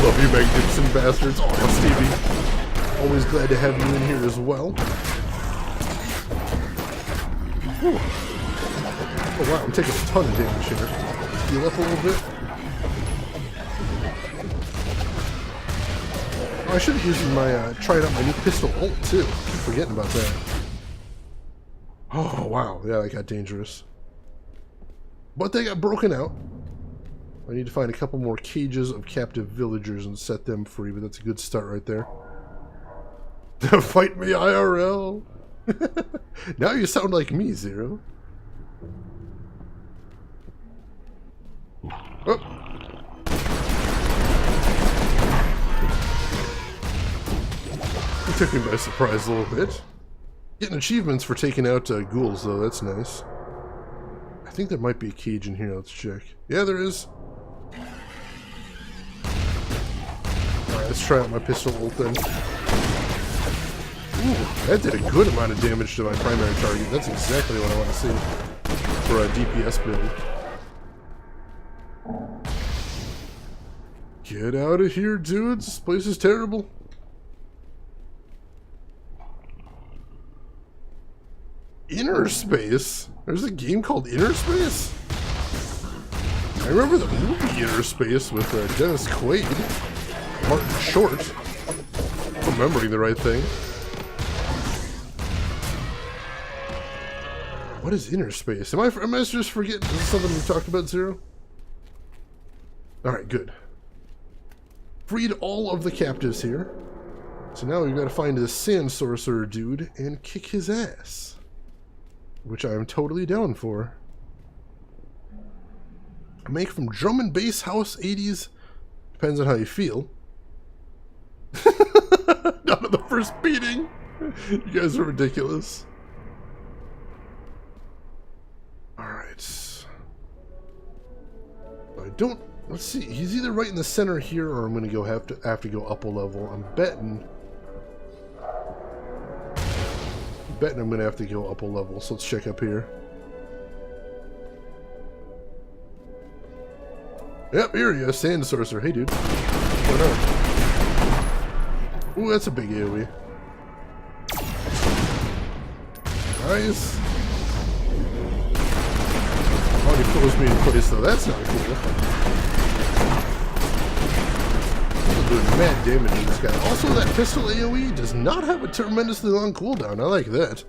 Love you, magnificent bastards. Aw, Stevie. Always glad to have you in here as well. Whew. Oh wow, I'm taking a ton of damage here. Heal up a little bit. Oh, I should be using my, trying out my new pistol ult too. Keep forgetting about that. Oh wow, yeah, that got dangerous. But they got broken out. I need to find a couple more cages of captive villagers and set them free, but that's a good start right there. Fight me IRL! Now you sound like me, Zero. Oh. He took me by surprise a little bit. Getting achievements for taking out ghouls, though, that's nice. I think there might be a cage in here, let's check. Yeah, there is. Alright, let's try out my pistol ult then. Ooh, that did a good amount of damage to my primary target. That's exactly what I want to see for a DPS build. Get out of here, dudes. This place is terrible. Inner Space? There's a game called Inner Space? I remember the movie Inner Space with Dennis Quaid. Martin Short. If I'm remembering the right thing. What is Inner Space? Am I just forgetting? Is this something we talked about, Zero? Alright, good. Freed all of the captives here. So now we've got to find this Sand Sorcerer dude and kick his ass. Which I am totally down for. Make from drum and bass house 80s. Depends on how you feel. Not at the first beating. You guys are ridiculous. Alright. I don't... Let's see. He's either right in the center here, or I'm going to go have to go up a level. I'm betting I'm going to have to go up a level. So let's check up here. Yep, here he is. Sand Sorcerer. Hey, dude. What up? Ooh, that's a big AoE. Nice. Oh, he froze me in place, though. That's not cool. I'm doing mad damage to this guy. Also, that pistol AoE does not have a tremendously long cooldown. I like that.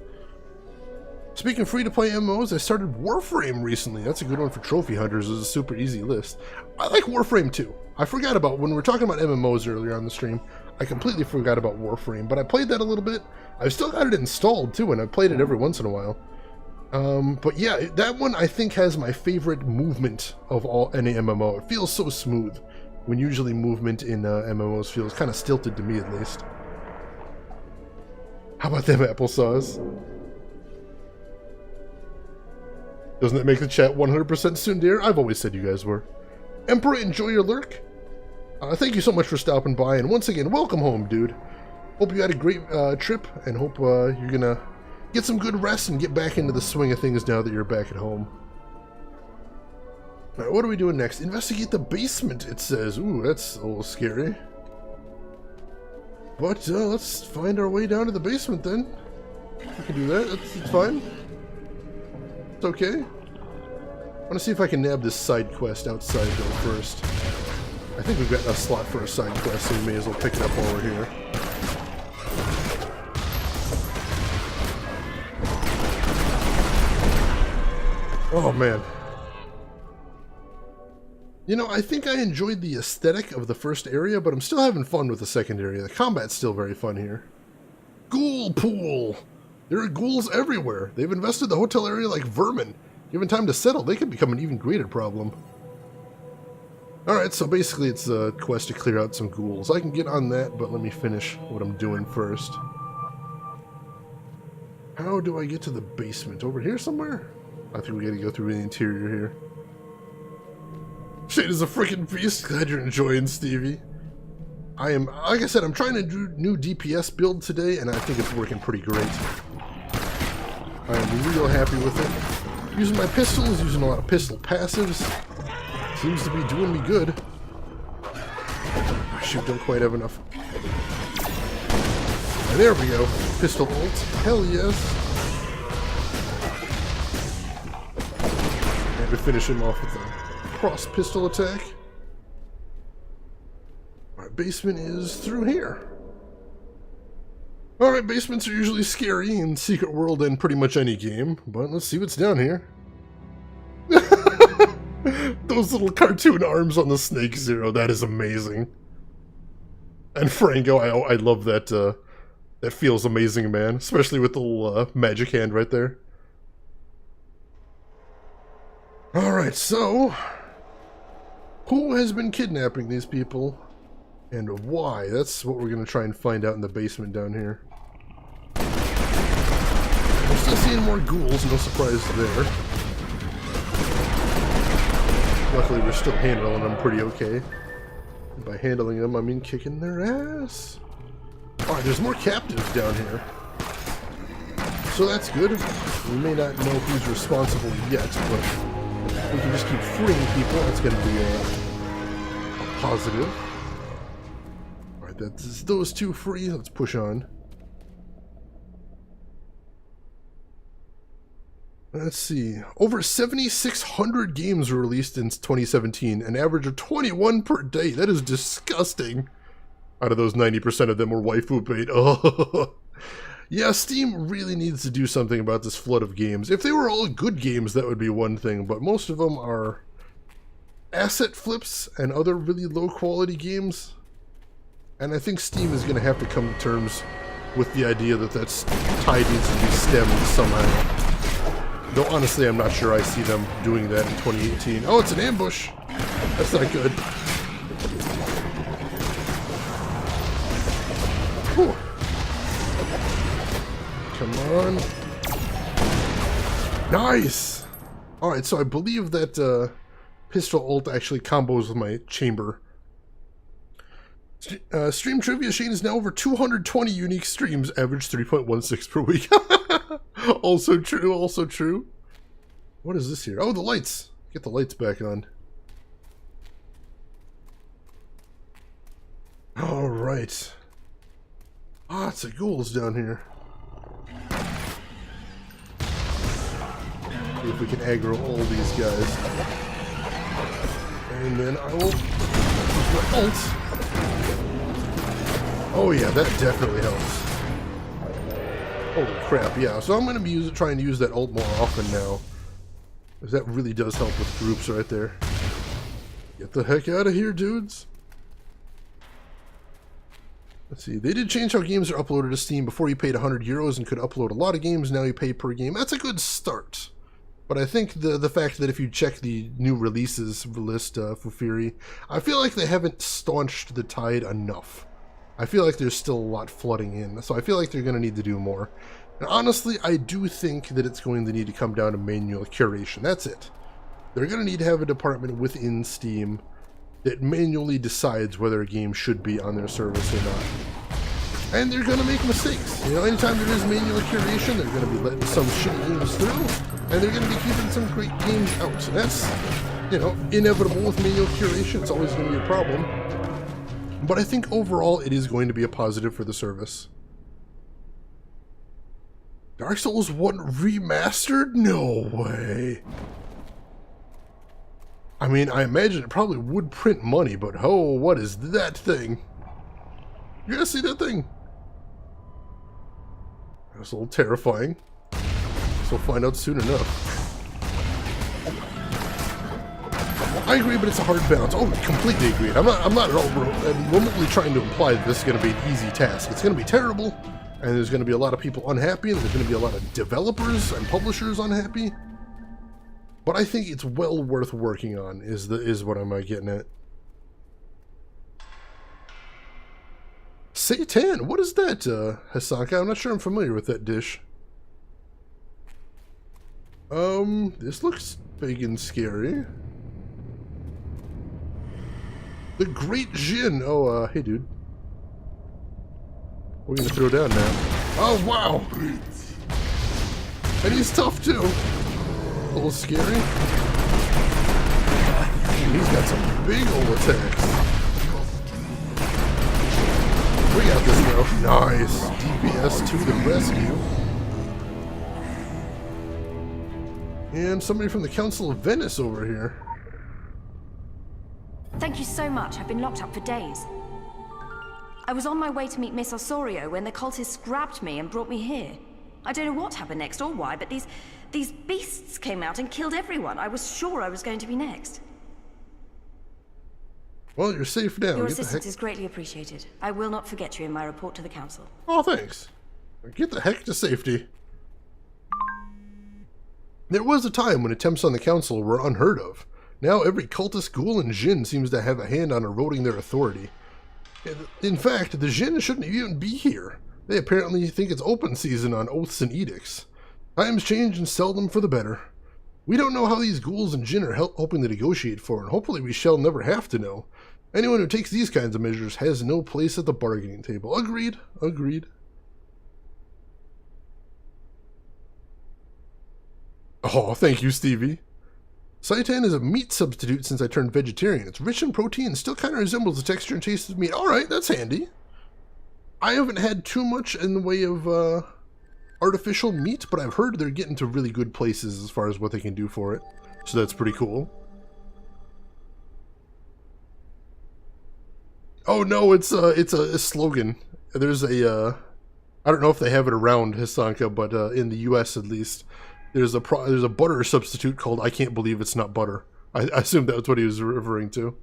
Speaking of free-to-play MMOs, I started Warframe recently. That's a good one for trophy hunters. It's a super easy list. I like Warframe too. I forgot about, when we were talking about MMOs earlier on the stream, I completely forgot about Warframe, but I played that a little bit. I've still got it installed too, and I've played it every once in a while. But yeah, that one I think has my favorite movement of any MMO. It feels so smooth, when usually movement in MMOs feels kind of stilted to me at least. How about them applesauce? Doesn't that make the chat 100% tsundere? I've always said you guys were. Emperor, enjoy your lurk. Thank you so much for stopping by, and once again, welcome home, dude. Hope you had a great trip, and hope you're gonna get some good rest and get back into the swing of things now that you're back at home. Alright, what are we doing next? Investigate the basement, it says. Ooh, that's a little scary. But let's find our way down to the basement then. We can do that, it's fine. It's okay. I want to see if I can nab this side quest outside though first. I think we've got a slot for a side quest, so we may as well pick it up while we're here. Oh man. You know, I think I enjoyed the aesthetic of the first area, but I'm still having fun with the second area. The combat's still very fun here. Ghoul pool! There are ghouls everywhere. They've invested the hotel area like vermin. Given time to settle, they could become an even greater problem. Alright, so basically it's a quest to clear out some ghouls. I can get on that, but let me finish what I'm doing first. How do I get to the basement? Over here somewhere? I think we gotta go through the interior here. Shade is a freaking beast. Glad you're enjoying, Stevie. I am, like I said, I'm trying to do new DPS build today, and I think it's working pretty great. I am real happy with it. Using my pistols, using a lot of pistol passives. Seems to be doing me good. Oh, shoot, don't quite have enough. And there we go. Pistol ult. Hell yes. And to finish him off with a cross pistol attack. Alright, basement is through here. Alright, basements are usually scary in Secret World and pretty much any game, but let's see what's down here. Those little cartoon arms on the Snake Zero, that is amazing. And Franco, I love that, that feels amazing, man. Especially with the little magic hand right there. Alright, so... who has been kidnapping these people? And why? That's what we're going to try and find out in the basement down here. We're still seeing more ghouls, no surprise there. Luckily we're still handling them pretty okay. And by handling them, I mean kicking their ass. Alright, there's more captives down here. So that's good. We may not know who's responsible yet, but if we can just keep freeing people, that's going to be a positive. Alright, that's those two free. Let's push on. Let's see. Over 7,600 games were released in 2017, an average of 21 per day. That is disgusting. Out of those, 90% of them were waifu bait. Oh, yeah, Steam really needs to do something about this flood of games. If they were all good games, that would be one thing, but most of them are asset flips and other really low-quality games. And I think Steam is going to have to come to terms with the idea that that tide needs to be stemmed somehow. Though honestly, I'm not sure I see them doing that in 2018. Oh, it's an ambush! That's not good. Whew. Come on. Nice! Alright, so I believe that pistol ult actually combos with my chamber. Stream trivia, Shane is now over 220 unique streams, average 3.16 per week. Also true, also true. What is this here? Oh, the lights. Get the lights back on. Alright. Lots of ghouls down here. See if we can aggro all these guys. And then I will use my ult. Oh yeah, that definitely helps. Holy crap, yeah. So I'm going to be trying to use that ult more often now. Because that really does help with groups right there. Get the heck out of here, dudes. Let's see. They did change how games are uploaded to Steam. Before you paid 100 euros and could upload a lot of games. Now you pay per game. That's a good start. But I think the fact that if you check the new releases list, Fufiri, I feel like they haven't staunched the tide enough. I feel like there's still a lot flooding in, so I feel like they're going to need to do more. And honestly, I do think that it's going to need to come down to manual curation. That's it. They're going to need to have a department within Steam that manually decides whether a game should be on their service or not. And they're going to make mistakes. You know, anytime there is manual curation, they're going to be letting some shitty games through, and they're going to be keeping some great games out. And that's, you know, inevitable with manual curation. It's always going to be a problem. But I think overall it is going to be a positive for the service. Dark Souls 1 remastered? No way. I mean, I imagine it probably would print money, but oh, what is that thing? You guys see that thing? That's a little terrifying. So we'll find out soon enough. I agree, but it's a hard balance. Oh, completely agreed. I'm not at all remotely trying to imply that this is going to be an easy task. It's going to be terrible, and there's going to be a lot of people unhappy, and there's going to be a lot of developers and publishers unhappy. But I think it's well worth working on, is what I'm getting at. Seitan, what is that, Hasanka? I'm not sure I'm familiar with that dish. This looks big and scary. The Great Jin. Oh, hey, dude. We're gonna throw down now. Oh, wow! And he's tough, too. A little scary. He's got some big old attacks. We got this now. Nice. DPS to the rescue. And somebody from the Council of Venice over here. Thank you so much. I've been locked up for days. I was on my way to meet Miss Osorio when the cultists grabbed me and brought me here. I don't know what happened next or why, but these beasts came out and killed everyone. I was sure I was going to be next. Well, you're safe now. Your assistance is greatly appreciated. I will not forget you in my report to the council. Oh, thanks. Get the heck to safety. There was a time when attempts on the council were unheard of. Now every cultist, ghoul, and Jinn seems to have a hand on eroding their authority. In fact, the Jinn shouldn't even be here. They apparently think it's open season on oaths and edicts. Times change and seldom for the better. We don't know how these ghouls and Jinn are hoping to negotiate for, and hopefully we shall never have to know. Anyone who takes these kinds of measures has no place at the bargaining table. Agreed. Agreed. Oh, thank you, Stevie. Seitan is a meat substitute since I turned vegetarian. It's rich in protein and still kind of resembles the texture and taste of meat. Alright, that's handy. I haven't had too much in the way of artificial meat, but I've heard they're getting to really good places as far as what they can do for it. So that's pretty cool. Oh no, it's a slogan. There's a, I don't know if they have it around Hasanka, but in the US at least, there's a butter substitute called I Can't Believe It's Not Butter. I assume that's what he was referring to.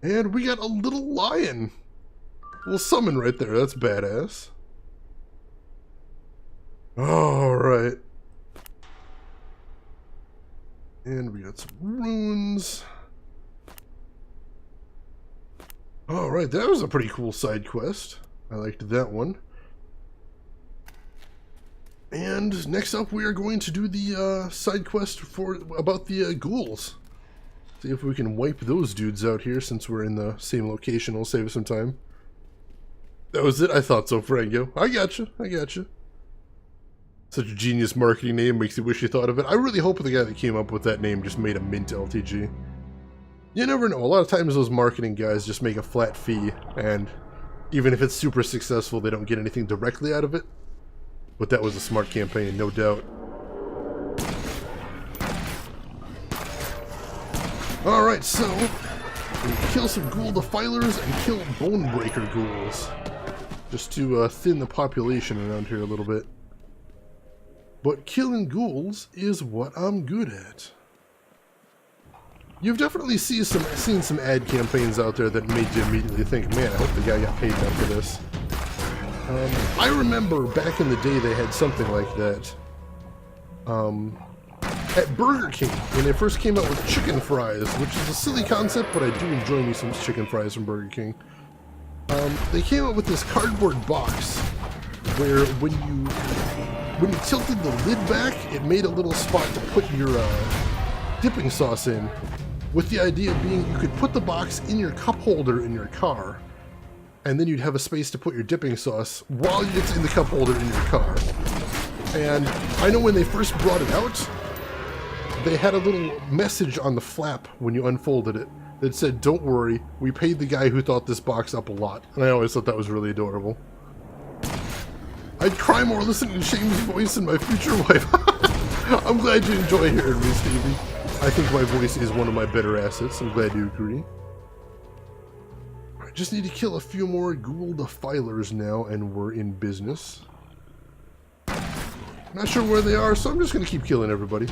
And we got a little lion. A little summon right there. That's badass. Alright. And we got some runes. Alright, that was a pretty cool side quest. I liked that one. And next up we are going to do the side quest about the ghouls. See if we can wipe those dudes out here since we're in the same location. It'll save us some time. That was it? I thought so, Frango. I gotcha. I gotcha. Such a genius marketing name, makes you wish you thought of it. I really hope the guy that came up with that name just made a mint LTG. You never know. A lot of times those marketing guys just make a flat fee, and even if it's super successful, they don't get anything directly out of it. But that was a smart campaign, no doubt. Alright, so we kill some ghoul defilers and kill bonebreaker ghouls. Just to thin the population around here a little bit. But killing ghouls is what I'm good at. You've definitely seen some ad campaigns out there that made you immediately think, man, I hope the guy got paid enough for this. I remember back in the day they had something like that. At Burger King, when they first came out with chicken fries, which is a silly concept, but I do enjoy me some chicken fries from Burger King. They came out with this cardboard box where when you tilted the lid back, it made a little spot to put your dipping sauce in, with the idea being you could put the box in your cup holder in your car, and then you'd have a space to put your dipping sauce while it's in the cup holder in your car. And I know when they first brought it out, they had a little message on the flap when you unfolded it that said, "Don't worry, we paid the guy who thought this box up a lot." And I always thought that was really adorable. I'd cry more listening to Shane's voice and my future wife. I'm glad you enjoy hearing me, Stevie. I think my voice is one of my better assets. I'm glad you agree. I just need to kill a few more ghoul defilers now, and we're in business. Not sure where they are, so I'm just going to keep killing everybody.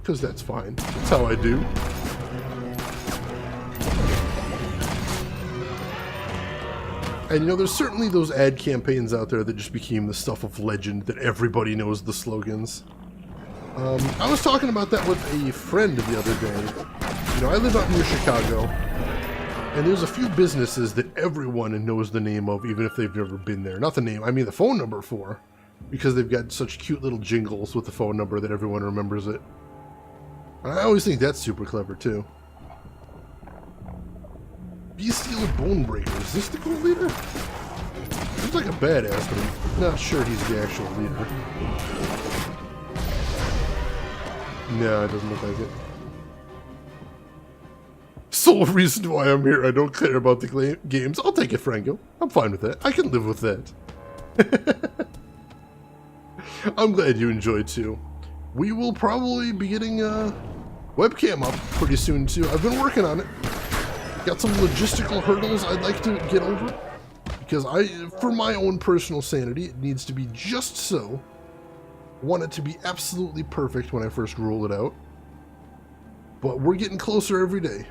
Because that's fine. That's how I do. And you know, there's certainly those ad campaigns out there that just became the stuff of legend, that everybody knows the slogans. I was talking about that with a friend the other day. You know, I live out near Chicago, and there's a few businesses that everyone knows the name of, even if they've never been there. Not the name, I mean the phone number for, because they've got such cute little jingles with the phone number that everyone remembers it. And I always think that's super clever, too. Bestial Bonebreaker, is this the cool leader? Seems like a badass, but I'm not sure he's the actual leader. No, it doesn't look like it. Sole reason why I'm here, I don't care about the games. I'll take it, Franco. I'm fine with that. I can live with that. I'm glad you enjoyed, too. We will probably be getting webcam up pretty soon, too. I've been working on it. Got some logistical hurdles I'd like to get over. Because for my own personal sanity, it needs to be just so. Want it to be absolutely perfect when I first roll it out. But we're getting closer every day.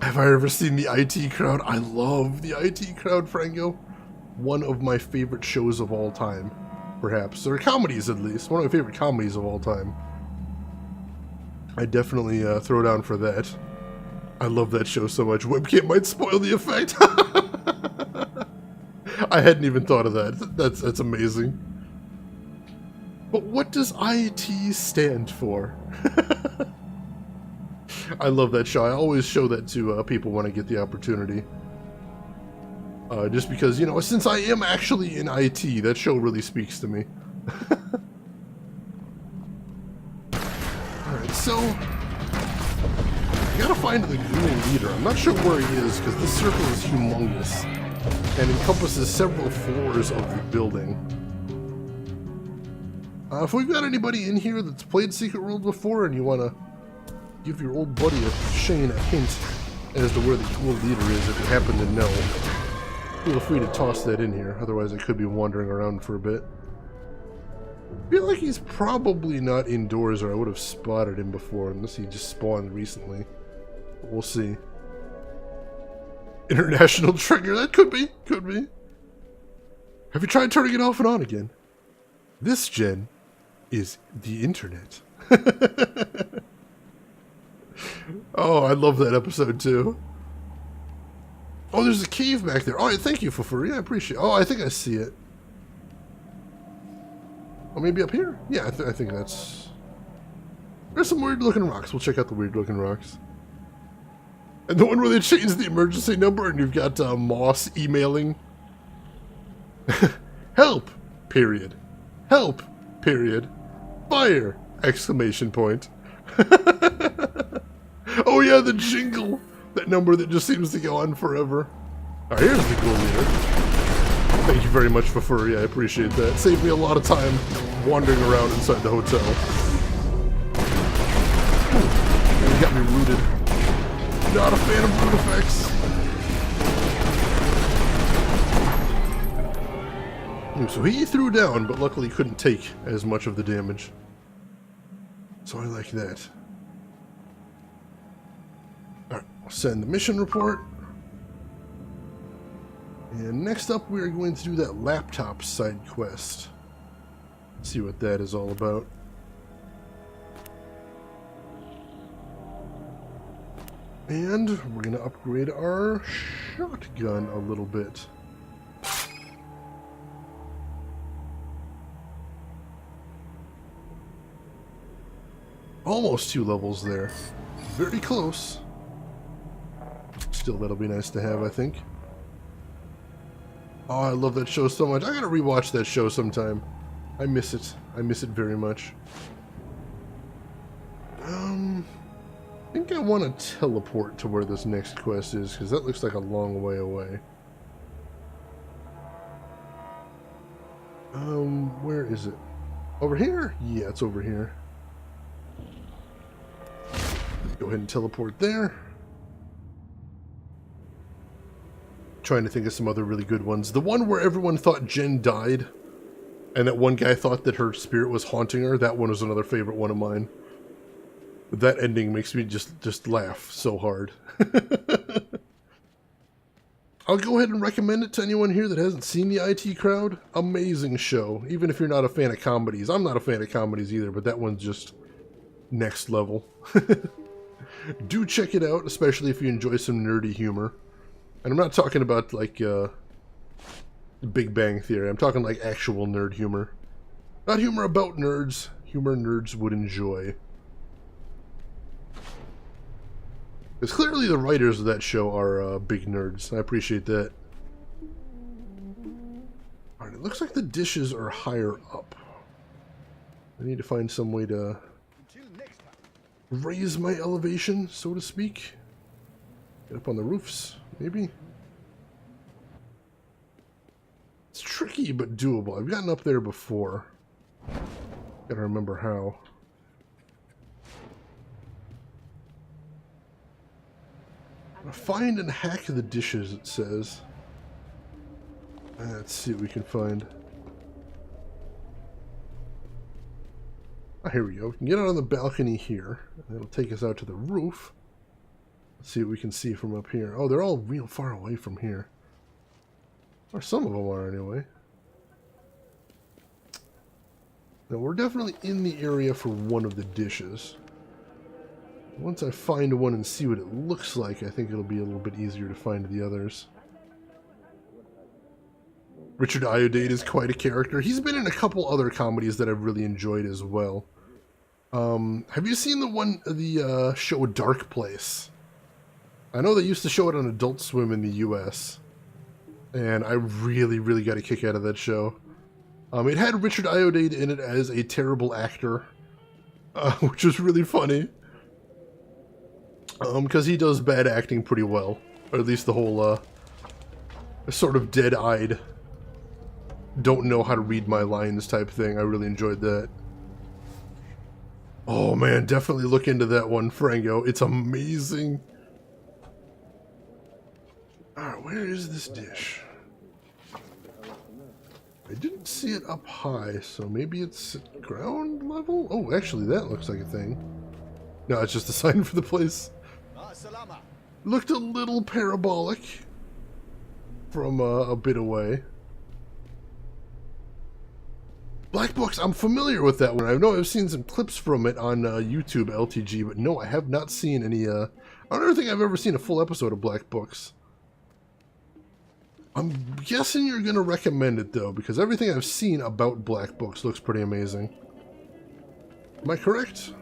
Have I ever seen the IT Crowd? I love the IT Crowd, Franco. One of my favorite shows of all time, perhaps. Or comedies, at least. One of my favorite comedies of all time. I definitely throw down for that. I love that show so much. Webcam might spoil the effect. I hadn't even thought of that. That's amazing. But what does IT stand for? I love that show. I always show that to people when I get the opportunity. Just because, you know, since I am actually in IT, that show really speaks to me. Alright, so I gotta find the ghoul leader. I'm not sure where he is, because this circle is humongous and encompasses several floors of the building. If we've got anybody in here that's played Secret World before and you want to give your old buddy Shane a hint as to where the ghoul leader is, if you happen to know, feel free to toss that in here. Otherwise, I could be wandering around for a bit. I feel like he's probably not indoors, or I would have spotted him before, unless he just spawned recently. But we'll see. International trigger, that could be. Have you tried turning it off and on again? This, Jen, is the internet. Oh, I love that episode, too. Oh, there's a cave back there. Oh, thank you, Fufuri. I appreciate it. Oh, I think I see it. Oh, maybe up here? Yeah, I think that's... There's some weird-looking rocks. We'll check out the weird-looking rocks. And the one where they changed the emergency number and you've got Moss emailing. Help! Period. Help! Period. Fire! Exclamation point. Oh yeah, the jingle! That number that just seems to go on forever. Alright, here's the ghoul leader. Thank you very much, Fufuri. I appreciate that. Saved me a lot of time wandering around inside the hotel. Ooh, you got me rooted. Not a fan of root effects. So he threw down, but luckily couldn't take as much of the damage. So I like that. Alright, I'll send the mission report. And next up we are going to do that laptop side quest. See what that is all about. And we're going to upgrade our shotgun a little bit. Almost 2 levels there. Very close. Still, that'll be nice to have, I think. Oh, I love that show so much. I gotta rewatch that show sometime. I miss it. I miss it very much. I think I want to teleport to where this next quest is, because that looks like a long way away. Where is it? Over here? Yeah, it's over here. Go ahead and teleport there. Trying to think of some other really good ones. The one where everyone thought Jen died, and that one guy thought that her spirit was haunting her, that one was another favorite one of mine. That ending makes me just laugh so hard. I'll go ahead and recommend it to anyone here that hasn't seen the IT Crowd. Amazing show, even if you're not a fan of comedies. I'm not a fan of comedies either, but that one's just next level. Do check it out, especially if you enjoy some nerdy humor. And I'm not talking about, like, Big Bang Theory. I'm talking, like, actual nerd humor. Not humor about nerds. Humor nerds would enjoy. Because clearly the writers of that show are big nerds. I appreciate that. Alright, it looks like the dishes are higher up. I need to find some way to raise my elevation, so to speak. Get up on the roofs, maybe. It's tricky but doable. I've gotten up there before. Gotta remember how. Find and hack the dishes, it says. Let's see what we can find. Ah, here we go. We can get out on the balcony here. That'll take us out to the roof. Let's see what we can see from up here. Oh, they're all real far away from here. Or some of them are, anyway. Now, we're definitely in the area for one of the dishes. Once I find one and see what it looks like, I think it'll be a little bit easier to find the others. Richard Iodade is quite a character. He's been in a couple other comedies that I've really enjoyed as well. Have you seen the show Dark Place? I know they used to show it on Adult Swim in the US. And I really, really got a kick out of that show. It had Richard Iodade in it as a terrible actor. Which was really funny. Because he does bad acting pretty well. Or at least the whole, sort of dead-eyed, don't know how to read my lines type thing. I really enjoyed that. Oh man, definitely look into that one, Frango. It's amazing. Alright, where is this dish? I didn't see it up high, so maybe it's at ground level? Oh, actually, that looks like a thing. No, it's just a sign for the place. Looked a little parabolic from a bit away. Black Books, I'm familiar with that one. I know I've seen some clips from it on YouTube LTG, but no, I have not seen any, I don't think I've ever seen a full episode of Black Books. I'm guessing you're going to recommend it, though, because everything I've seen about Black Books looks pretty amazing. Am I correct?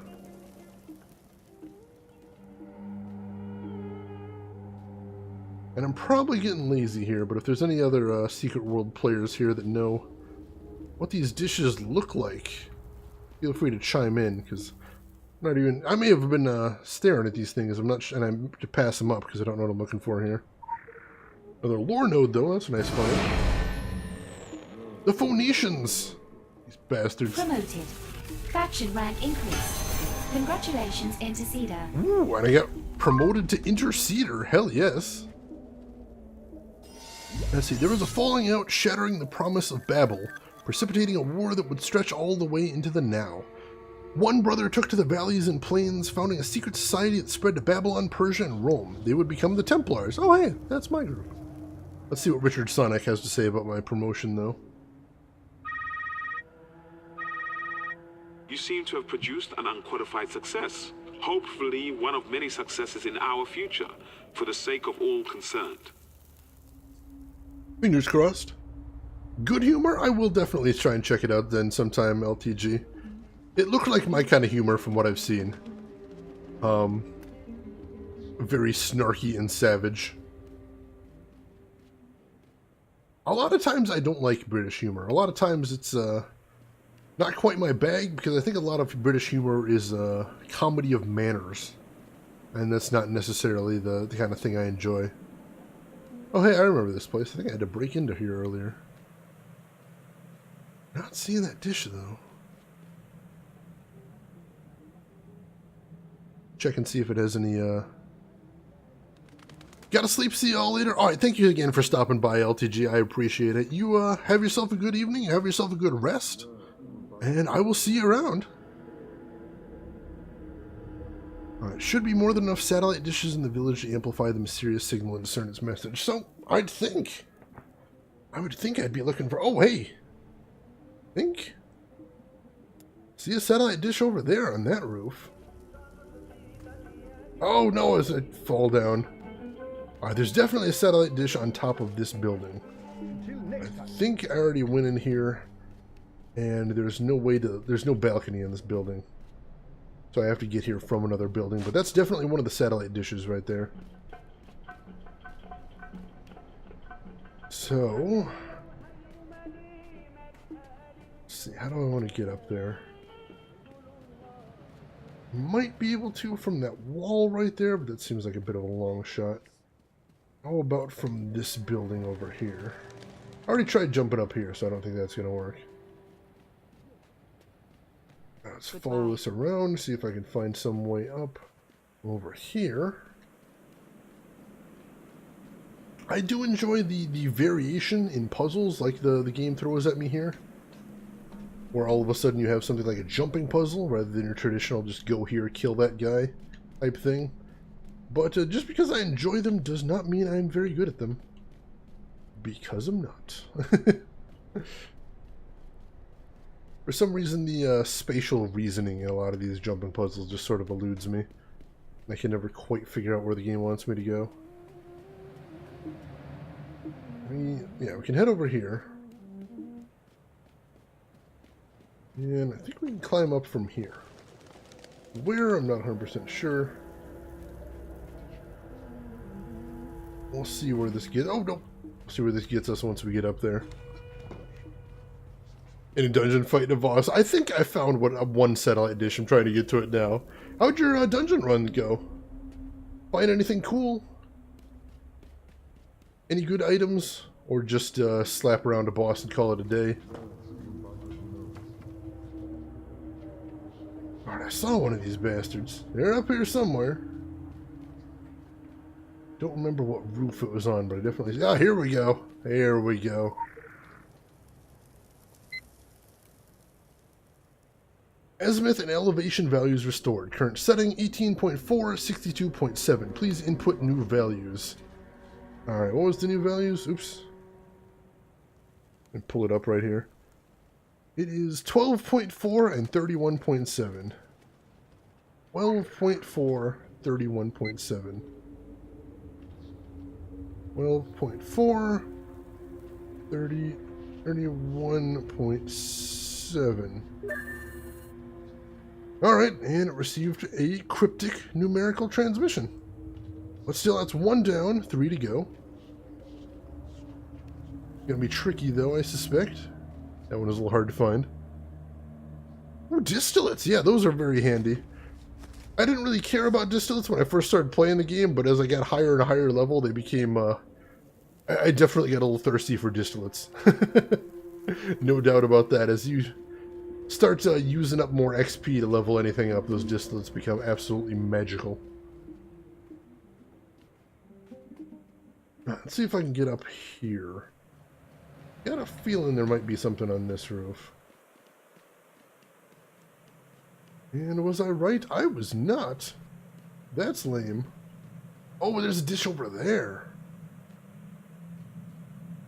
And I'm probably getting lazy here, but if there's any other Secret World players here that know what these dishes look like, feel free to chime in, because I may have been staring at these things. I'm not, and I have to pass them up because I don't know what I'm looking for here. Another lore node, though. That's a nice find. The Phoenicians, these bastards. Promoted. Faction rank increased. Congratulations, Interceder. Ooh, and I got promoted to Interceder. Hell yes. Let's see, there was a falling out shattering the promise of Babel, precipitating a war that would stretch all the way into the now. One brother took to the valleys and plains, founding a secret society that spread to Babylon, Persia, and Rome. They would become the Templars. Oh hey, that's my group. Let's see what Richard Sonic has to say about my promotion, though. You seem to have produced an unqualified success. Hopefully one of many successes in our future, for the sake of all concerned. Fingers crossed. Good humor? I will definitely try and check it out then sometime, LTG. It looked like my kind of humor from what I've seen. Very snarky and savage. A lot of times I don't like British humor. A lot of times it's not quite my bag, because I think a lot of British humor is comedy of manners. And that's not necessarily the kind of thing I enjoy. Oh hey, I remember this place. I think I had to break into here earlier. Not seeing that dish, though. check and see if it has any, Gotta sleep, see y'all later. Alright, thank you again for stopping by, LTG. I appreciate it. You, have yourself a good evening, have yourself a good rest, and I will see you around. Alright, should be more than enough satellite dishes in the village to amplify the mysterious signal and discern its message. So, I would think I'd be looking for... Oh, hey! See a satellite dish over there on that roof. Oh, no, as I fall down. There's definitely a satellite dish on top of this building. I think I already went in here, and there's no balcony in this building. So I have to get here from another building, but that's definitely one of the satellite dishes right there. So, let's see, how do I want to get up there? Might be able to from that wall right there, but that seems like a bit of a long shot. How about from this building over here? I already tried jumping up here, so I don't think that's going to work. Let's follow this around, see if I can find some way up over here. I do enjoy the variation in puzzles like the game throws at me here. Where all of a sudden you have something like a jumping puzzle rather than your traditional just go here, kill that guy type thing. But just because I enjoy them does not mean I'm very good at them. Because I'm not. For some reason, the spatial reasoning in a lot of these jumping puzzles just sort of eludes me. I can never quite figure out where the game wants me to go. Yeah, we can head over here. And I think we can climb up from here. Where, I'm not 100% sure. We'll see where this gets... Oh, no! We'll see where this gets us once we get up there. In a dungeon fighting a boss. I think I found one satellite dish. I'm trying to get to it now. How'd your dungeon run go? Find anything cool? Any good items? Or just slap around a boss and call it a day? Alright, I saw one of these bastards. They're up here somewhere. Don't remember what roof it was on, but I definitely... Ah, here we go. Here we go. Azimuth and elevation values restored. Current setting 18.4, 62.7. Please input new values. Alright, what was the new values? Oops. And pull it up right here. It is 12.4 and 31.7. 12.4, 31.7. 12.4, 31.7. Alright, and it received a cryptic numerical transmission. But still, that's 1 down, 3 to go. Gonna be tricky though, I suspect. That one is a little hard to find. Oh, distillates! Yeah, those are very handy. I didn't really care about distillates when I first started playing the game, but as I got higher and higher level, they became, I definitely got a little thirsty for distillates. No doubt about that. As you start using up more XP to level anything up, those distillates become absolutely magical. Let's see if I can get up here. Got a feeling there might be something on this roof. And was I right? I was not. That's lame. Oh, there's a dish over there.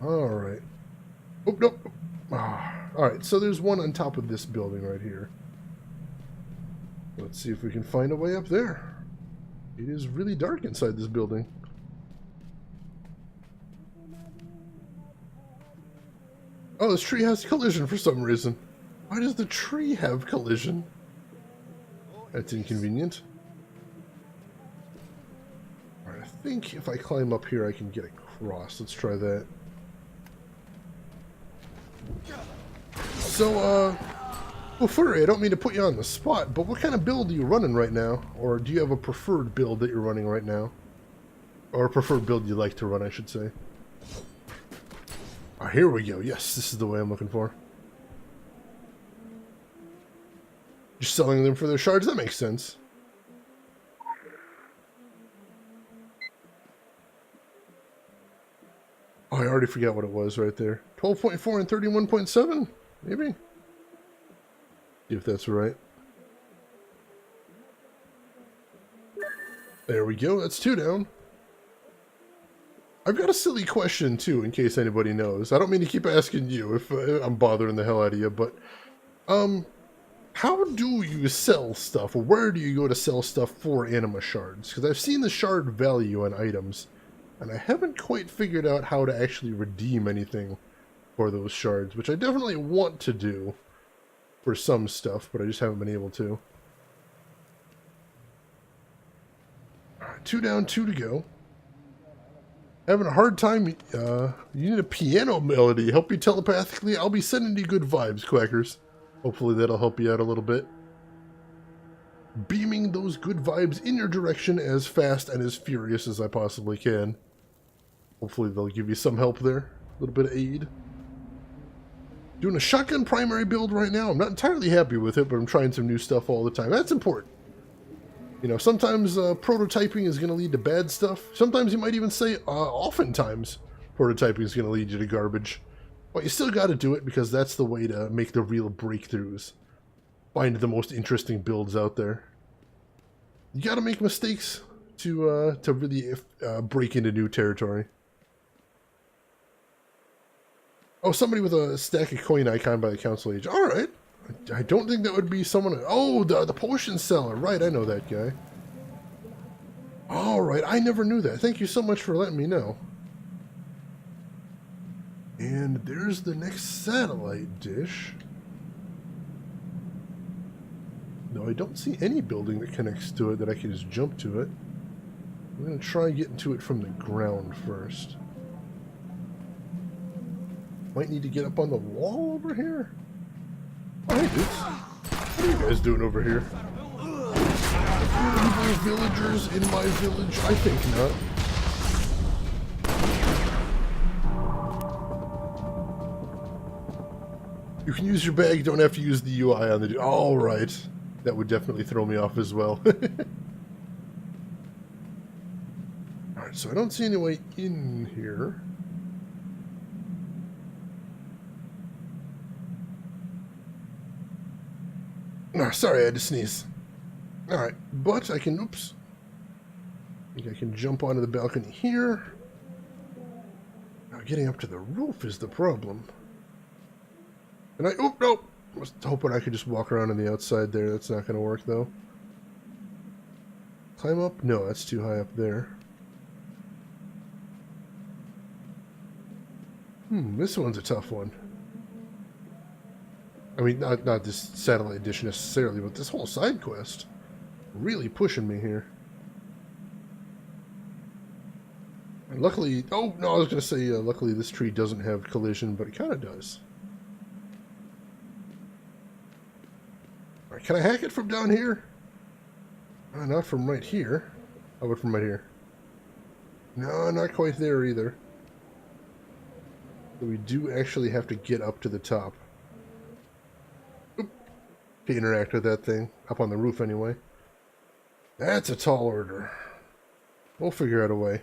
Alright. Oh, nope. Alright, so there's one on top of this building right here. Let's see if we can find a way up there. It is really dark inside this building. Oh, this tree has collision for some reason. Why does the tree have collision? That's inconvenient. Alright, I think if I climb up here I can get across. Let's try that. So, well, Furry, I don't mean to put you on the spot, but what kind of build are you running right now? Or do you have a preferred build that you're running right now? Or a preferred build you like to run, I should say. Ah, here we go. Yes, this is the way I'm looking for. Just selling them for their shards? That makes sense. I already forgot what it was right there. 12.4 and 31.7? Maybe? See if that's right. There we go. That's 2 down. I've got a silly question, too, in case anybody knows. I don't mean to keep asking you if I'm bothering the hell out of you, but... how do you sell stuff, or where do you go to sell stuff for anima shards? Because I've seen the shard value on items, and I haven't quite figured out how to actually redeem anything for those shards, which I definitely want to do for some stuff, but I just haven't been able to. Alright, 2 down, 2 to go. Having a hard time, you need a piano melody. Help you telepathically? I'll be sending you good vibes, Quackers. Hopefully that'll help you out a little bit. Beaming those good vibes in your direction as fast and as furious as I possibly can. Hopefully they'll give you some help there. A little bit of aid. Doing a shotgun primary build right now. I'm not entirely happy with it, but I'm trying some new stuff all the time. That's important. You know, sometimes prototyping is going to lead to bad stuff. Sometimes you might even say, oftentimes, prototyping is going to lead you to garbage. But you still got to do it because that's the way to make the real breakthroughs. Find the most interesting builds out there. You got to make mistakes to really break into new territory. Oh, somebody with a stack of coin icon by the council age. All right. I don't think that would be someone... Oh, the potion seller. Right, I know that guy. All right, I never knew that. Thank you so much for letting me know. And there's the next satellite dish. No, I don't see any building that connects to it that I can just jump to it. I'm going to try getting to it from the ground first. Might need to get up on the wall over here. Oh, hey, dudes. What are you guys doing over here? Evil villagers in my village? I think not. You can use your bag, don't have to use the UI on the... Alright. That would definitely throw me off as well. Alright, so I don't see any way in here. No, sorry, I had to sneeze. Alright, but I can... Oops. I think I can jump onto the balcony here. Now, getting up to the roof is the problem. And I... Oh, no! I was hoping I could just walk around on the outside there. That's not going to work, though. Climb up? No, that's too high up there. This one's a tough one. I mean, not this satellite dish necessarily, but this whole side quest. Really pushing me here. And luckily... Oh, no, I was going to say, luckily this tree doesn't have collision, but it kind of does. Alright, can I hack it from down here? Not from right here. How about from right here? No, not quite there either. So we do actually have to get up to the top. To interact with that thing. Up on the roof, anyway. That's a tall order. We'll figure out a way.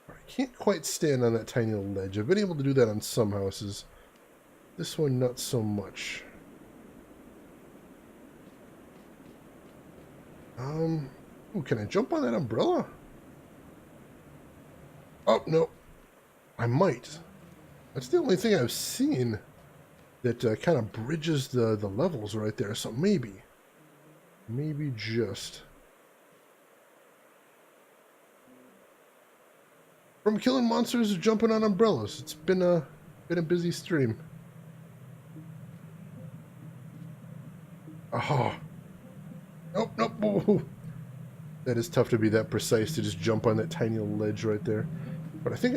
I can't quite stand on that tiny little ledge. I've been able to do that on some houses. This one, not so much. Ooh, can I jump on that umbrella? Oh, no. I might. That's the only thing I've seen that kind of bridges the levels right there. So maybe. Maybe just. From killing monsters to jumping on umbrellas. It's been a busy stream. Oh. Nope, nope. Whoa. That is tough to be that precise to just jump on that tiny little ledge right there. But I think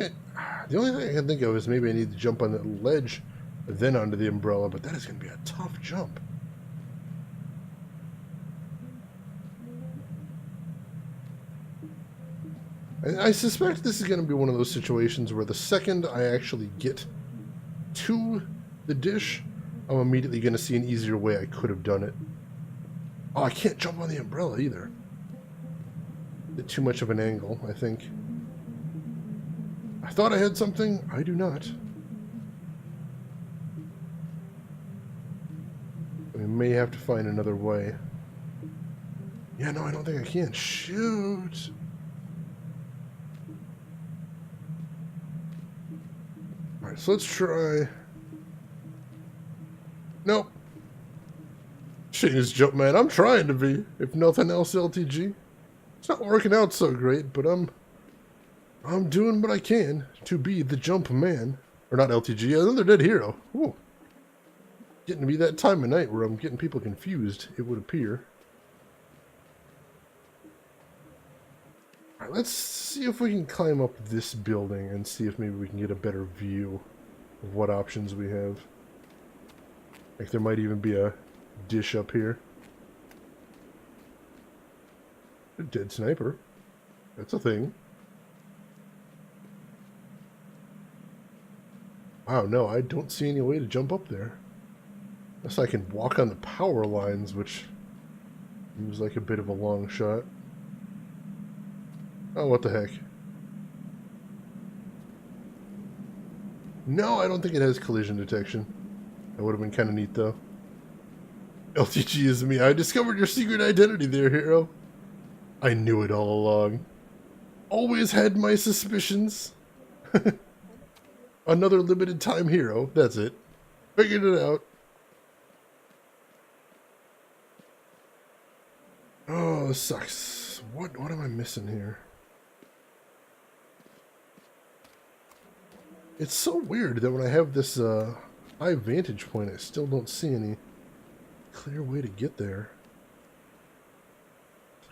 the only thing I can think of is maybe I need to jump on that ledge, then onto the umbrella, but that is going to be a tough jump. I suspect this is going to be one of those situations where the second I actually get to the dish, I'm immediately going to see an easier way I could have done it. Oh, I can't jump on the umbrella either. Bit too much of an angle, I think. I thought I had something. I do not. We may have to find another way. Yeah, no, I don't think I can. Shoot! Alright, so let's try... Nope. Shane is jump man. I'm trying to be. If nothing else, LTG. It's not working out so great, but I'm doing what I can to be the jump man. Or not LTG, another dead hero. Ooh. Getting to be that time of night where I'm getting people confused, it would appear. Alright, let's see if we can climb up this building and see if maybe we can get a better view of what options we have. Like there might even be a dish up here. A dead sniper. That's a thing. Wow, no, I don't see any way to jump up there. Unless I can walk on the power lines, which seems like a bit of a long shot. Oh, what the heck. No, I don't think it has collision detection. That would have been kind of neat, though. LTG is me. I discovered your secret identity there, hero. I knew it all along. Always had my suspicions. Another limited time hero. That's it. Figured it out. Oh, this sucks. What am I missing here? It's so weird that when I have this high vantage point, I still don't see any clear way to get there.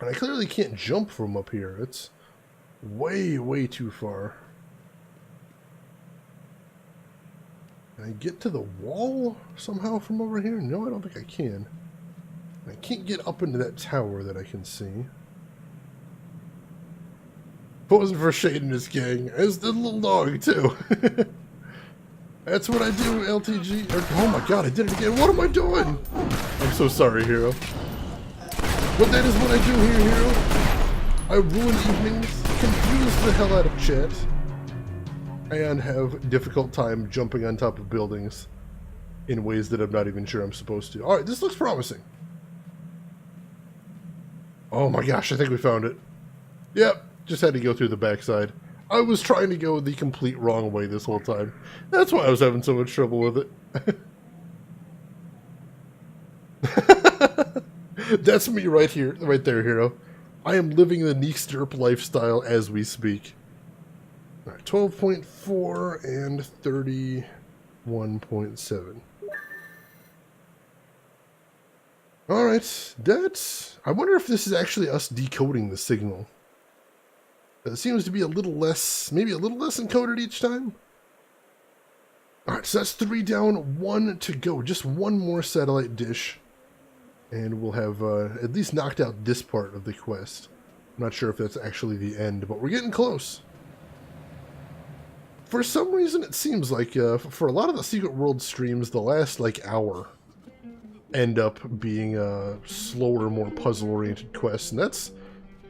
And I clearly can't jump from up here. It's way, way too far. Can I get to the wall somehow from over here? No, I don't think I can. I can't get up into that tower that I can see. If it wasn't for Shade and his gang, as the little dog, too. That's what I do, LTG. Oh my god, I did it again. What am I doing? I'm so sorry, hero. But that is what I do here, hero. I ruin evenings, confuse the hell out of chat, and have a difficult time jumping on top of buildings in ways that I'm not even sure I'm supposed to. Alright, this looks promising. Oh my gosh, I think we found it. Yep, just had to go through the backside. I was trying to go the complete wrong way this whole time. That's why I was having so much trouble with it. That's me right here, right there, hero. I am living the Neeksterp lifestyle as we speak. Alright, 12.4 and 31.7. Alright, that's... I wonder if this is actually us decoding the signal. It seems to be a little less, maybe a little less encoded each time. Alright, so that's 3 down, 1 to go. Just one more satellite dish. And we'll have at least knocked out this part of the quest. I'm not sure if that's actually the end, but we're getting close. For some reason, it seems like for a lot of the Secret World streams, the last, like, hour end up being slower, more puzzle-oriented quests, and that's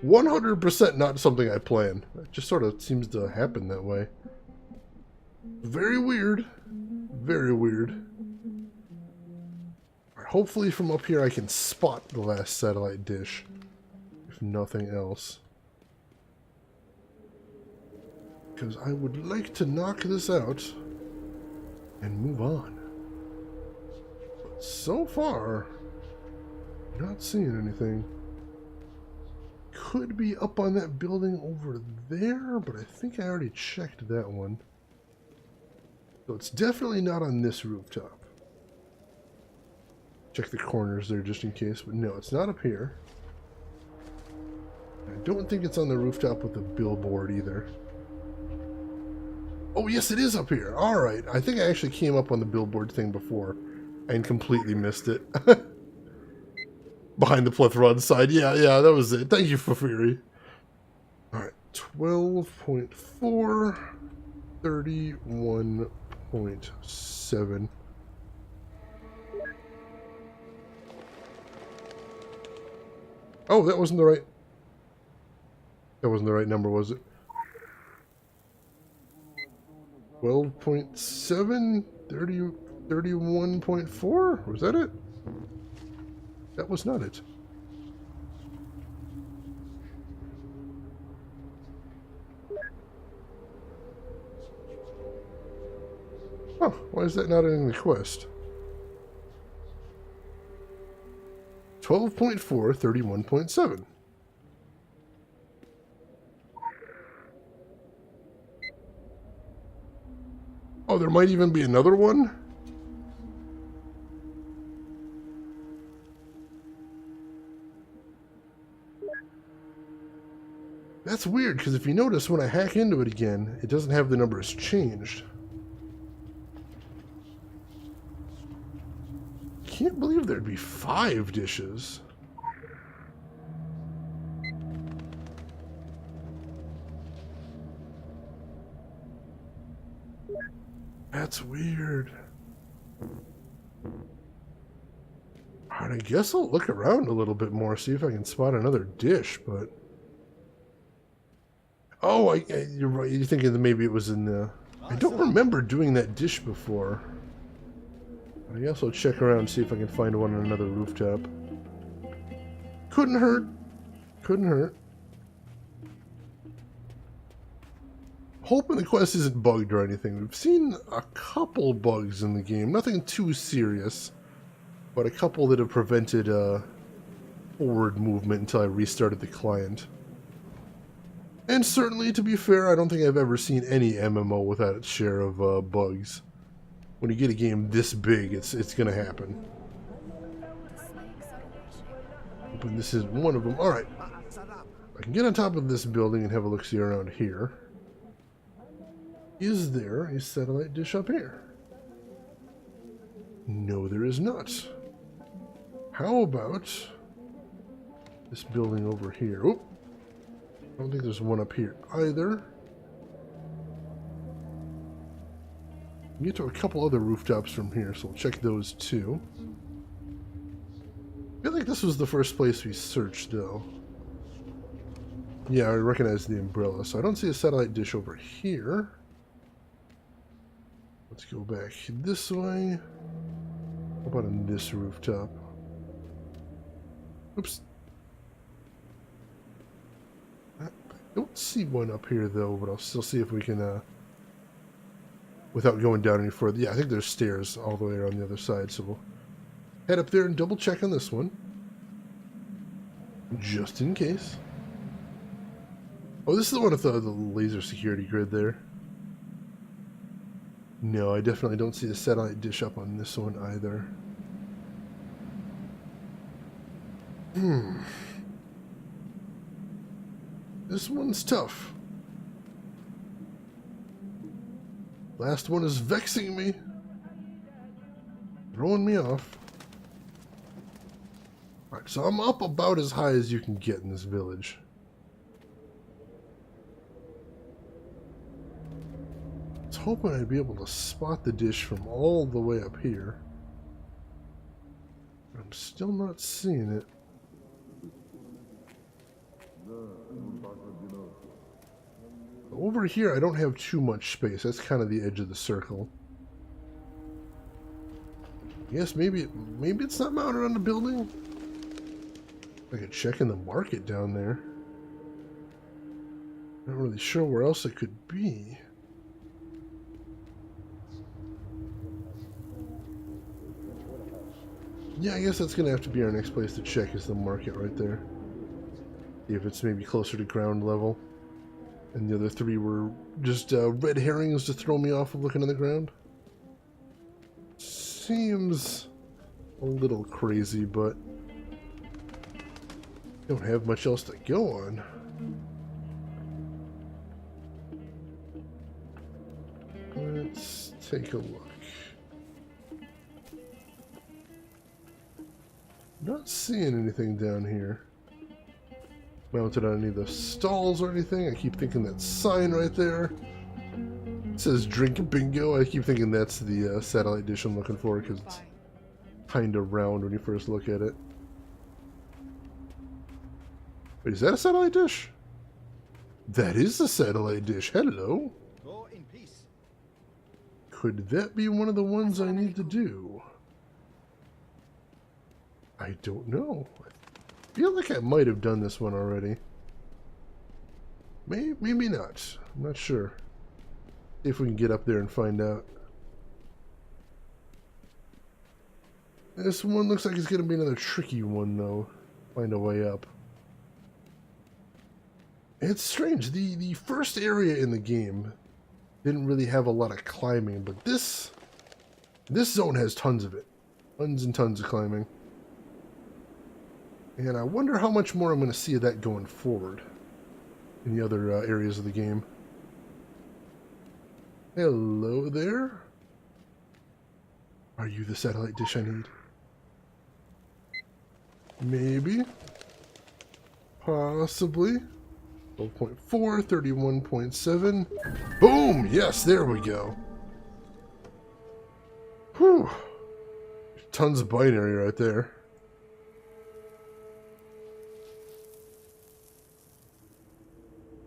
100% not something I plan. It just sort of seems to happen that way. Very weird. Very weird. Hopefully from up here I can spot the last satellite dish, if nothing else. Because I would like to knock this out and move on. But so far, not seeing anything. Could be up on that building over there, but I think I already checked that one. So it's definitely not on this rooftop. Check the corners there just in case, but no, it's not up here. I don't think it's on the rooftop with the billboard either. Oh, yes, it is up here. Alright, I think I actually came up on the billboard thing before and completely missed it. Behind the plethora side. Yeah, that was it. Thank you, Fafiri. Alright, 12.4, 31.7. Oh, that wasn't the right... That wasn't the right number, was it? 12.7? 31.4? Was that it? That was not it. Oh, why is that not in the quest? 12.4, 31.7. Oh, there might even be another one? That's weird, because if you notice, when I hack into it again, it doesn't have the numbers changed. Can't believe there'd be 5 dishes. That's weird. Alright, I guess I'll look around a little bit more, see if I can spot another dish, but... Oh, you're right. You're thinking that maybe it was in the... I don't remember doing that dish before. I guess I'll check around and see if I can find one on another rooftop. Couldn't hurt. Couldn't hurt. Hoping the quest isn't bugged or anything. We've seen a couple bugs in the game. Nothing too serious. But a couple that have prevented forward movement until I restarted the client. And certainly, to be fair, I don't think I've ever seen any MMO without its share of bugs. When you get a game this big, it's gonna happen. Hoping this is one of them. Alright. I can get on top of this building and have a look-see around here. Is there a satellite dish up here? No, there is not. How about this building over here? Oh, I don't think there's one up here either. We get to a couple other rooftops from here, so we'll check those too. I feel like this was the first place we searched, though. Yeah, I recognize the umbrella, so I don't see a satellite dish over here. Let's go back this way. How about on this rooftop? Oops. I don't see one up here, though, but I'll still see if we can, without going down any further. Yeah, I think there's stairs all the way around the other side, so we'll head up there and double check on this one. Just in case. Oh, this is the one with the laser security grid there. No, I definitely don't see a satellite dish up on this one either. This one's tough. Last one is vexing me. Throwing me off. Alright, so I'm up about as high as you can get in this village. I was hoping I'd be able to spot the dish from all the way up here. I'm still not seeing it. Over here, I don't have too much space. That's kind of the edge of the circle. Yes, maybe it's not mounted on the building. I could check in the market down there. Not really sure where else it could be. Yeah, I guess that's going to have to be our next place to check is the market right there. See if it's maybe closer to ground level. And the other three were just red herrings to throw me off of looking on the ground. Seems a little crazy, but don't have much else to go on. Let's take a look. Not seeing anything down here mounted on any of the stalls or anything. I keep thinking that sign right there, it says drink bingo. I keep thinking that's the satellite dish I'm looking for because it's kind of round when you first look at it. Wait, is that a satellite dish? That is a satellite dish. Hello. Go in peace. Could that be one of the ones I need to do? I don't know. I feel like I might have done this one already. Maybe not. I'm not sure. See if we can get up there and find out. This one looks like it's going to be another tricky one, though. Find a way up. It's strange. The first area in the game didn't really have a lot of climbing, but this zone has tons of it. Tons and tons of climbing. And I wonder how much more I'm going to see of that going forward in the other areas of the game. Hello there. Are you the satellite dish I need? Maybe. Possibly. 12.4, 31.7. Boom! Yes, there we go. Whew. Tons of binary right there.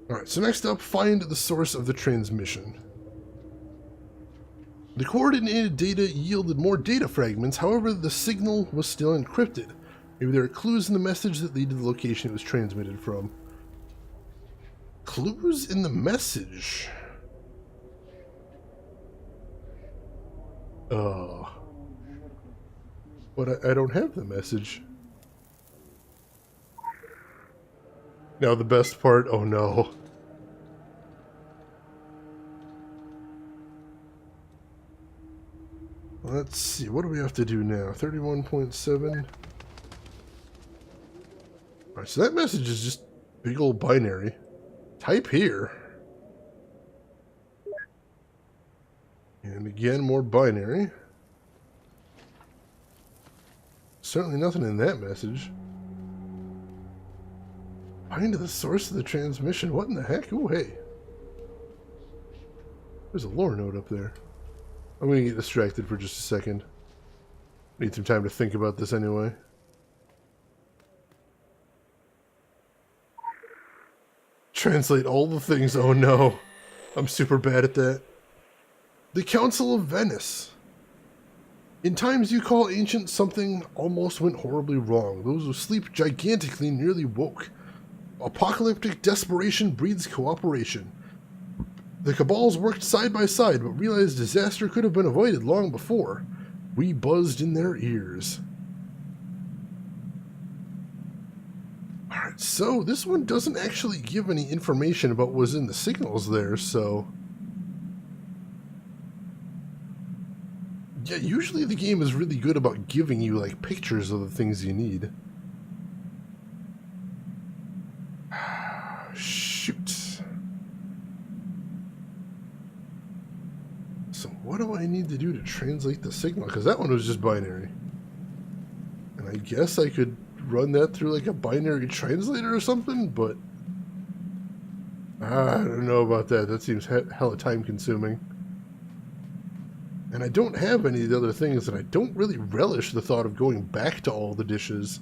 Alright, so next up, find the source of the transmission. The coordinated data yielded more data fragments, however the signal was still encrypted. Maybe there are clues in the message that lead to the location it was transmitted from. Clues in the message? Oh. But I don't have the message. Now the best part, oh no. Let's see, what do we have to do now? 31.7. Alright, so that message is just big old binary. Type here. And again, more binary. Certainly nothing in that message. Find the source of the transmission. What in the heck? Oh, hey. There's a lore note up there. I'm going to get distracted for just a second. Need some time to think about this anyway. Translate all the things. Oh no. I'm super bad at that. The Council of Venice. In times you call ancient, something almost went horribly wrong. Those who sleep gigantically nearly woke. Apocalyptic desperation breeds cooperation. The Cabals worked side by side, but realized disaster could have been avoided long before. We buzzed in their ears. Alright, so this one doesn't actually give any information about what was in the signals there, so... Yeah, usually the game is really good about giving you, like, pictures of the things you need. Shoot. So what do I need to do to translate the signal? Because that one was just binary. And I guess I could run that through like a binary translator or something, but I don't know about that. That seems hella time consuming. And I don't have any of the other things, and I don't really relish the thought of going back to all the dishes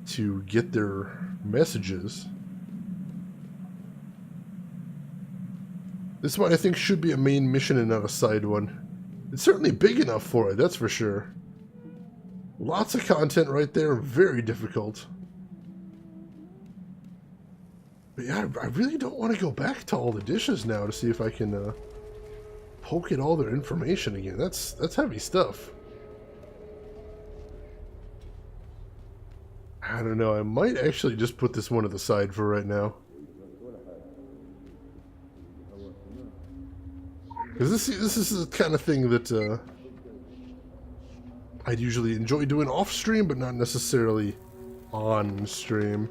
to get their messages. This one I think should be a main mission and not a side one. It's certainly big enough for it, that's for sure. Lots of content right there, very difficult. But yeah, I really don't want to go back to all the dishes now to see if I can poke at all their information again. That's heavy stuff. I don't know, I might actually just put this one to the side for right now. Because this is the kind of thing that I'd usually enjoy doing off stream, but not necessarily on stream.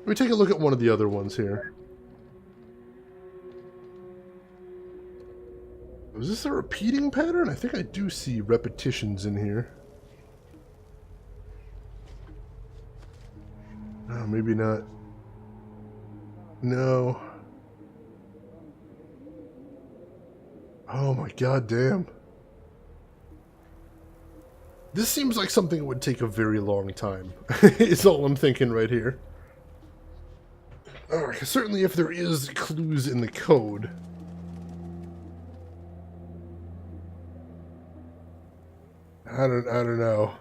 Let me take a look at one of the other ones here. Is this a repeating pattern? I think I do see repetitions in here. Oh, maybe not. No. Oh my god damn. This seems like something that would take a very long time. It's all I'm thinking right here. Alright, certainly if there is clues in the code. I don't know.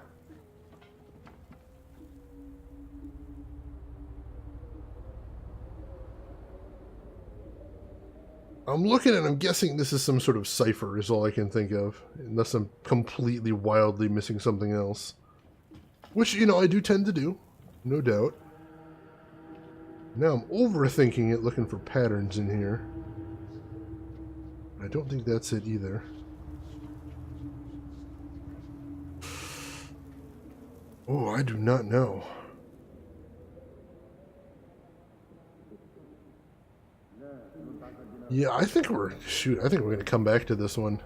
I'm looking and I'm guessing this is some sort of cipher is all I can think of. Unless I'm completely wildly missing something else. Which, you know, I do tend to do. No doubt. Now I'm overthinking it, looking for patterns in here. I don't think that's it either. Oh, I do not know. Yeah, I think we're going to come back to this one.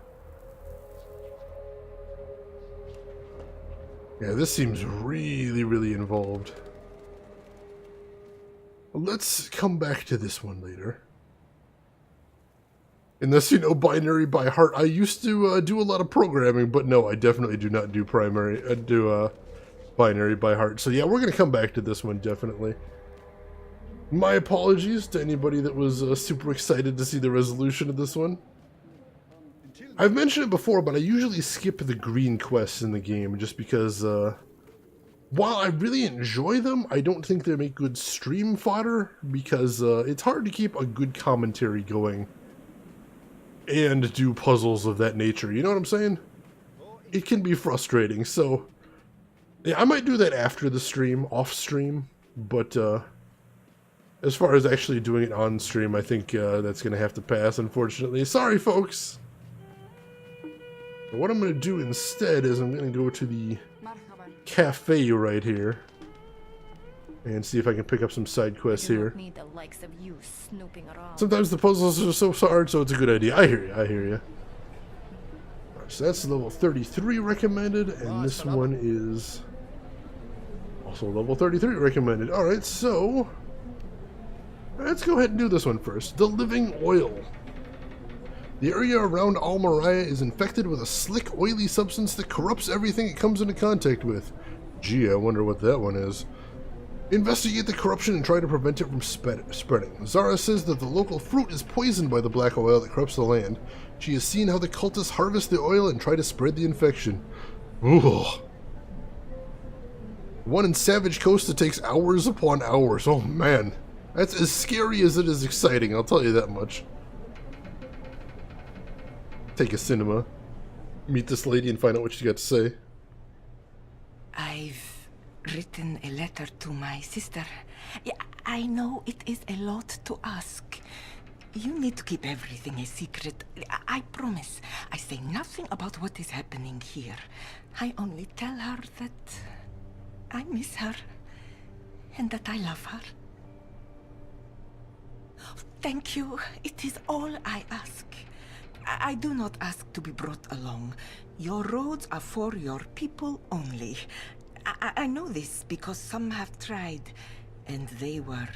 Yeah, this seems really, really involved. Let's come back to this one later. Unless you know binary by heart. I used to do a lot of programming, but no, I definitely do not do binary by heart. So yeah, we're going to come back to this one, definitely. My apologies to anybody that was super excited to see the resolution of this one. I've mentioned it before, but I usually skip the green quests in the game just because, while I really enjoy them, I don't think they make good stream fodder because it's hard to keep a good commentary going and do puzzles of that nature. You know what I'm saying? It can be frustrating, so yeah, I might do that after the stream, off stream, but as far as actually doing it on stream, I think that's going to have to pass, unfortunately. Sorry, folks! What I'm going to do instead is I'm going to go to the cafe right here and see if I can pick up some side quests here. Need the likes of you snooping around. Sometimes the puzzles are so hard, so it's a good idea. I hear you. Alright, so that's level 33 recommended, and this one is also level 33 recommended. Alright, so let's go ahead and do this one first. The Living Oil. The area around Al Mariah is infected with a slick, oily substance that corrupts everything it comes into contact with. Gee, I wonder what that one is. Investigate the corruption and try to prevent it from spreading. Zara says that the local fruit is poisoned by the black oil that corrupts the land. She has seen how the cultists harvest the oil and try to spread the infection. Ooh. One in Savage Coast that takes hours upon hours. Oh man. That's as scary as it is exciting, I'll tell you that much. Take a cinema. Meet this lady and find out what she got to say. I've written a letter to my sister. Yeah, I know it is a lot to ask. You need to keep everything a secret. I promise. I say nothing about what is happening here. I only tell her that I miss her and that I love her. Thank you. It is all I ask. I do not ask to be brought along. Your roads are for your people only. I know this because some have tried, and they were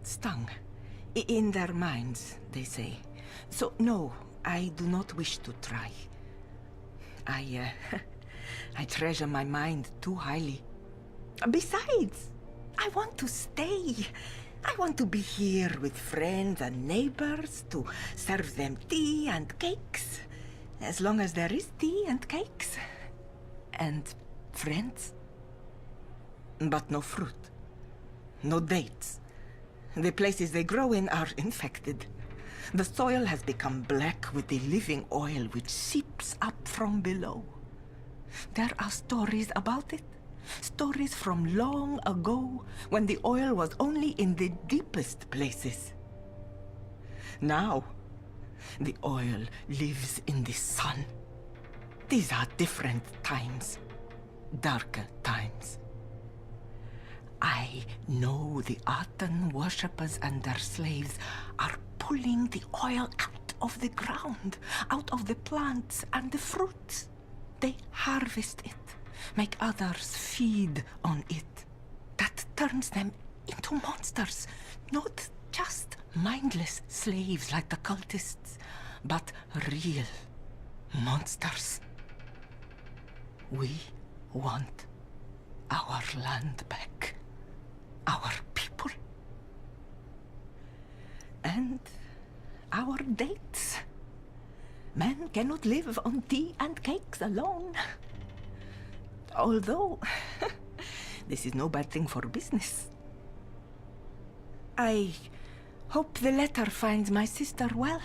stung. In their minds, they say. So, no, I do not wish to try. I treasure my mind too highly. Besides, I want to stay. I want to be here with friends and neighbors to serve them tea and cakes. As long as there is tea and cakes. And friends. But no fruit. No dates. The places they grow in are infected. The soil has become black with the living oil which seeps up from below. There are stories about it. Stories from long ago, when the oil was only in the deepest places. Now, the oil lives in the sun. These are different times. Darker times. I know the Aten worshippers and their slaves are pulling the oil out of the ground, out of the plants and the fruits. They harvest it. Make others feed on it. That turns them into monsters. Not just mindless slaves like the cultists, but real monsters. We want our land back. Our people. one cannot live on tea and cakes alone. Although, this is no bad thing for business. I hope the letter finds my sister well.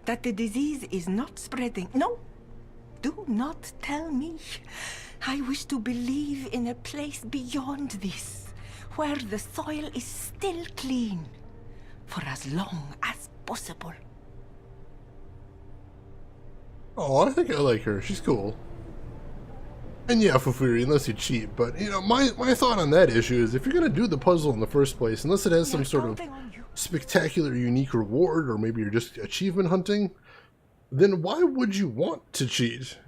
That the disease is not spreading. No, do not tell me. I wish to believe in a place beyond this, where the soil is still clean, for as long as possible. Oh, I think I like her. She's cool. And yeah, Fufuri, unless you cheat. But, you know, my thought on that issue is if you're going to do the puzzle in the first place, unless it has some sort of spectacular, unique reward, or maybe you're just achievement hunting, then why would you want to cheat?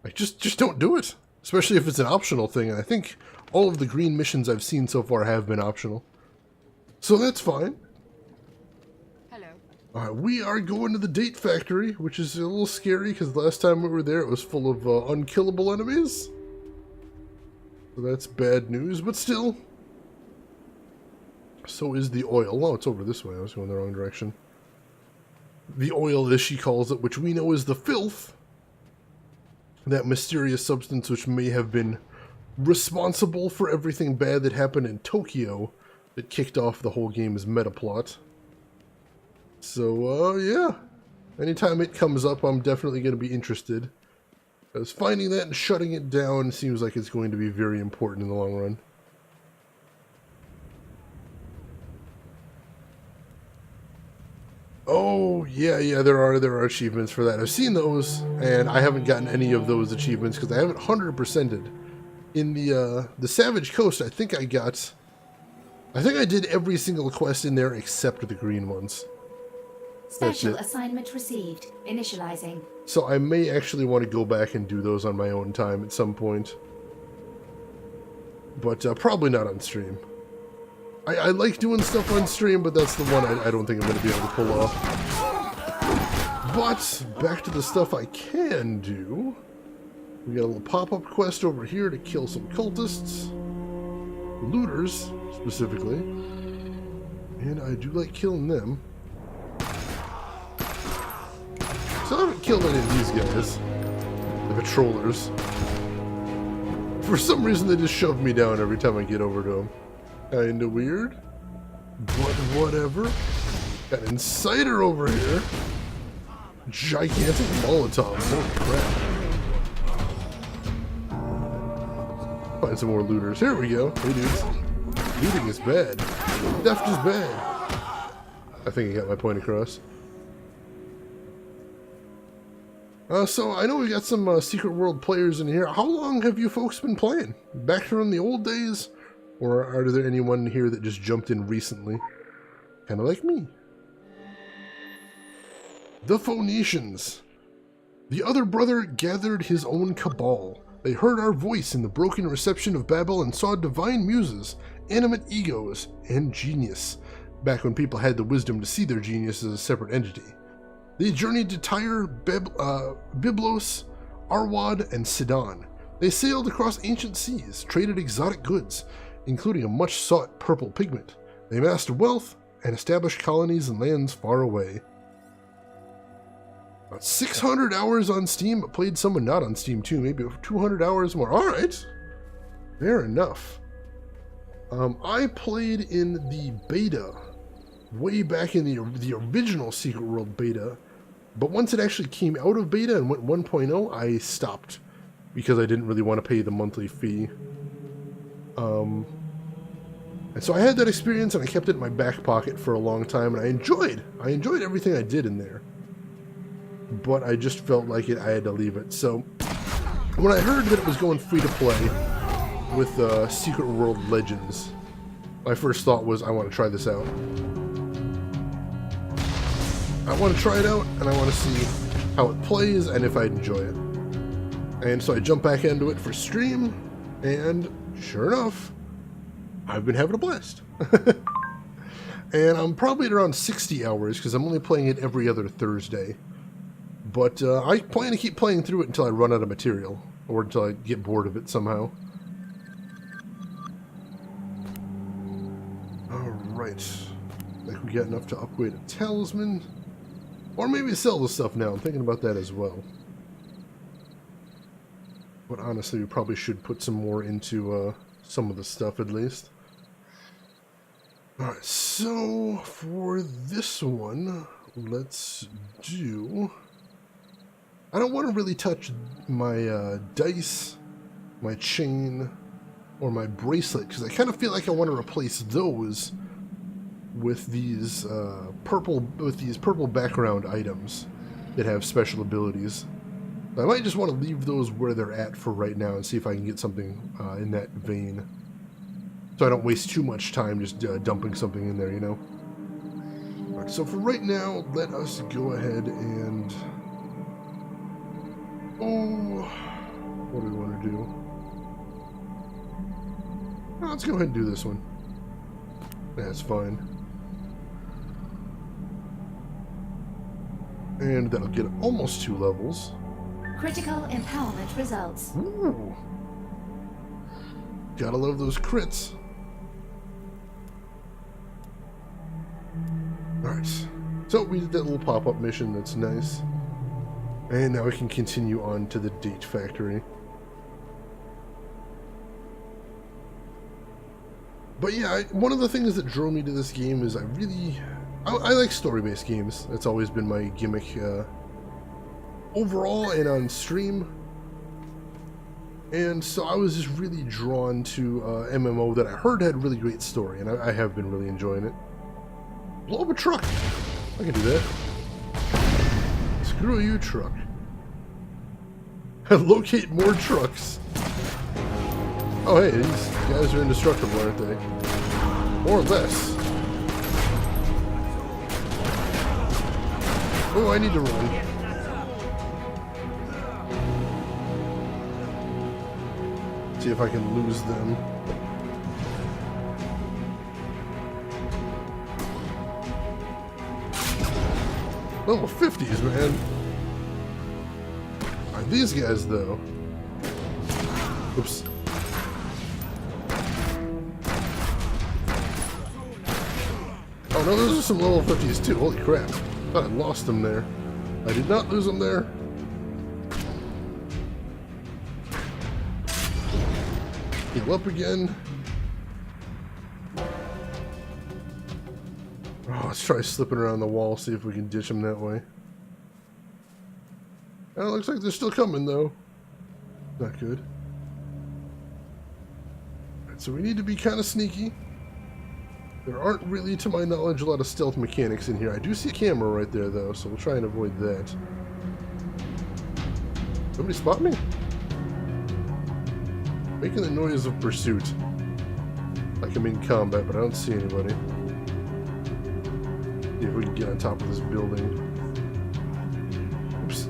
Like, just don't do it. Especially if it's an optional thing. And I think all of the green missions I've seen so far have been optional. So that's fine. Alright, we are going to the Date Factory, which is a little scary because the last time we were there it was full of unkillable enemies. So that's bad news, but still. So is the oil. Oh, it's over this way. I was going the wrong direction. The oil, as she calls it, which we know is the filth. That mysterious substance which may have been responsible for everything bad that happened in Tokyo that kicked off the whole game's meta plot. So, yeah. Anytime it comes up, I'm definitely going to be interested. Because finding that and shutting it down seems like it's going to be very important in the long run. Oh, yeah, there are achievements for that. I've seen those, and I haven't gotten any of those achievements because I haven't 100%ed. In the Savage Coast, I think I did every single quest in there except the green ones. Special assignment received. Initializing. So I may actually want to go back and do those on my own time at some point. But probably not on stream. I like doing stuff on stream, but that's the one I don't think I'm going to be able to pull off. But, back to the stuff I can do. We got a little pop-up quest over here to kill some cultists. Looters, specifically. And I do like killing them. So I haven't killed any of these guys. The patrollers. For some reason they just shove me down every time I get over to them. Kinda weird. But whatever. Got an Inciter over here. Gigantic Molotov. More crap. Find some more looters. Here we go. Hey dudes. Looting is bad. Theft is bad. I think I got my point across. So, I know we got some Secret World players in here. How long have you folks been playing? Back from the old days? Or are there anyone here that just jumped in recently? Kind of like me. The Phoenicians. The other brother gathered his own cabal. They heard our voice in the broken reception of Babel and saw divine muses, animate egos, and genius, back when people had the wisdom to see their genius as a separate entity. They journeyed to Tyre, Byblos, Arwad, and Sidon. They sailed across ancient seas, traded exotic goods, including a much-sought purple pigment. They amassed wealth and established colonies in lands far away. About 600 hours on Steam, but played someone not on Steam too, maybe 200 hours more. Alright, fair enough. I played in the beta, way back in the original Secret World beta, but once it actually came out of beta and went 1.0, I stopped, because I didn't really want to pay the monthly fee. And so I had that experience and I kept it in my back pocket for a long time, and I enjoyed everything I did in there. But I just felt like I had to leave it. So when I heard that it was going free to play with Secret World Legends, my first thought was, I want to try this out. I want to try it out, and I want to see how it plays and if I'd enjoy it. And so I jumped back into it for stream, and sure enough, I've been having a blast. And I'm probably at around 60 hours, because I'm only playing it every other Thursday. But I plan to keep playing through it until I run out of material, or until I get bored of it somehow. Alright. I think we got enough to upgrade a talisman. Or maybe sell the stuff now. I'm thinking about that as well. But honestly, we probably should put some more into some of the stuff at least. Alright, so for this one, let's do... I don't want to really touch my dice, my chain, or my bracelet, because I kind of feel like I want to replace those with these purple background items that have special abilities. I might just want to leave those where they're at for right now and see if I can get something in that vein. So I don't waste too much time just dumping something in there, you know? Alright, so for right now, let us go ahead and... Oh, what do we want to do? Oh, let's go ahead and do this one. That's fine. And that'll get almost 2 levels. Critical empowerment results. Ooh. Gotta love those crits. Alright. So we did that little pop-up mission, that's nice. And now we can continue on to the date factory. But yeah, one of the things that drew me to this game is I like story-based games. That's always been my gimmick overall and on stream. And so I was just really drawn to MMO that I heard had really great story, and I have been really enjoying it. Blow up a truck! I can do that. Screw you, truck. Locate more trucks. Oh hey, these guys are indestructible, aren't they? More or less. Oh, I need to run. See if I can lose them. Level 50s, man. Alright, these guys, though. Oops. Oh no, those are some level 50s too. Holy crap. Thought I lost them there. I did not lose them there. Heal up again. Oh, let's try slipping around the wall, see if we can ditch them that way. Oh, it looks like they're still coming, though. Not good. Alright, so we need to be kind of sneaky. There aren't really, to my knowledge, a lot of stealth mechanics in here. I do see a camera right there, though, so we'll try and avoid that. Somebody spot me? Making the noise of pursuit. Like I'm in combat, but I don't see anybody. See if we can get on top of this building. Oops.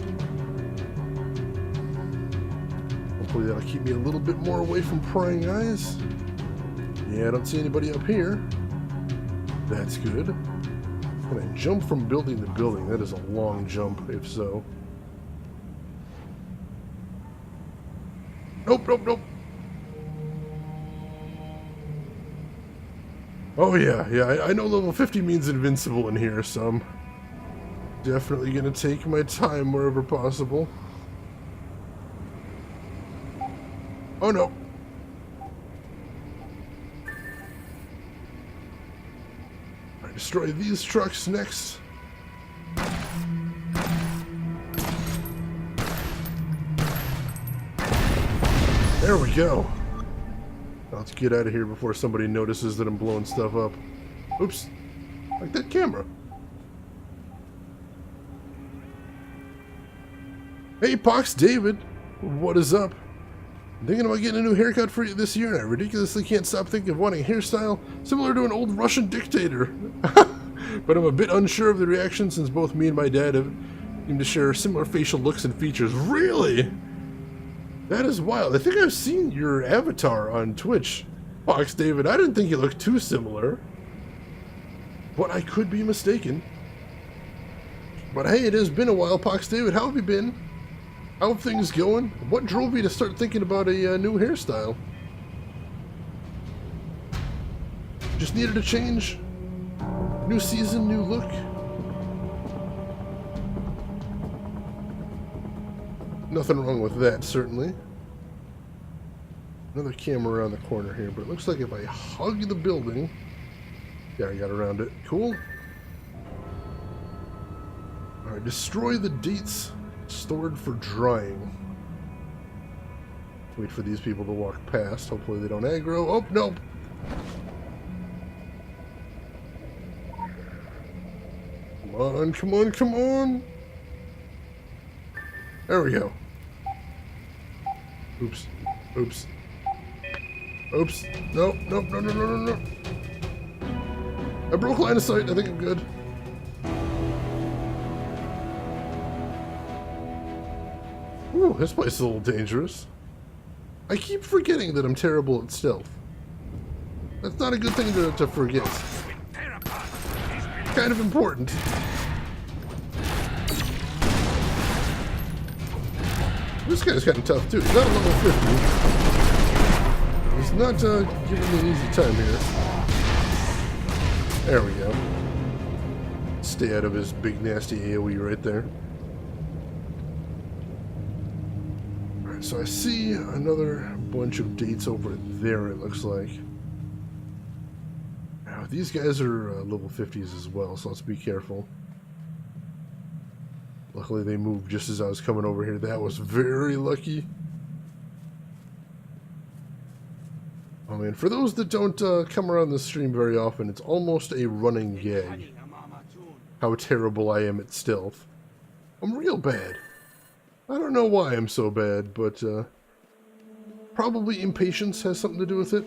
Hopefully that'll keep me a little bit more away from prying eyes. Yeah, I don't see anybody up here. That's good. Can I jump from building to building? That is a long jump, if so. Nope, nope, nope. Oh yeah, I know level 50 means invincible in here, so I'm definitely gonna take my time wherever possible. Oh no. I destroy these trucks next. There we go. Let's get out of here before somebody notices that I'm blowing stuff up. Oops. Like that camera. Hey, Pox David. What is up? I'm thinking about getting a new haircut for you this year, and I ridiculously can't stop thinking of wanting a hairstyle similar to an old Russian dictator. But I'm a bit unsure of the reaction since both me and my dad seem to share similar facial looks and features. Really? That is wild. I think I've seen your avatar on Twitch, Pox David. I didn't think you looked too similar. But I could be mistaken. But hey, it has been a while, Pox David. How have you been? How have things going? What drove you to start thinking about a new hairstyle? Just needed a change? New season, new look? Nothing wrong with that, certainly. Another camera around the corner here, but it looks like if I hug the building... Yeah, I got around it. Cool. Alright, destroy the dates stored for drying. Wait for these people to walk past. Hopefully they don't aggro. Oh, nope. Come on, come on, come on. There we go. Oops. Oops. Oops. No, no, no, no, no, no, no. I broke line of sight. I think I'm good. Ooh, this place is a little dangerous. I keep forgetting that I'm terrible at stealth. That's not a good thing to forget. Kind of important. This guy's kind of tough too. He's not a level 50. He's not giving me an easy time here. There we go. Stay out of his big nasty AoE right there. Alright, so I see another bunch of dates over there, it looks like. Now, these guys are level 50s as well, so let's be careful. Luckily they moved just as I was coming over here. That was very lucky. Oh man, for those that don't come around the stream very often, it's almost a running gag how terrible I am at stealth. I'm real bad. I don't know why I'm so bad, but probably impatience has something to do with it.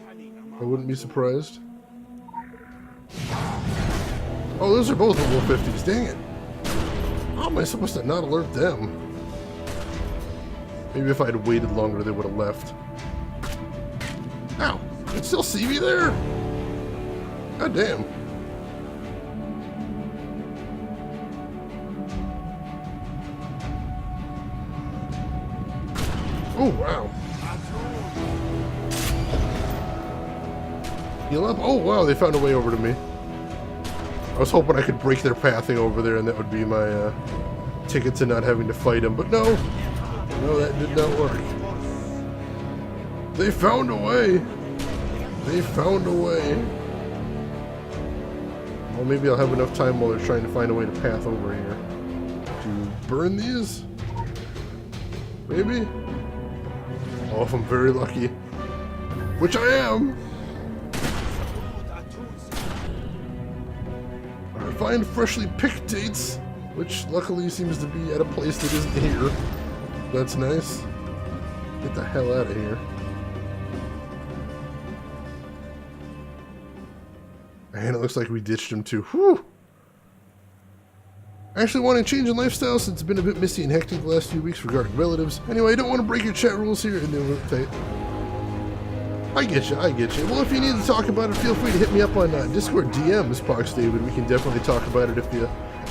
I wouldn't be surprised. Oh, those are both level 50s, dang it. How am I supposed to not alert them? Maybe if I had waited longer, they would have left. Ow! You can still see me there? God damn. Oh, wow. Heal up? Oh, wow, they found a way over to me. I was hoping I could break their pathing over there, and that would be my ticket to not having to fight them, but no. No, that did not work. They found a way. They found a way. Well, maybe I'll have enough time while they're trying to find a way to path over here. To burn these? Maybe? Oh, if I'm very lucky. Which I am! Find freshly picked dates, which luckily seems to be at a place that isn't here. That's nice. Get the hell out of here. And it looks like we ditched him too. Whew! I actually want to change in lifestyle since it's been a bit messy and hectic the last few weeks regarding relatives. Anyway, I don't want to break your chat rules here, and then I get you, I get you. Well, if you need to talk about it, feel free to hit me up on Discord DMs, Pox David. We can definitely talk about it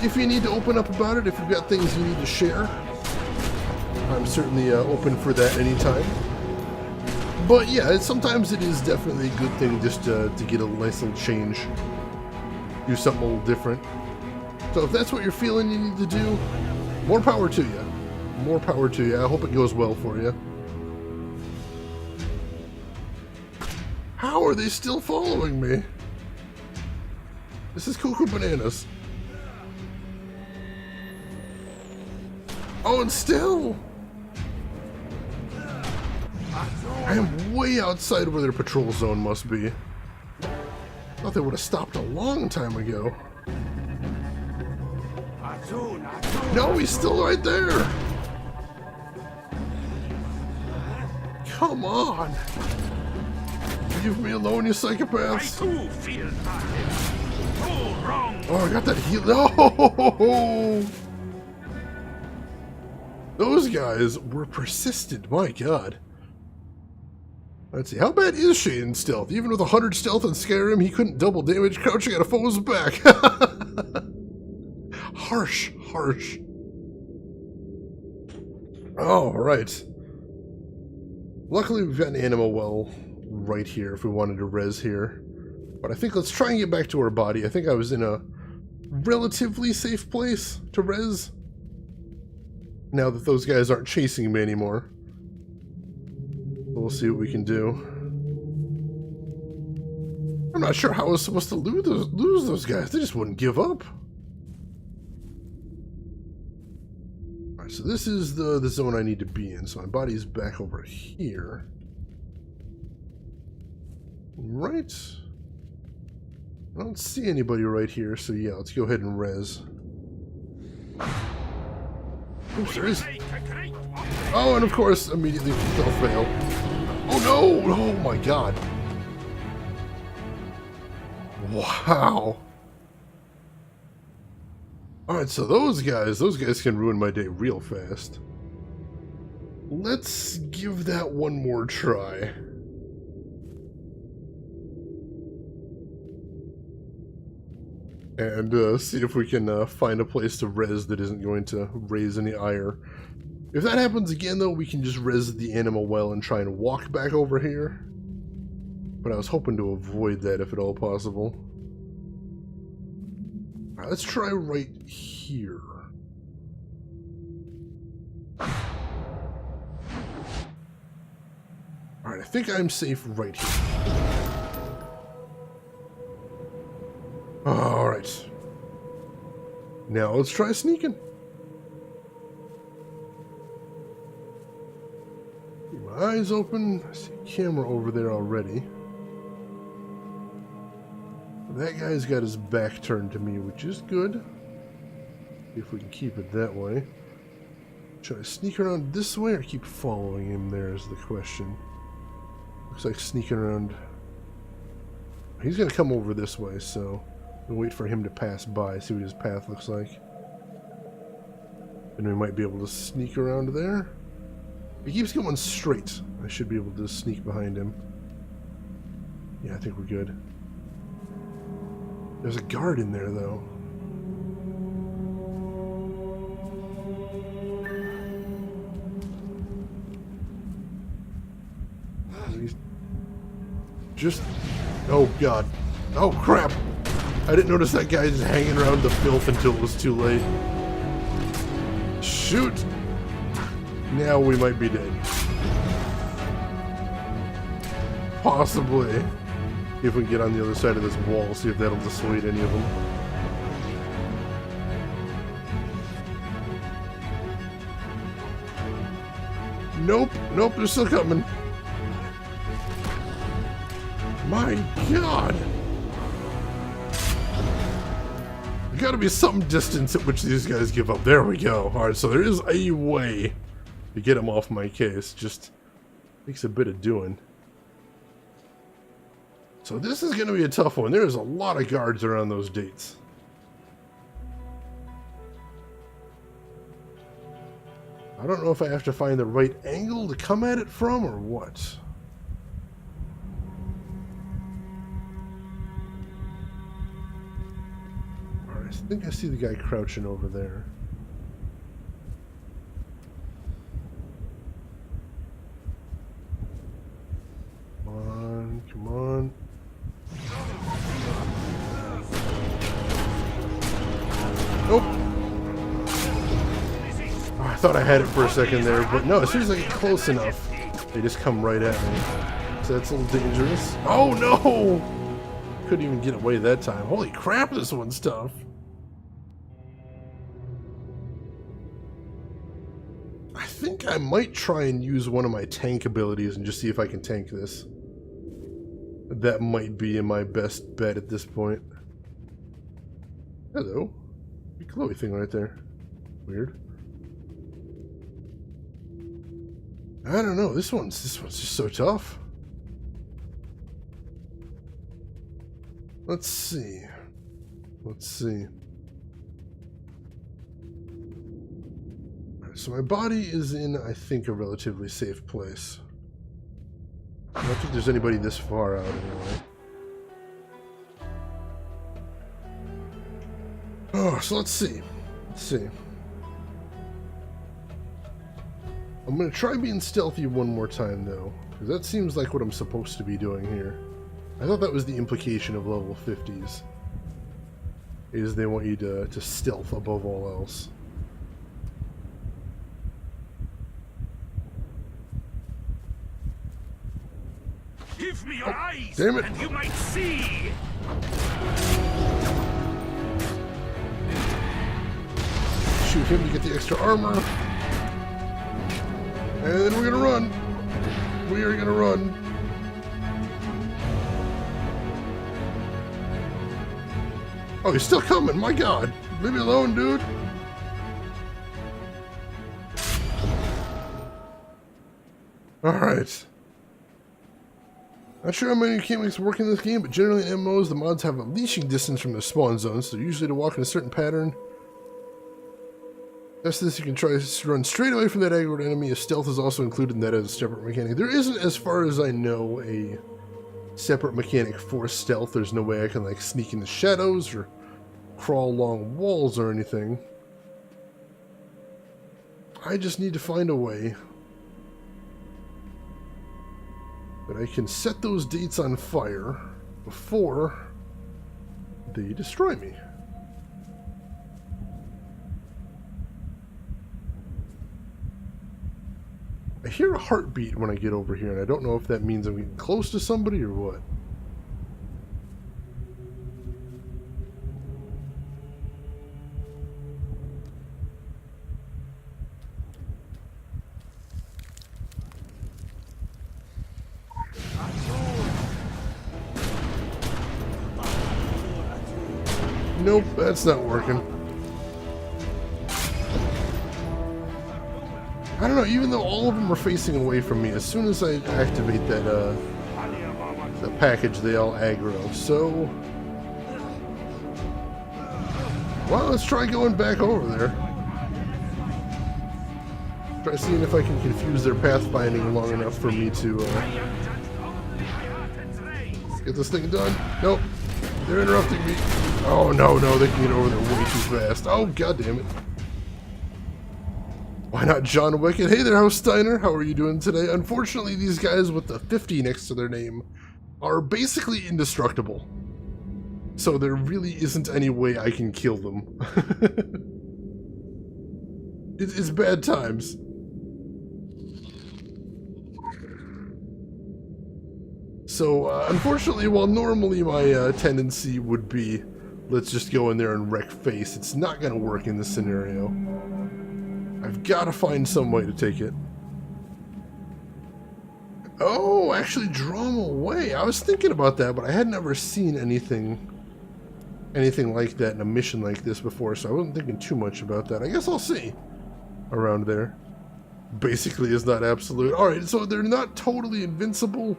if you need to open up about it, if you've got things you need to share. I'm certainly open for that anytime. But yeah, sometimes it is definitely a good thing just to get a nice little change. Do something a little different. So if that's what you're feeling you need to do, more power to you. More power to you. I hope it goes well for you. How are they still following me? This is cuckoo bananas. Oh, and still! I am way outside where their patrol zone must be. Thought they would have stopped a long time ago. No, he's still right there! Come on! Leave me alone, you psychopaths! I too feel so wrong. Oh, I got that heal. No! Those guys were persistent, my god. Let's see, how bad is Shane in stealth? Even with 100 stealth and Skyrim, he couldn't double damage crouching at a foe's back. Harsh, harsh. Alright. Luckily, we've got an animal well right here if we wanted to res here. But I think let's try and get back to our body. I think I was in a relatively safe place to res. now that those guys aren't chasing me anymore. We'll see what we can do. I'm not sure how I was supposed to lose those guys. They just wouldn't give up. Alright, so this is the zone I need to be in. So my body's back over here. Right. I don't see anybody right here, so yeah, let's go ahead and res. Oops, there is. Oh, and of course, immediately they'll fail. Oh no! Oh my god. Wow. Alright, so those guys can ruin my day real fast. Let's give that one more try. And see if we can find a place to res that isn't going to raise any ire. If that happens again, though, we can just res the animal well and try and walk back over here. But I was hoping to avoid that if at all possible. Alright, let's try right here. Alright, I think I'm safe right here. Alright. Now let's try sneaking. Keep my eyes open. I see a camera over there already. That guy's got his back turned to me, which is good. See if we can keep it that way. Should I sneak around this way or keep following him there is the question. Looks like sneaking around. He's going to come over this way, so we'll wait for him to pass by, see what his path looks like. And we might be able to sneak around there. If he keeps going straight, I should be able to sneak behind him. Yeah, I think we're good. There's a guard in there, though. He's just... Oh, God. Oh, crap! I didn't notice that guy just hanging around the filth until it was too late. Shoot! Now we might be dead. Possibly. If we can get on the other side of this wall, see if that'll dissuade any of them. Nope, nope, they're still coming. My God! There gotta be some distance at which these guys give up. There we go. Alright, so there is a way to get them off my case. Just takes a bit of doing. So this is going to be a tough one. There's a lot of guards around those dates. I don't know if I have to find the right angle to come at it from or what. Alright, I think I see the guy crouching over there. Come on, come on. Nope. Oh, I thought I had it for a second there, but no, as soon as I get close enough, they just come right at me. So that's a little dangerous. Oh no! Couldn't even get away that time. Holy crap, this one's tough. I think I might try and use one of my tank abilities and just see if I can tank this. That might be my best bet at this point. Hello. Big glowy thing right there. Weird. I don't know. This one's just so tough. Let's see. Let's see. Alright, so my body is in, I think, a relatively safe place. I don't think there's anybody this far out anyway. Oh, so let's see. Let's see. I'm going to try being stealthy one more time, though, because that seems like what I'm supposed to be doing here. I thought that was the implication of level 50s, is they want you to stealth above all else. Give me your eyes, damn it. and you might see. Shoot him to get the extra armor. And then we're gonna run. We are gonna run. Oh, he's still coming. My God. Leave me alone, dude. Alright. Not sure how many mechanics work in this game, but generally in MMOs, the mods have a leashing distance from the spawn zones, so usually to walk in a certain pattern. That's this, you can try to run straight away from that aggroed enemy. A stealth is also included in that as a separate mechanic. There isn't, as far as I know, a separate mechanic for stealth. There's no way I can like sneak in the shadows or crawl along walls or anything. I just need to find a way that I can set those dates on fire before they destroy me. I hear a heartbeat when I get over here, and I don't know if that means I'm getting close to somebody or what. Nope, that's not working. I don't know, even though all of them are facing away from me, as soon as I activate that package, they all aggro. So, well, let's try going back over there. Try seeing if I can confuse their pathfinding long enough for me to get this thing done. Nope, they're interrupting me. Oh no, they can get over there way too fast. Oh, god damn it. Why not John Wick? And hey there, House Steiner. How are you doing today? Unfortunately, these guys with the 50 next to their name are basically indestructible. So there really isn't any way I can kill them. It's bad times. So, unfortunately, while normally my tendency would be, let's just go in there and wreck face, it's not going to work in this scenario. I've got to find some way to take it. Oh, actually draw them away. I was thinking about that, but I had never seen anything like that in a mission like this before, so I wasn't thinking too much about that. I guess I'll see around there. Basically, is not absolute. Alright, so they're not totally invincible,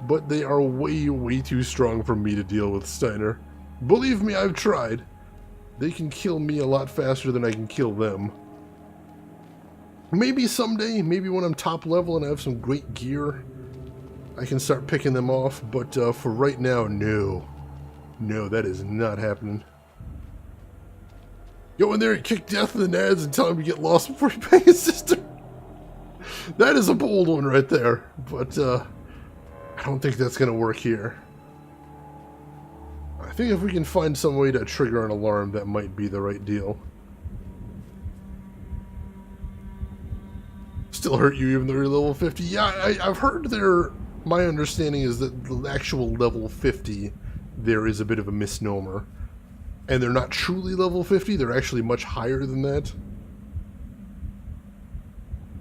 but they are way, way too strong for me to deal with, Steiner. Believe me, I've tried. They can kill me a lot faster than I can kill them. Maybe someday, maybe when I'm top level and I have some great gear, I can start picking them off, but for right now, no. No, that is not happening. Go in there and kick death in the nads and tell him to get lost before he bangs his sister. That is a bold one right there, but I don't think that's going to work here. I think if we can find some way to trigger an alarm, that might be the right deal. Still hurt you even though you're level 50. Yeah, I've heard my understanding is that the actual level 50 there is a bit of a misnomer. And they're not truly level 50, they're actually much higher than that.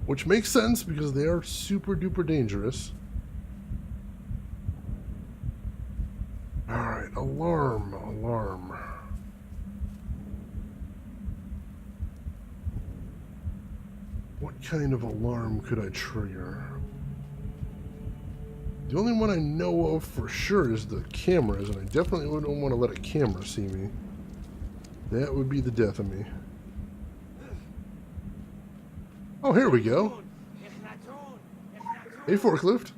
Which makes sense because they are super duper dangerous. Alright, alarm. What kind of alarm could I trigger? The only one I know of for sure is the cameras, and I definitely don't want to let a camera see me. That would be the death of me. Oh, here we go. Hey, forklift.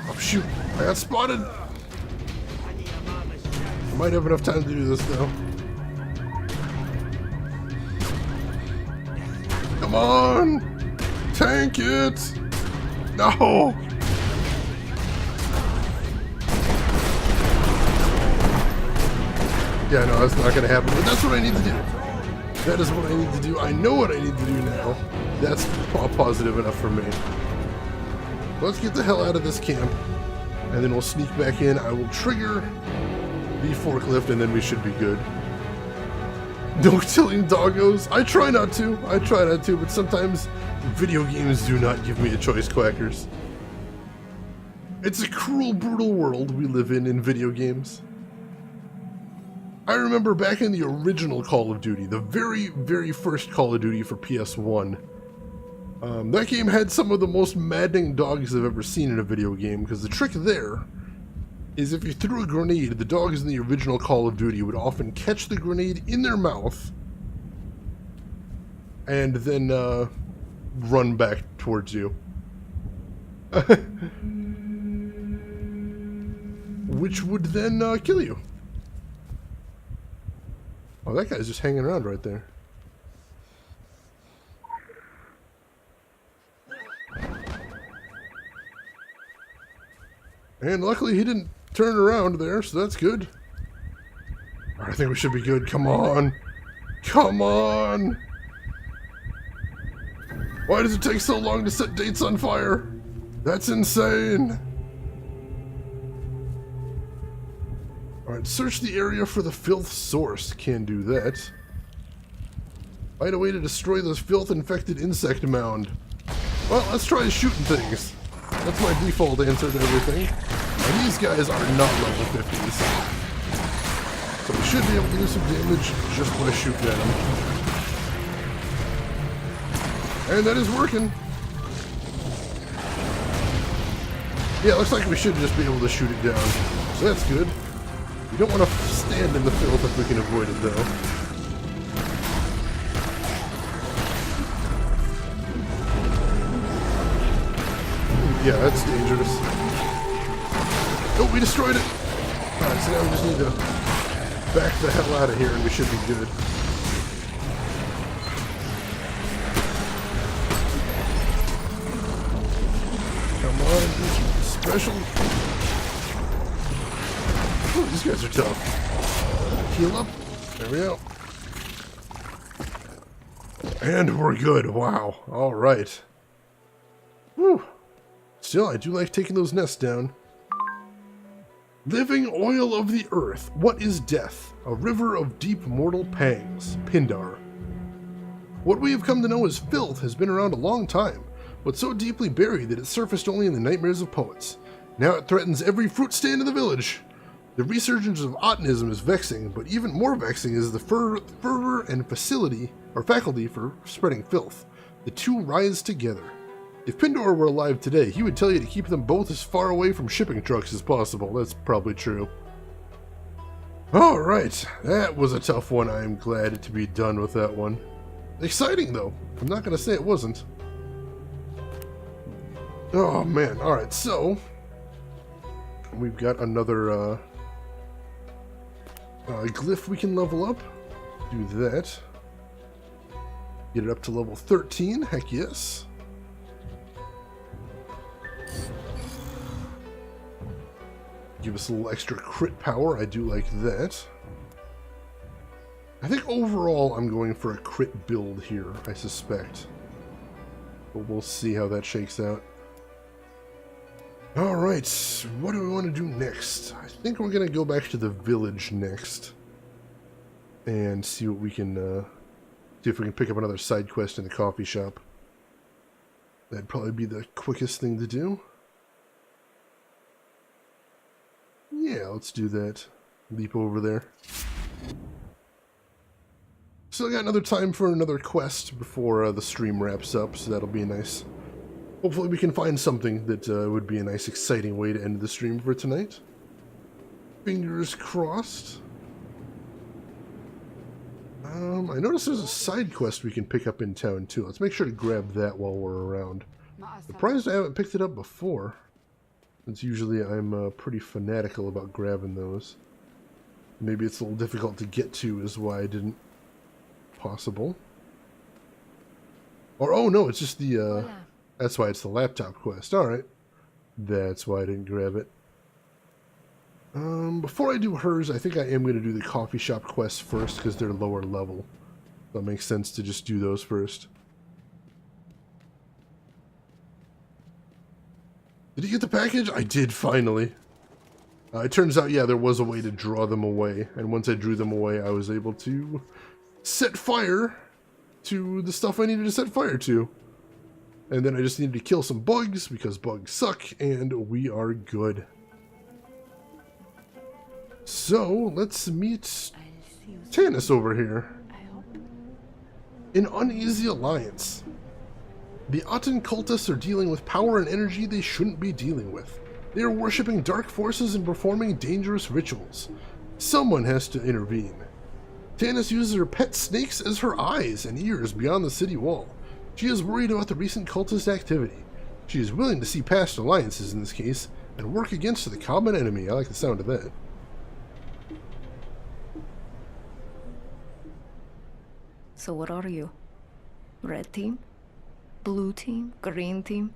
Oh, shoot. I got spotted. I might have enough time to do this, though. Come on! Tank it! No! Yeah, no, that's not gonna happen, but that's what I need to do. That is what I need to do. I know what I need to do now. That's positive enough for me. Let's get the hell out of this camp, and then we'll sneak back in. I will trigger the forklift, and then we should be good. No killing doggos. I try not to, but sometimes video games do not give me a choice, Quackers. It's a cruel, brutal world we live in video games. I remember back in the original Call of Duty, the very, very first Call of Duty for PS1, that game had some of the most maddening dogs I've ever seen in a video game, because the trick there is if you threw a grenade, the dogs in the original Call of Duty would often catch the grenade in their mouth and then run back towards you. Which would then kill you. Oh, that guy's just hanging around right there. And luckily he didn't turn around there, so that's good. I think we should be good. Come on. Come on. Why does it take so long to set dates on fire? That's insane. Alright, search the area for the filth source. Can do that. Find a way to destroy this filth-infected insect mound. Well, let's try shooting things. That's my default answer to everything. And these guys are not level 50s. So we should be able to do some damage just by shooting at them. And that is working. Yeah, looks like we should just be able to shoot it down. So that's good. We don't want to stand in the filth if we can avoid it, though. Yeah, that's dangerous. Oh, we destroyed it! Alright, so now we just need to back the hell out of here and we should be good. Come on, do something special. Ooh, these guys are tough. Heal up. There we go. And we're good. Wow. Alright. Whew. Still, I do like taking those nests down. Living oil of the earth. What is death? A river of deep mortal pangs. Pindar. What we have come to know as filth has been around a long time, but so deeply buried that it surfaced only in the nightmares of poets. Now it threatens every fruit stand in the village. The resurgence of Ottonism is vexing, but even more vexing is the fervor and faculty for spreading filth. The two rise together. If Pindar were alive today, he would tell you to keep them both as far away from shipping trucks as possible. That's probably true. Alright, that was a tough one. I am glad to be done with that one. Exciting, though. I'm not going to say it wasn't. Oh, man. Alright, so we've got another glyph we can level up. Do that. Get it up to level 13. Heck yes. Give us a little extra crit power. I do like that. I think overall I'm going for a crit build here, I suspect. But we'll see how that shakes out. Alright, what do we want to do next? I think we're going to go back to the village next. And see what we can, see if we can pick up another side quest in the coffee shop. That'd probably be the quickest thing to do. Yeah, let's do that. Leap over there. So I got another time for another quest before the stream wraps up, so that'll be nice. Hopefully we can find something that would be a nice, exciting way to end the stream for tonight. Fingers crossed. I noticed there's a side quest we can pick up in town, too. Let's make sure to grab that while we're around. Surprised I haven't picked it up before. Since usually I'm pretty fanatical about grabbing those. Maybe it's a little difficult to get to is why I didn't. Possible. Or, oh no, it's just the, that's why it's the laptop quest. Alright. That's why I didn't grab it. Before I do hers, I think I am going to do the coffee shop quests first, because they're lower level. So it makes sense to just do those first. Did you get the package? I did, finally. It turns out, yeah, there was a way to draw them away. And once I drew them away, I was able to set fire to the stuff I needed to set fire to. And then I just needed to kill some bugs, because bugs suck, and we are good. So, let's meet Tannis over here. An uneasy alliance. The Aten cultists are dealing with power and energy they shouldn't be dealing with. They are worshipping dark forces and performing dangerous rituals. Someone has to intervene. Tannis uses her pet snakes as her eyes and ears beyond the city wall. She is worried about the recent cultist activity. She is willing to see past alliances in this case and work against the common enemy. I like the sound of that. So what are you? Red team? Blue team? Green team?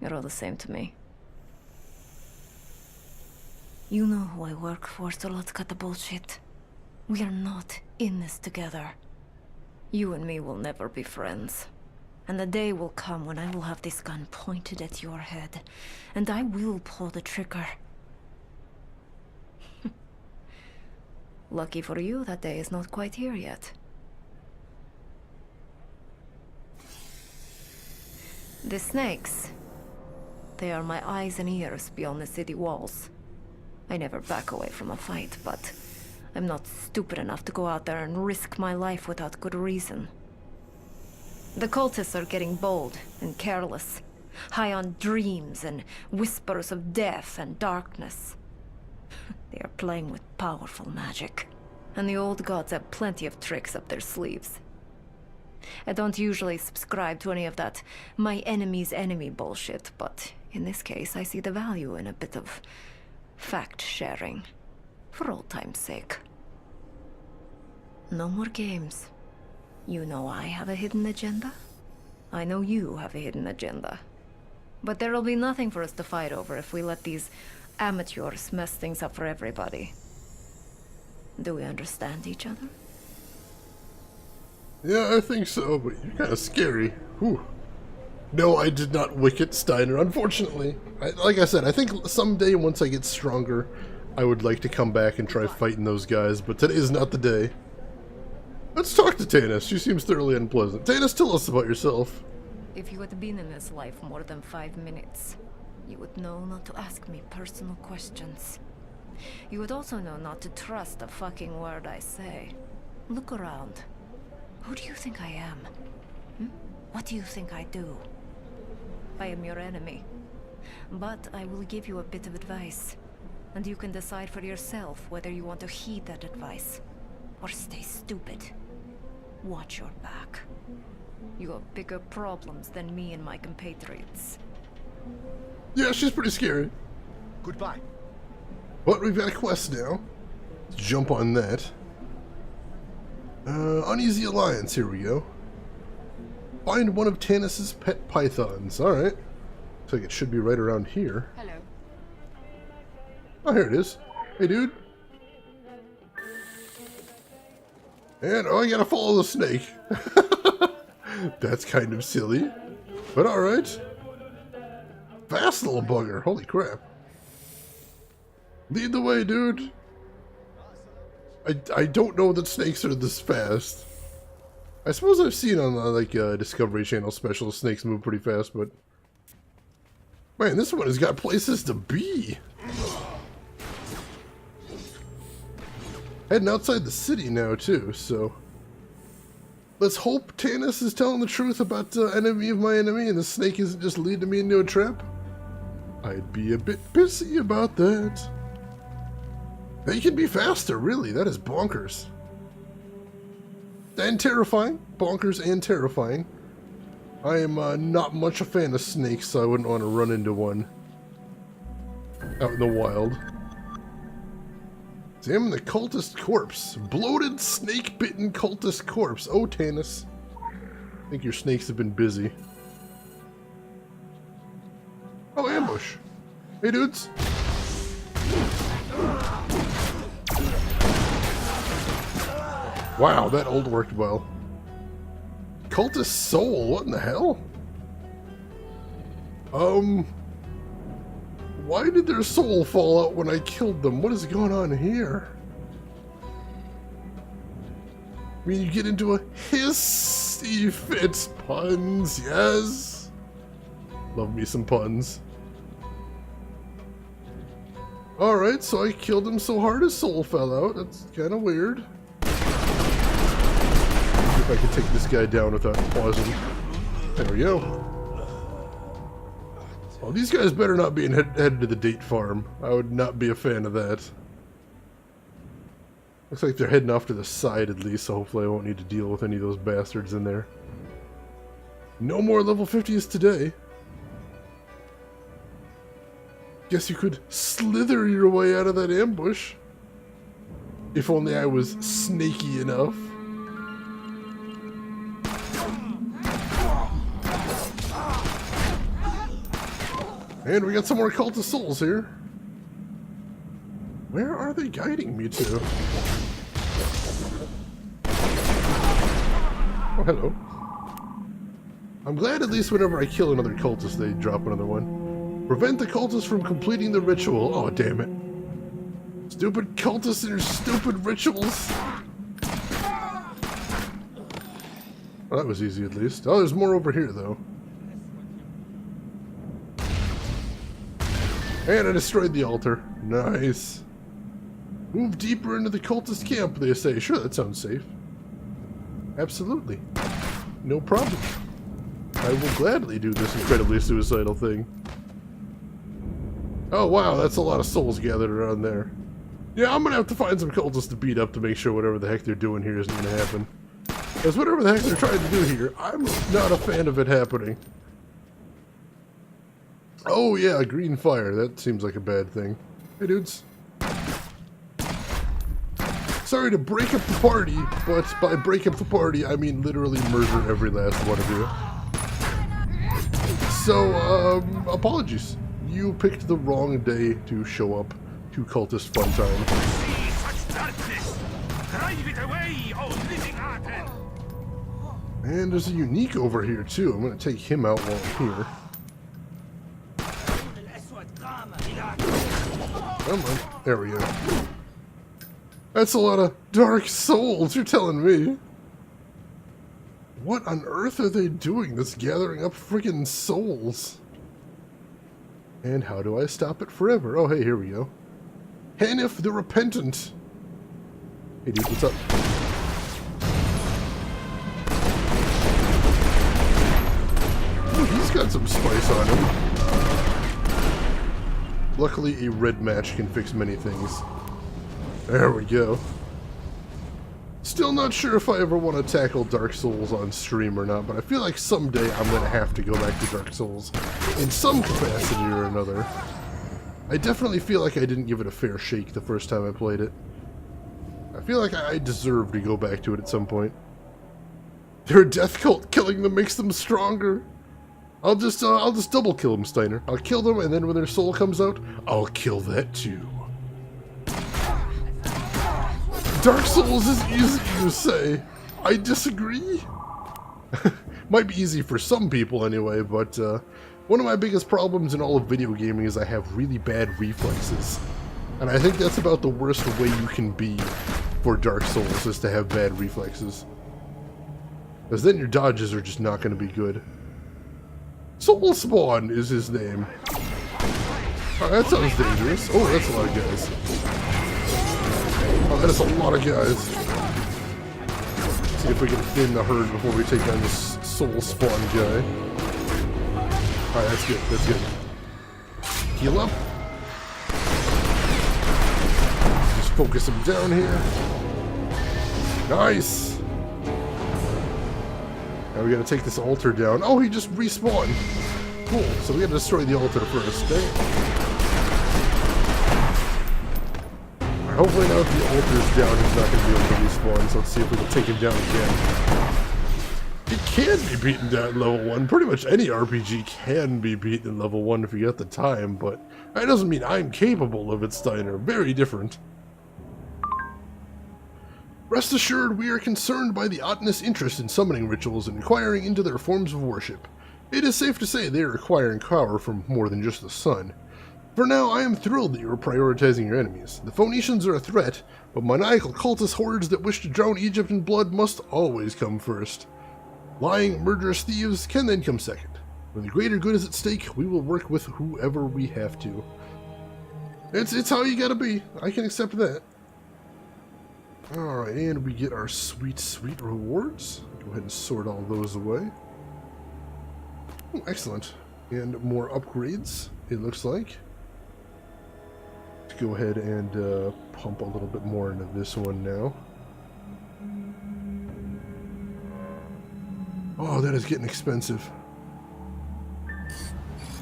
You're all the same to me. You know who I work for, so let's cut the bullshit. We are not in this together. You and me will never be friends. And the day will come when I will have this gun pointed at your head, and I will pull the trigger. Lucky for you, that day is not quite here yet. The snakes. They are my eyes and ears beyond the city walls. I never back away from a fight, but I'm not stupid enough to go out there and risk my life without good reason. The cultists are getting bold and careless, high on dreams and whispers of death and darkness. They are playing with powerful magic, and the old gods have plenty of tricks up their sleeves. I don't usually subscribe to any of that my enemy's enemy bullshit, but in this case I see the value in a bit of fact-sharing, for old time's sake. No more games. You know I have a hidden agenda. I know you have a hidden agenda. But there'll be nothing for us to fight over if we let these amateurs mess things up for everybody. Do we understand each other? Yeah, I think so, but you're kind of scary. Whew. No, I did not Wicket Steiner, unfortunately. Like I said, I think someday once I get stronger, I would like to come back and try fighting those guys, but today is not the day. Let's talk to Tannis. She seems thoroughly unpleasant. Tannis, tell us about yourself. If you had been in this life more than 5 minutes, you would know not to ask me personal questions. You would also know not to trust a fucking word I say. Look around. Who do you think I am? What do you think I do? I am your enemy. But I will give you a bit of advice. And you can decide for yourself whether you want to heed that advice or stay stupid. Watch your back. You have bigger problems than me and my compatriots. Yeah, she's pretty scary. Goodbye. But we've got a quest now. Let's jump on that. Uneasy Alliance, here we go. Find one of Tannis's pet pythons. Alright. Looks like it should be right around here. Hello. Oh, here it is. Hey, dude. And, oh, I gotta follow the snake. That's kind of silly. But alright. Fast little bugger. Holy crap. Lead the way, dude. I don't know that snakes are this fast. I suppose I've seen on like Discovery Channel special snakes move pretty fast, but man, this one has got places to be. Heading outside the city now too, so let's hope Tannis is telling the truth about the enemy of my enemy and the snake isn't just leading me into a trap. I'd be a bit pissy about that. They can be faster, really. That is bonkers. And terrifying. Bonkers and terrifying. I am not much a fan of snakes, so I wouldn't want to run into one out in the wild. Examine the cultist corpse. Bloated, snake-bitten cultist corpse. Oh, Tannis. I think your snakes have been busy. Oh, ambush. Hey, dudes. Wow, that ult worked well. Cultist soul, what in the hell? Why did their soul fall out when I killed them? What is going on here? I mean, you get into a hissy fit. Puns, yes. Love me some puns. Alright, so I killed him so hard his soul fell out. That's kind of weird. See if I can take this guy down without pausing. There we go. Well, these guys better not be headed to the date farm. I would not be a fan of that. Looks like they're heading off to the side at least, so hopefully I won't need to deal with any of those bastards in there. No more level 50s today. Guess you could slither your way out of that ambush. If only I was snaky enough. And we got some more Cult of Souls here. Where are they guiding me to? Oh, hello. I'm glad at least whenever I kill another cultist, they drop another one. Prevent the cultist from completing the ritual. Oh, damn it. Stupid cultists and their stupid rituals. Well, that was easy at least. Oh, there's more over here, though. And I destroyed the altar. Nice. Move deeper into the cultist camp, they say. Sure, that sounds safe. Absolutely. No problem. I will gladly do this incredibly suicidal thing. Oh, wow, that's a lot of souls gathered around there. Yeah, I'm gonna have to find some cultists to beat up to make sure whatever the heck they're doing here isn't gonna happen. Because whatever the heck they're trying to do here, I'm not a fan of it happening. Oh yeah, green fire. That seems like a bad thing. Hey dudes. Sorry to break up the party, but by break up the party, I mean literally murder every last one of you. So, apologies. You picked the wrong day to show up to Cultist Fun Time. See such darkness! Drive it away, O living Aten! And there's a unique over here too. I'm gonna take him out while I'm here. Come on. There we go. That's a lot of dark souls, you're telling me. What on earth are they doing that's gathering up freaking souls? And how do I stop it forever? Oh, hey, here we go. Hanif the Repentant. Hey, dude, what's up? Ooh, he's got some spice on him. Luckily, a red match can fix many things. There we go. Still not sure if I ever want to tackle Dark Souls on stream or not, but I feel like someday I'm going to have to go back to Dark Souls in some capacity or another. I definitely feel like I didn't give it a fair shake the first time I played it. I feel like I deserve to go back to it at some point. They're a death cult. Killing them makes them stronger. I'll just double kill them, Steiner. I'll kill them, and then when their soul comes out, I'll kill that too. Dark Souls is easy, you say. I disagree. Might be easy for some people anyway, but one of my biggest problems in all of video gaming is I have really bad reflexes. And I think that's about the worst way you can be for Dark Souls, is to have bad reflexes. Because then your dodges are just not going to be good. Soul Spawn is his name. Oh, that sounds dangerous. Oh, that's a lot of guys. Oh, that is a lot of guys. Let's see if we can thin the herd before we take down this Soul Spawn guy. Alright, that's good, that's good. Heal up. Just focus him down here. Nice! Now we gotta take this altar down. Oh, he just respawned. Cool, so we gotta destroy the altar first. Hopefully now that the altar's down, he's not gonna be able to respawn, so let's see if we can take him down again. It can be beaten down at level 1. Pretty much any RPG can be beaten at level 1 if you got the time, but that doesn't mean I'm capable of it, Steiner. Very different. Rest assured, we are concerned by the Atenist interest in summoning rituals and inquiring into their forms of worship. It is safe to say they are acquiring power from more than just the sun. For now, I am thrilled that you are prioritizing your enemies. The Phoenicians are a threat, but maniacal cultist hordes that wish to drown Egypt in blood must always come first. Lying, murderous thieves can then come second. When the greater good is at stake, we will work with whoever we have to. It's how you gotta be. I can accept that. Alright, and we get our sweet, sweet rewards. Go ahead and sort all those away. Oh, excellent. And more upgrades, it looks like. Let's go ahead and pump a little bit more into this one now. Oh, that is getting expensive.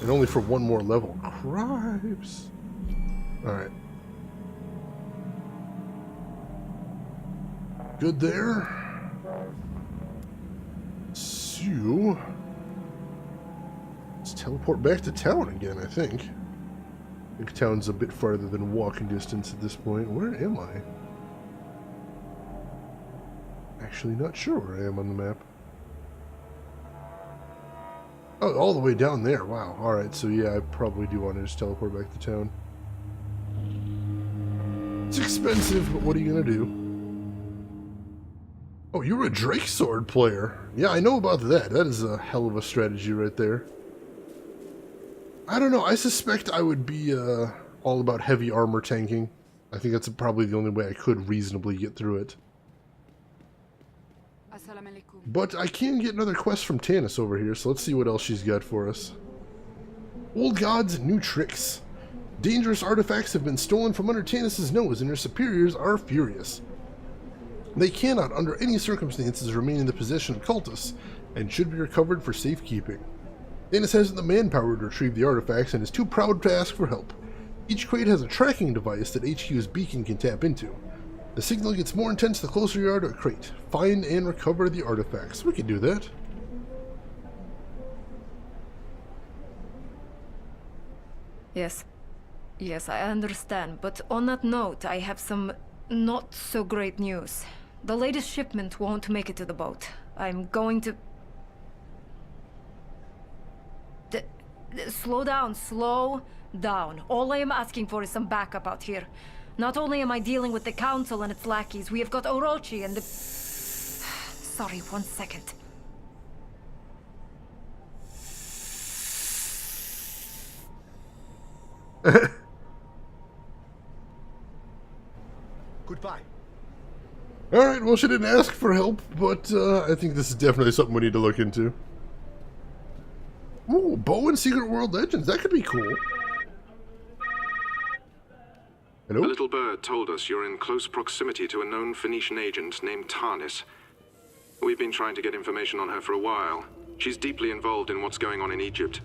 And only for one more level. Cripes. Alright. Good there. So, let's teleport back to town again, I think. I think town's a bit farther than walking distance at this point. Where am I? Actually not sure where I am on the map. Oh, all the way down there. Wow. Alright, so yeah, I probably do want to just teleport back to town. It's expensive, but what are you going to do? Oh, you're a Drake Sword player. Yeah, I know about that. That is a hell of a strategy right there. I don't know. I suspect I would be all about heavy armor tanking. I think that's probably the only way I could reasonably get through it. But I can get another quest from Tanis over here, so let's see what else she's got for us. Old gods, new tricks. Dangerous artifacts have been stolen from under Tanis' nose, and her superiors are furious. They cannot, under any circumstances, remain in the possession of cultists, and should be recovered for safekeeping. Tanis hasn't the manpower to retrieve the artifacts, and is too proud to ask for help. Each crate has a tracking device that HQ's beacon can tap into. The signal gets more intense the closer you are to a crate. Find and recover the artifacts. We can do that. Yes. Yes, I understand. But on that note, I have some not so great news. The latest shipment won't make it to the boat. I'm going to... Slow down, slow down. All I am asking for is some backup out here. Not only am I dealing with the Council and its lackeys, we have got Orochi and the... Sorry, 1 second. Goodbye. Alright, well, she didn't ask for help, but I think this is definitely something we need to look into. Ooh, Bow and Secret World Legends. That could be cool. Hello? A little bird told us you're in close proximity to a known Phoenician agent named Tanis. We've been trying to get information on her for a while. She's deeply involved in what's going on in Egypt.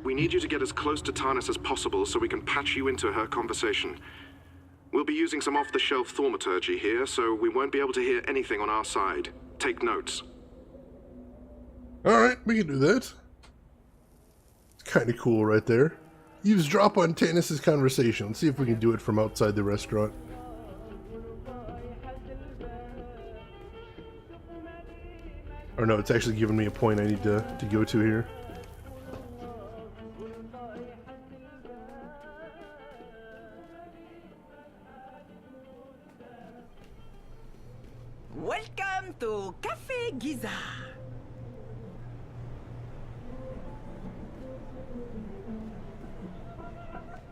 We need you to get as close to Tanis as possible so we can patch you into her conversation. We'll be using some off-the-shelf thaumaturgy here, so we won't be able to hear anything on our side. Take notes. Alright, we can do that. It's kind of cool right there. Eavesdrop on Tanis' conversation. Let's see if we can do it from outside the restaurant. Or no, it's actually giving me a point I need to go to here. Welcome to Cafe Giza.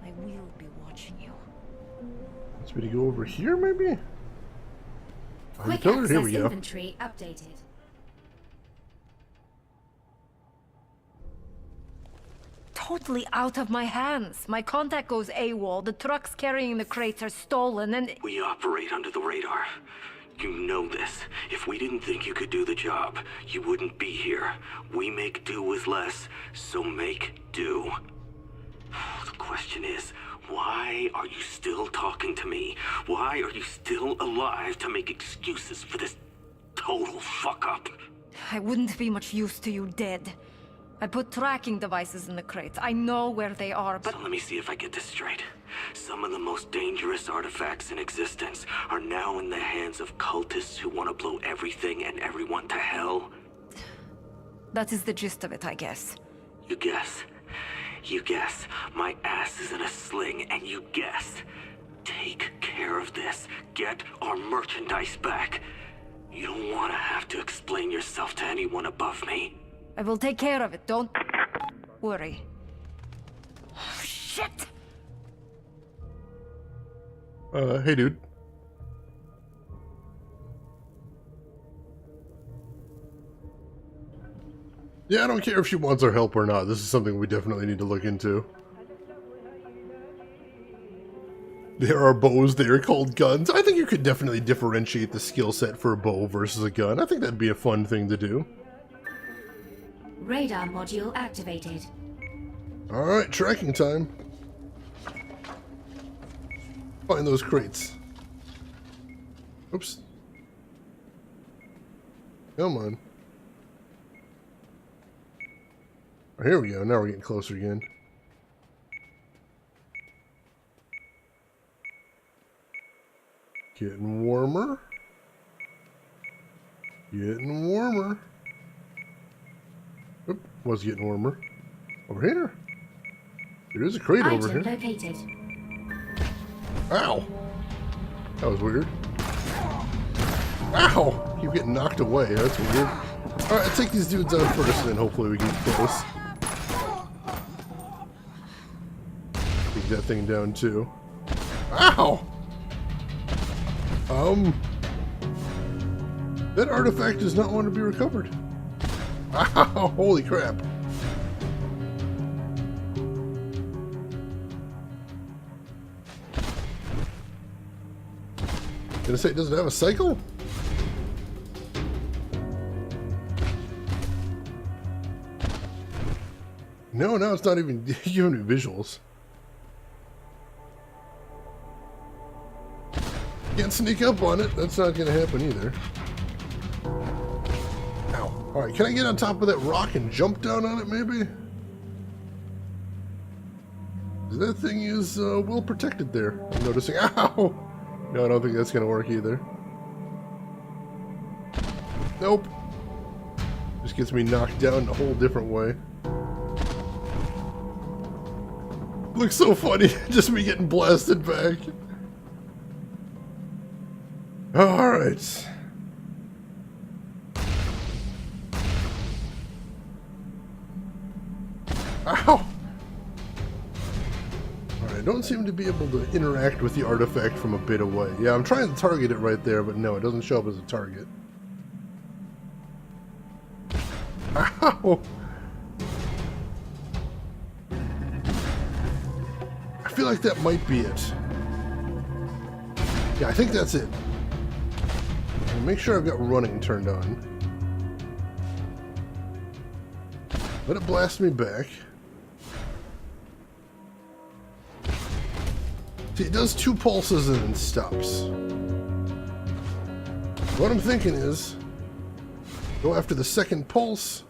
I will be watching you. Wants me to go over here, maybe? Quick Here access we go. inventory updated. Totally out of my hands. My contact goes AWOL, the trucks carrying the crates are stolen, and... We operate under the radar. You know this. If we didn't think you could do the job, you wouldn't be here. We make do with less, so make do. The question is, why are you still talking to me? Why are you still alive to make excuses for this total fuck-up? I wouldn't be much use to you dead. I put tracking devices in the crates. I know where they are, but... So let me see if I get this straight. Some of the most dangerous artifacts in existence are now in the hands of cultists who want to blow everything and everyone to hell? That is the gist of it, I guess. You guess. You guessed. My ass is in a sling, and you guessed. Take care of this. Get our merchandise back. You don't want to have to explain yourself to anyone above me. I will take care of it, don't worry. Shit! Hey dude. Yeah, I don't care if she wants our help or not. This is something we definitely need to look into. There are bows there called guns. I think you could definitely differentiate the skill set for a bow versus a gun. I think that'd be a fun thing to do. Radar module activated. Alright, tracking time. Find those crates. Oops. Come on. Oh, here we go. Now we're getting closer again. Getting warmer. Getting warmer. Oop, was getting warmer. Over here. There is a crate over here. Located. Ow! That was weird. Ow! Keep getting knocked away. That's weird. Alright, take these dudes out first and then hopefully we can get close. Take that thing down too. Ow! That artifact does not want to be recovered. Ow! Holy crap. Gonna say it doesn't have a cycle? No, now it's not even giving me visuals. Can't sneak up on it. That's not gonna happen either. Ow. Alright, can I get on top of that rock and jump down on it maybe? That thing is well protected there. I'm noticing. Ow! No, I don't think that's gonna work either. Nope. Just gets me knocked down in a whole different way. Looks so funny, just me getting blasted back. Alright. Ow! Alright, I don't seem to be able to interact with the artifact from a bit away. Yeah, I'm trying to target it right there, but no, it doesn't show up as a target. Ow! I feel like that might be it. Yeah, I think that's it. Make sure I've got running turned on. Let it blast me back. See, it does 2 pulses and then stops. What I'm thinking is, go after the second pulse.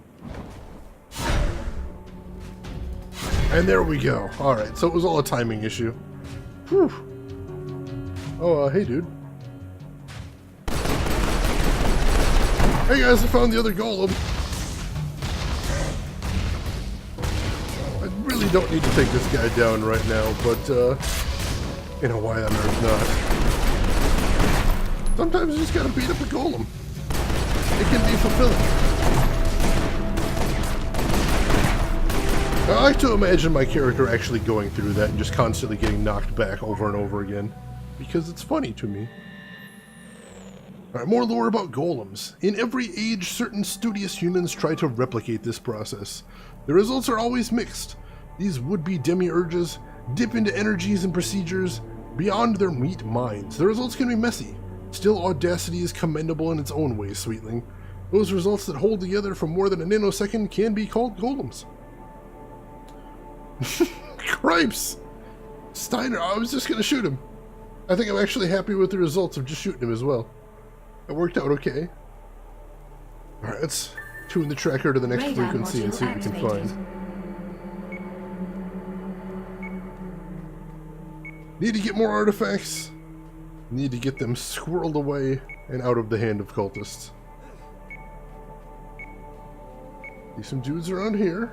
And there we go. Alright, so it was all a timing issue. Whew. Oh, hey dude. Hey guys, I found the other golem. I really don't need to take this guy down right now, but, you know, why on earth not? Sometimes you just gotta beat up a golem. It can be fulfilling. I like to imagine my character actually going through that and just constantly getting knocked back over and over again, because it's funny to me. Alright, more lore about golems. In every age, certain studious humans try to replicate this process. The results are always mixed. These would-be demiurges dip into energies and procedures beyond their meat minds. The results can be messy. Still, audacity is commendable in its own way, Sweetling. Those results that hold together for more than a nanosecond can be called golems. Cripes! Steiner, I was just gonna shoot him. I think I'm actually happy with the results of just shooting him as well. It worked out okay. Alright, let's tune the tracker to the next Radar frequency and see what we can activated. find. Need to get more artifacts. Need to get them squirreled away and out of the hand of cultists. See some dudes around here.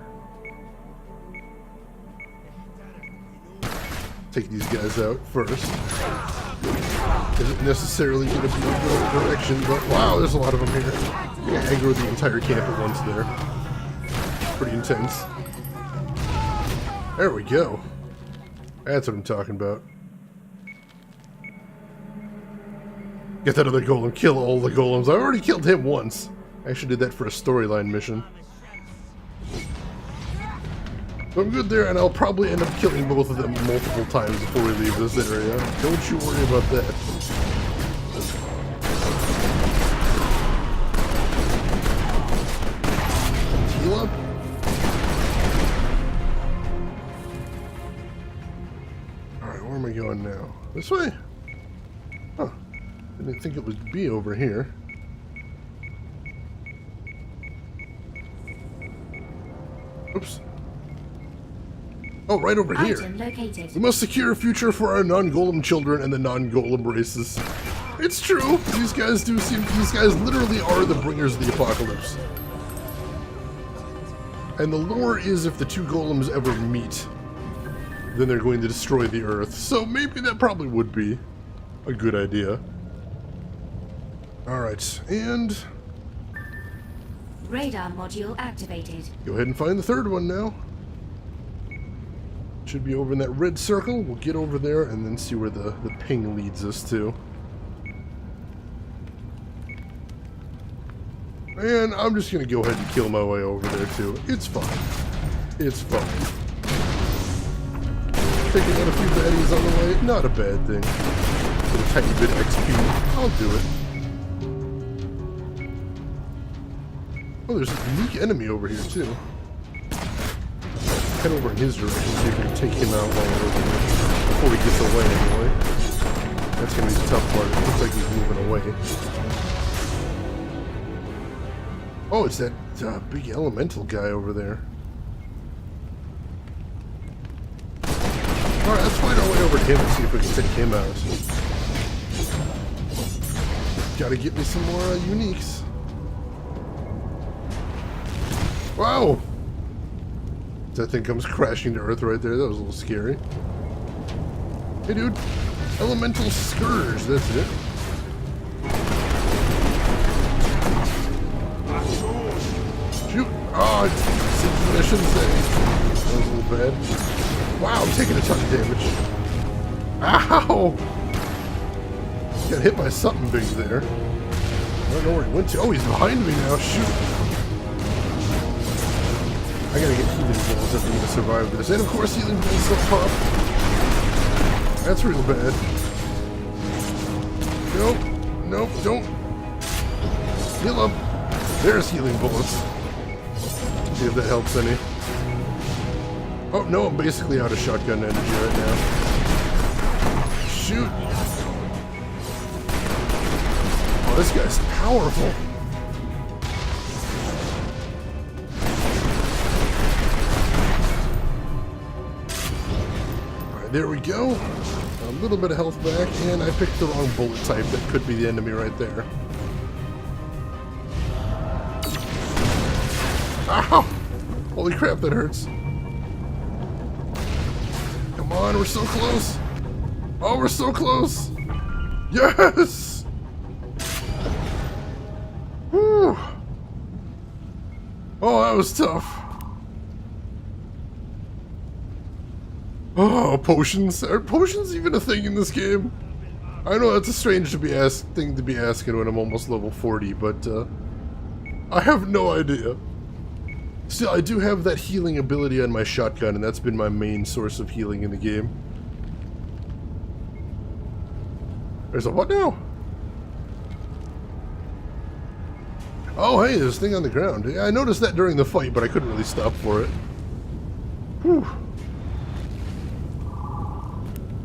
take these guys out first. Isn't necessarily going to be a good direction, but wow, there's a lot of them here. Yeah, aggro the entire camp at once there. Pretty intense. There we go. That's what I'm talking about. Get that other golem, kill all the golems. I already killed him once. I actually did that for a storyline mission. So I'm good there, and I'll probably end up killing both of them multiple times before we leave this area. Don't you worry about that. Heal up. Alright, where am I going now? This way? Huh. Didn't think it would be over here. Oops. Oh, right over here. Item located. We must secure a future for our non-golem children and the non-golem races. It's true. These guys literally are the bringers of the apocalypse. And the lore is if the two golems ever meet, then they're going to destroy the earth. So maybe that probably would be a good idea. Alright, and Radar module activated. go ahead and find the third one now. Should be over in that red circle. We'll get over there and then see where the ping leads us to. And I'm just going to go ahead and kill my way over there too. It's fine. It's fine. Taking out a few baddies on the way, not a bad thing. Get a tiny bit of XP. I'll do it. Oh, there's a unique enemy over here too. Head over in his direction, see if we can take him out while we're over there. Before he gets away, anyway. That's gonna be the tough part. It looks like he's moving away. Oh, it's that big elemental guy over there. Alright, let's find our way over to him and see if we can take him out. Gotta get me some more uniques. Wow! That thing comes crashing to earth right there. That was a little scary. Hey, dude. Elemental Scourge. That's it. Shoot. Oh, I shouldn't say. That was a little bad. Wow, I'm taking a ton of damage. Ow! Got hit by something big there. I don't know where he went to. Oh, he's behind me now. Shoot. I gotta get healing balls if I'm gonna survive this. And of course healing balls don't pop. That's real bad. Nope. Nope, don't. Heal up. There's healing bullets. See if that helps any. Oh no, I'm basically out of shotgun energy right now. Shoot. Oh, this guy's powerful. There we go. A little bit of health back, and I picked the wrong bullet type. That could be the enemy right there. Ow! Holy crap, that hurts. Come on, we're so close. Oh, we're so close. Yes! Whew. Oh, that was tough. Oh, potions. Are potions even a thing in this game? I know that's a strange thing to be asking when I'm almost level 40, but I have no idea. Still, I do have that healing ability on my shotgun, and that's been my main source of healing in the game. There's a what now? Oh, hey, there's a thing on the ground. Yeah, I noticed that during the fight, but I couldn't really stop for it. Whew.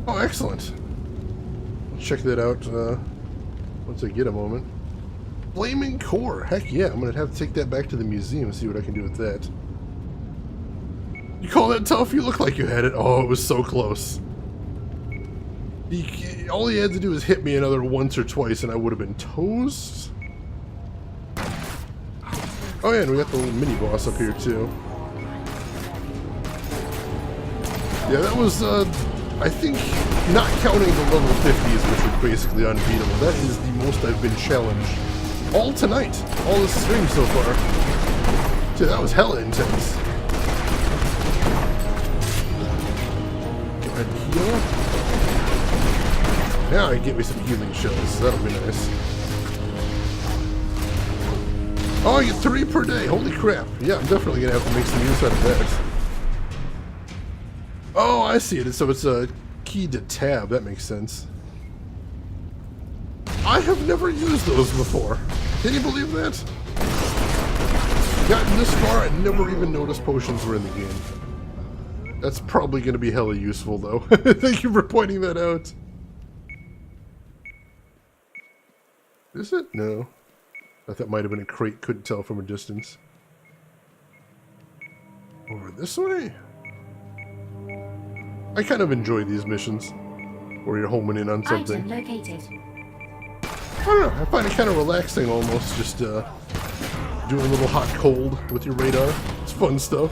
Oh, excellent. Let's check that out once I get a moment. Flaming Core. Heck yeah, I'm going to have to take that back to the museum and see what I can do with that. You call that tough? You look like you had it. Oh, it was so close. All he had to do was hit me another once or twice and I would have been toast. Oh yeah, and we got the little mini-boss up here too. Yeah, that was I think, not counting the level 50s, which are basically unbeatable, that is the most I've been challenged all tonight, all this stream so far. Dude, that was hella intense. Go ahead and heal. Now I can get me some healing shells, that'll be nice. Oh, I get 3 per day, holy crap. Yeah, I'm definitely gonna have to make some use out of that. Oh, I see it. So it's a key to tab. That makes sense. I have never used those before. Can you believe that? Gotten this far, I never even noticed potions were in the game. That's probably going to be hella useful, though. Thank you for pointing that out. Is it? No. I thought that might have been a crate. Couldn't tell from a distance. Over this way? I kind of enjoy these missions, where you're homing in on something. Item located. I don't know, I find it kind of relaxing almost, just doing a little hot cold with your radar. It's fun stuff.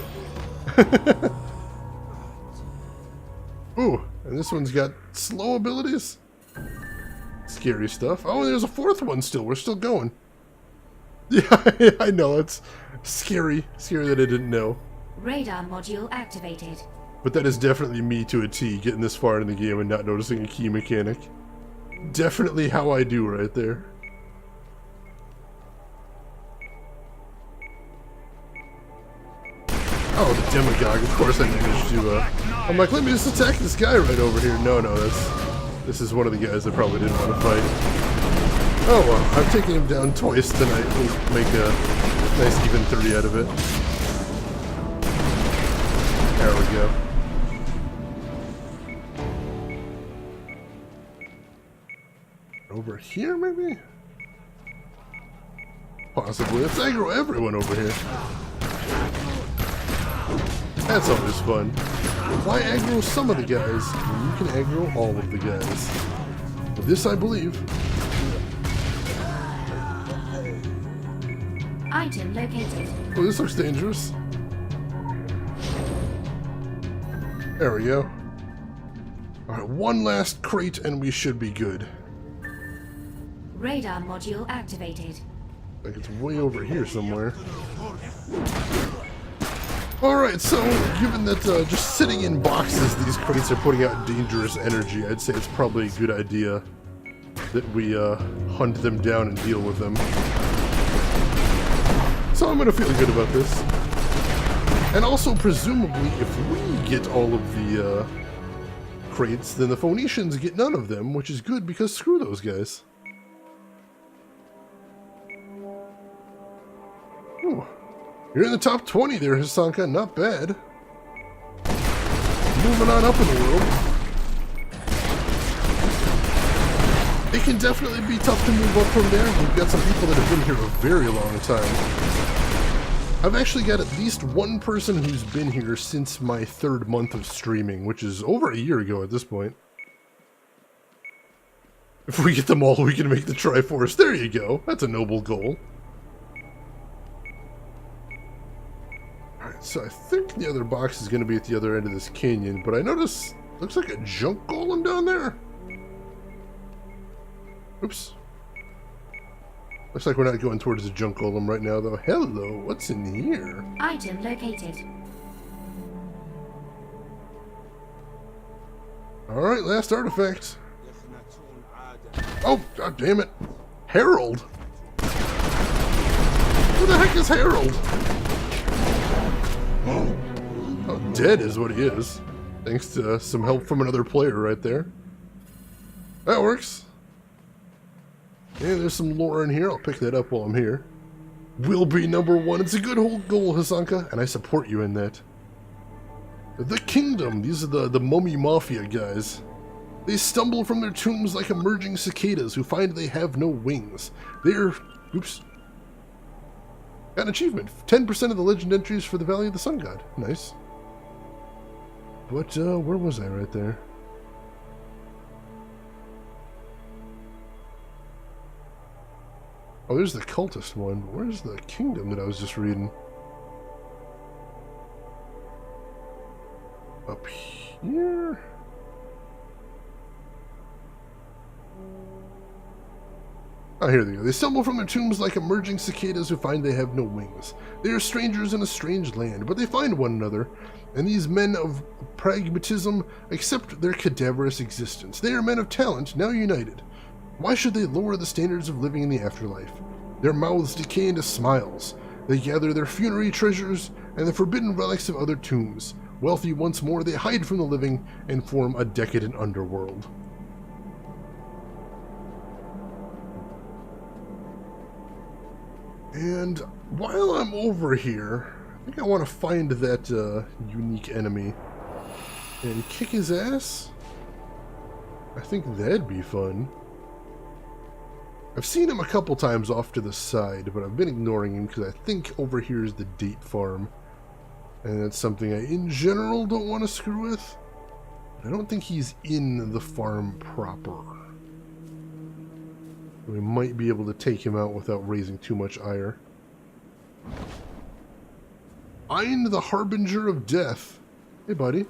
Ooh, and this one's got slow abilities. Scary stuff. Oh, there's a 4th one still. We're still going. Yeah, I know, it's scary. Scary that I didn't know. Radar module activated. But that is definitely me to a T, getting this far in the game and not noticing a key mechanic. Definitely how I do right there. Oh, the Demagogue, of course I managed to, I'm like, let me just attack this guy right over here. No, this is one of the guys I probably didn't want to fight. Oh well, I've taken him down twice tonight. We'll make a nice even 3 out of it. There we go. Over here, maybe? Possibly. Let's aggro everyone over here. That's always fun. Why aggro some of the guys when you can aggro all of the guys? But this, I believe. Item located. Oh, this looks dangerous. There we go. Alright, one last crate and we should be good. Radar module activated. Like it's way over here somewhere. Alright, so given that just sitting in boxes, these crates are putting out dangerous energy, I'd say it's probably a good idea that we hunt them down and deal with them. So I'm gonna feel good about this. And also, presumably, if we get all of the crates, then the Phoenicians get none of them, which is good because screw those guys. Ooh. You're in the top 20 there, Hisanka. Not bad. Moving on up in the world. It can definitely be tough to move up from there. We've got some people that have been here a very long time. I've actually got at least one person who's been here since my 3rd month of streaming, which is over a year ago at this point. If we get them all, we can make the Triforce. There you go. That's a noble goal. Alright, so I think the other box is going to be at the other end of this canyon, but I notice, looks like a junk golem down there. Oops. Looks like we're not going towards the junk golem right now, though. Hello, what's in here? Item located. Alright, last artifact. Oh, god damn it. Harold. Who the heck is Harold? Oh, dead is what he is. Thanks to some help from another player right there. That works. Yeah, there's some lore in here. I'll pick that up while I'm here. Will be #1. It's a good whole goal, Hisanka, and I support you in that. The Kingdom. These are the Mummy Mafia guys. They stumble from their tombs like emerging cicadas who find they have no wings. They're... Oops. Got an achievement. 10% of the legend entries for the Valley of the Sun God. Nice. But, where was I right there? Oh, there's the cultist one, but where's the kingdom that I was just reading? Up here? Oh, here they go. They stumble from their tombs like emerging cicadas who find they have no wings. They are strangers in a strange land, but they find one another, and these men of pragmatism accept their cadaverous existence. They are men of talent, now united. Why should they lower the standards of living in the afterlife? Their mouths decay into smiles. They gather their funerary treasures and the forbidden relics of other tombs. Wealthy once more, they hide from the living and form a decadent underworld. And while I'm over here, I think I want to find that unique enemy and kick his ass. I think that'd be fun. I've seen him a couple times off to the side, but I've been ignoring him because I think over here is the date farm. And that's something I, in general, don't want to screw with. I don't think he's in the farm proper. We might be able to take him out without raising too much ire. Ein the Harbinger of Death. Hey, buddy.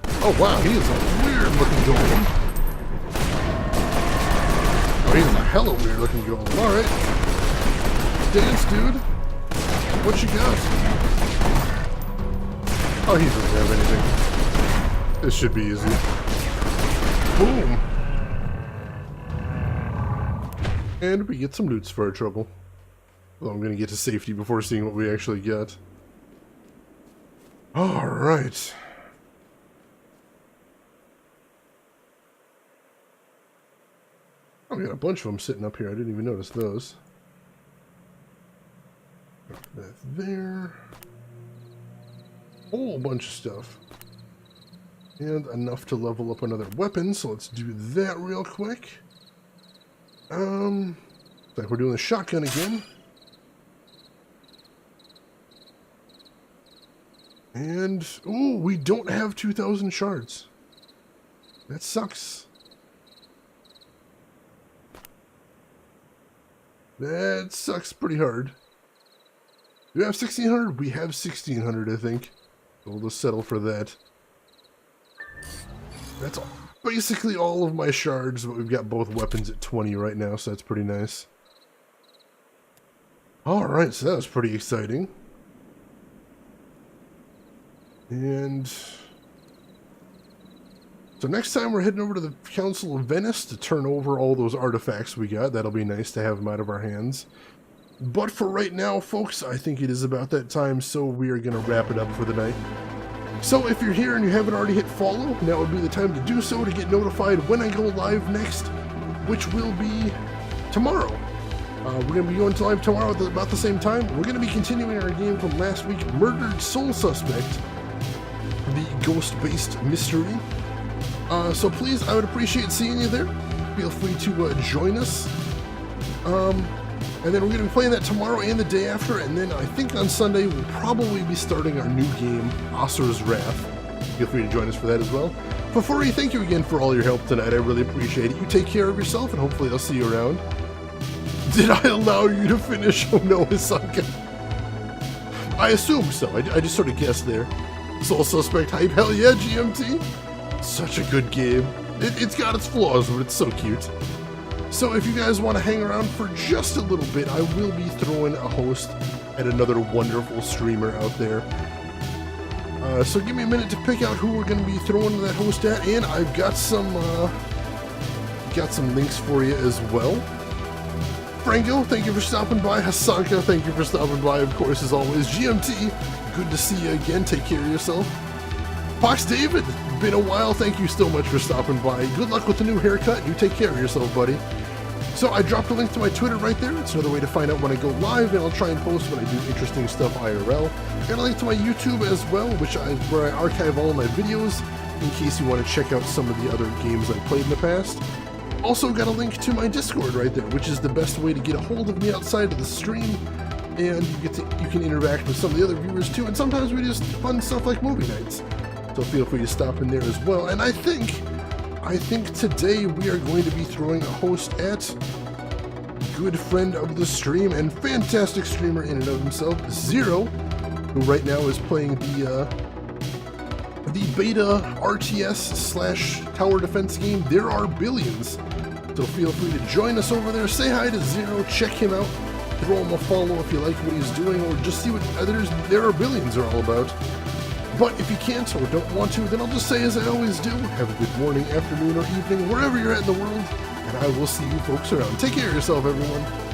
Oh, wow, he is a weird-looking golem. Oh, he's a hella weird-looking golem. Alright. Dance, dude. What you got? Oh, he doesn't have anything. This should be easy. Boom. And we get some loots for our trouble. Well, I'm going to get to safety before seeing what we actually get. Alright. Oh, we got a bunch of them sitting up here. I didn't even notice those. That's there. Whole bunch of stuff. And enough to level up another weapon, so let's do that real quick. Like we're doing the shotgun again. And, ooh, we don't have 2,000 shards. That sucks. That sucks pretty hard. Do we have 1,600? We have 1,600, I think. We'll just settle for that. That's basically all of my shards, but we've got both weapons at 20 right now, so that's pretty nice. Alright, so that was pretty exciting. And so next time we're heading over to the Council of Venice to turn over all those artifacts we got. That'll be nice to have them out of our hands. But for right now, folks, I think it is about that time, so we are going to wrap it up for the night. So if you're here and you haven't already hit follow, now would be the time to do so to get notified when I go live next, which will be tomorrow. We're going to be going live tomorrow at about the same time. We're going to be continuing our game from last week, Murdered Soul Suspect, the ghost-based mystery. So please, I would appreciate seeing you there. Feel free to join us. And then we're going to be playing that tomorrow and the day after, and then I think on Sunday we'll probably be starting our new game, Asura's Wrath. Feel free to join us for that as well. Furry, thank you again for all your help tonight. I really appreciate it. You take care of yourself, and hopefully I'll see you around. Did I allow you to finish Oh No, Hisanka? I assume so. I just sort of guessed there. Soul Suspect hype. Hell yeah, GMT. Such a good game. It's got its flaws, but it's so cute. So if you guys want to hang around for just a little bit, I will be throwing a host at another wonderful streamer out there. So give me a minute to pick out who we're going to be throwing that host at, and I've got some links for you as well. Franco, thank you for stopping by. Hasanka, thank you for stopping by, of course, as always. GMT, good to see you again. Take care of yourself. Fox David, been a while. Thank you so much for stopping by. Good luck with the new haircut. You take care of yourself, buddy. So I dropped a link to my Twitter right there. It's another way to find out when I go live, and I'll try and post when I do interesting stuff IRL. Got a link to my YouTube as well, where I archive all of my videos in case you want to check out some of the other games I've played in the past. Also got a link to my Discord right there, which is the best way to get a hold of me outside of the stream, and you can interact with some of the other viewers too, and sometimes we just fun stuff like movie nights. So feel free to stop in there as well. And I think today we are going to be throwing a host at good friend of the stream and fantastic streamer in and of himself, Zero, who right now is playing the beta RTS / tower defense game There Are Billions. So feel free to join us over there. Say hi to Zero. Check him out. Throw him a follow if you like what he's doing, or just see what there are billions are all about. But if you can't or don't want to, then I'll just say as I always do, have a good morning, afternoon, or evening, wherever you're at in the world, and I will see you folks around. Take care of yourself, everyone.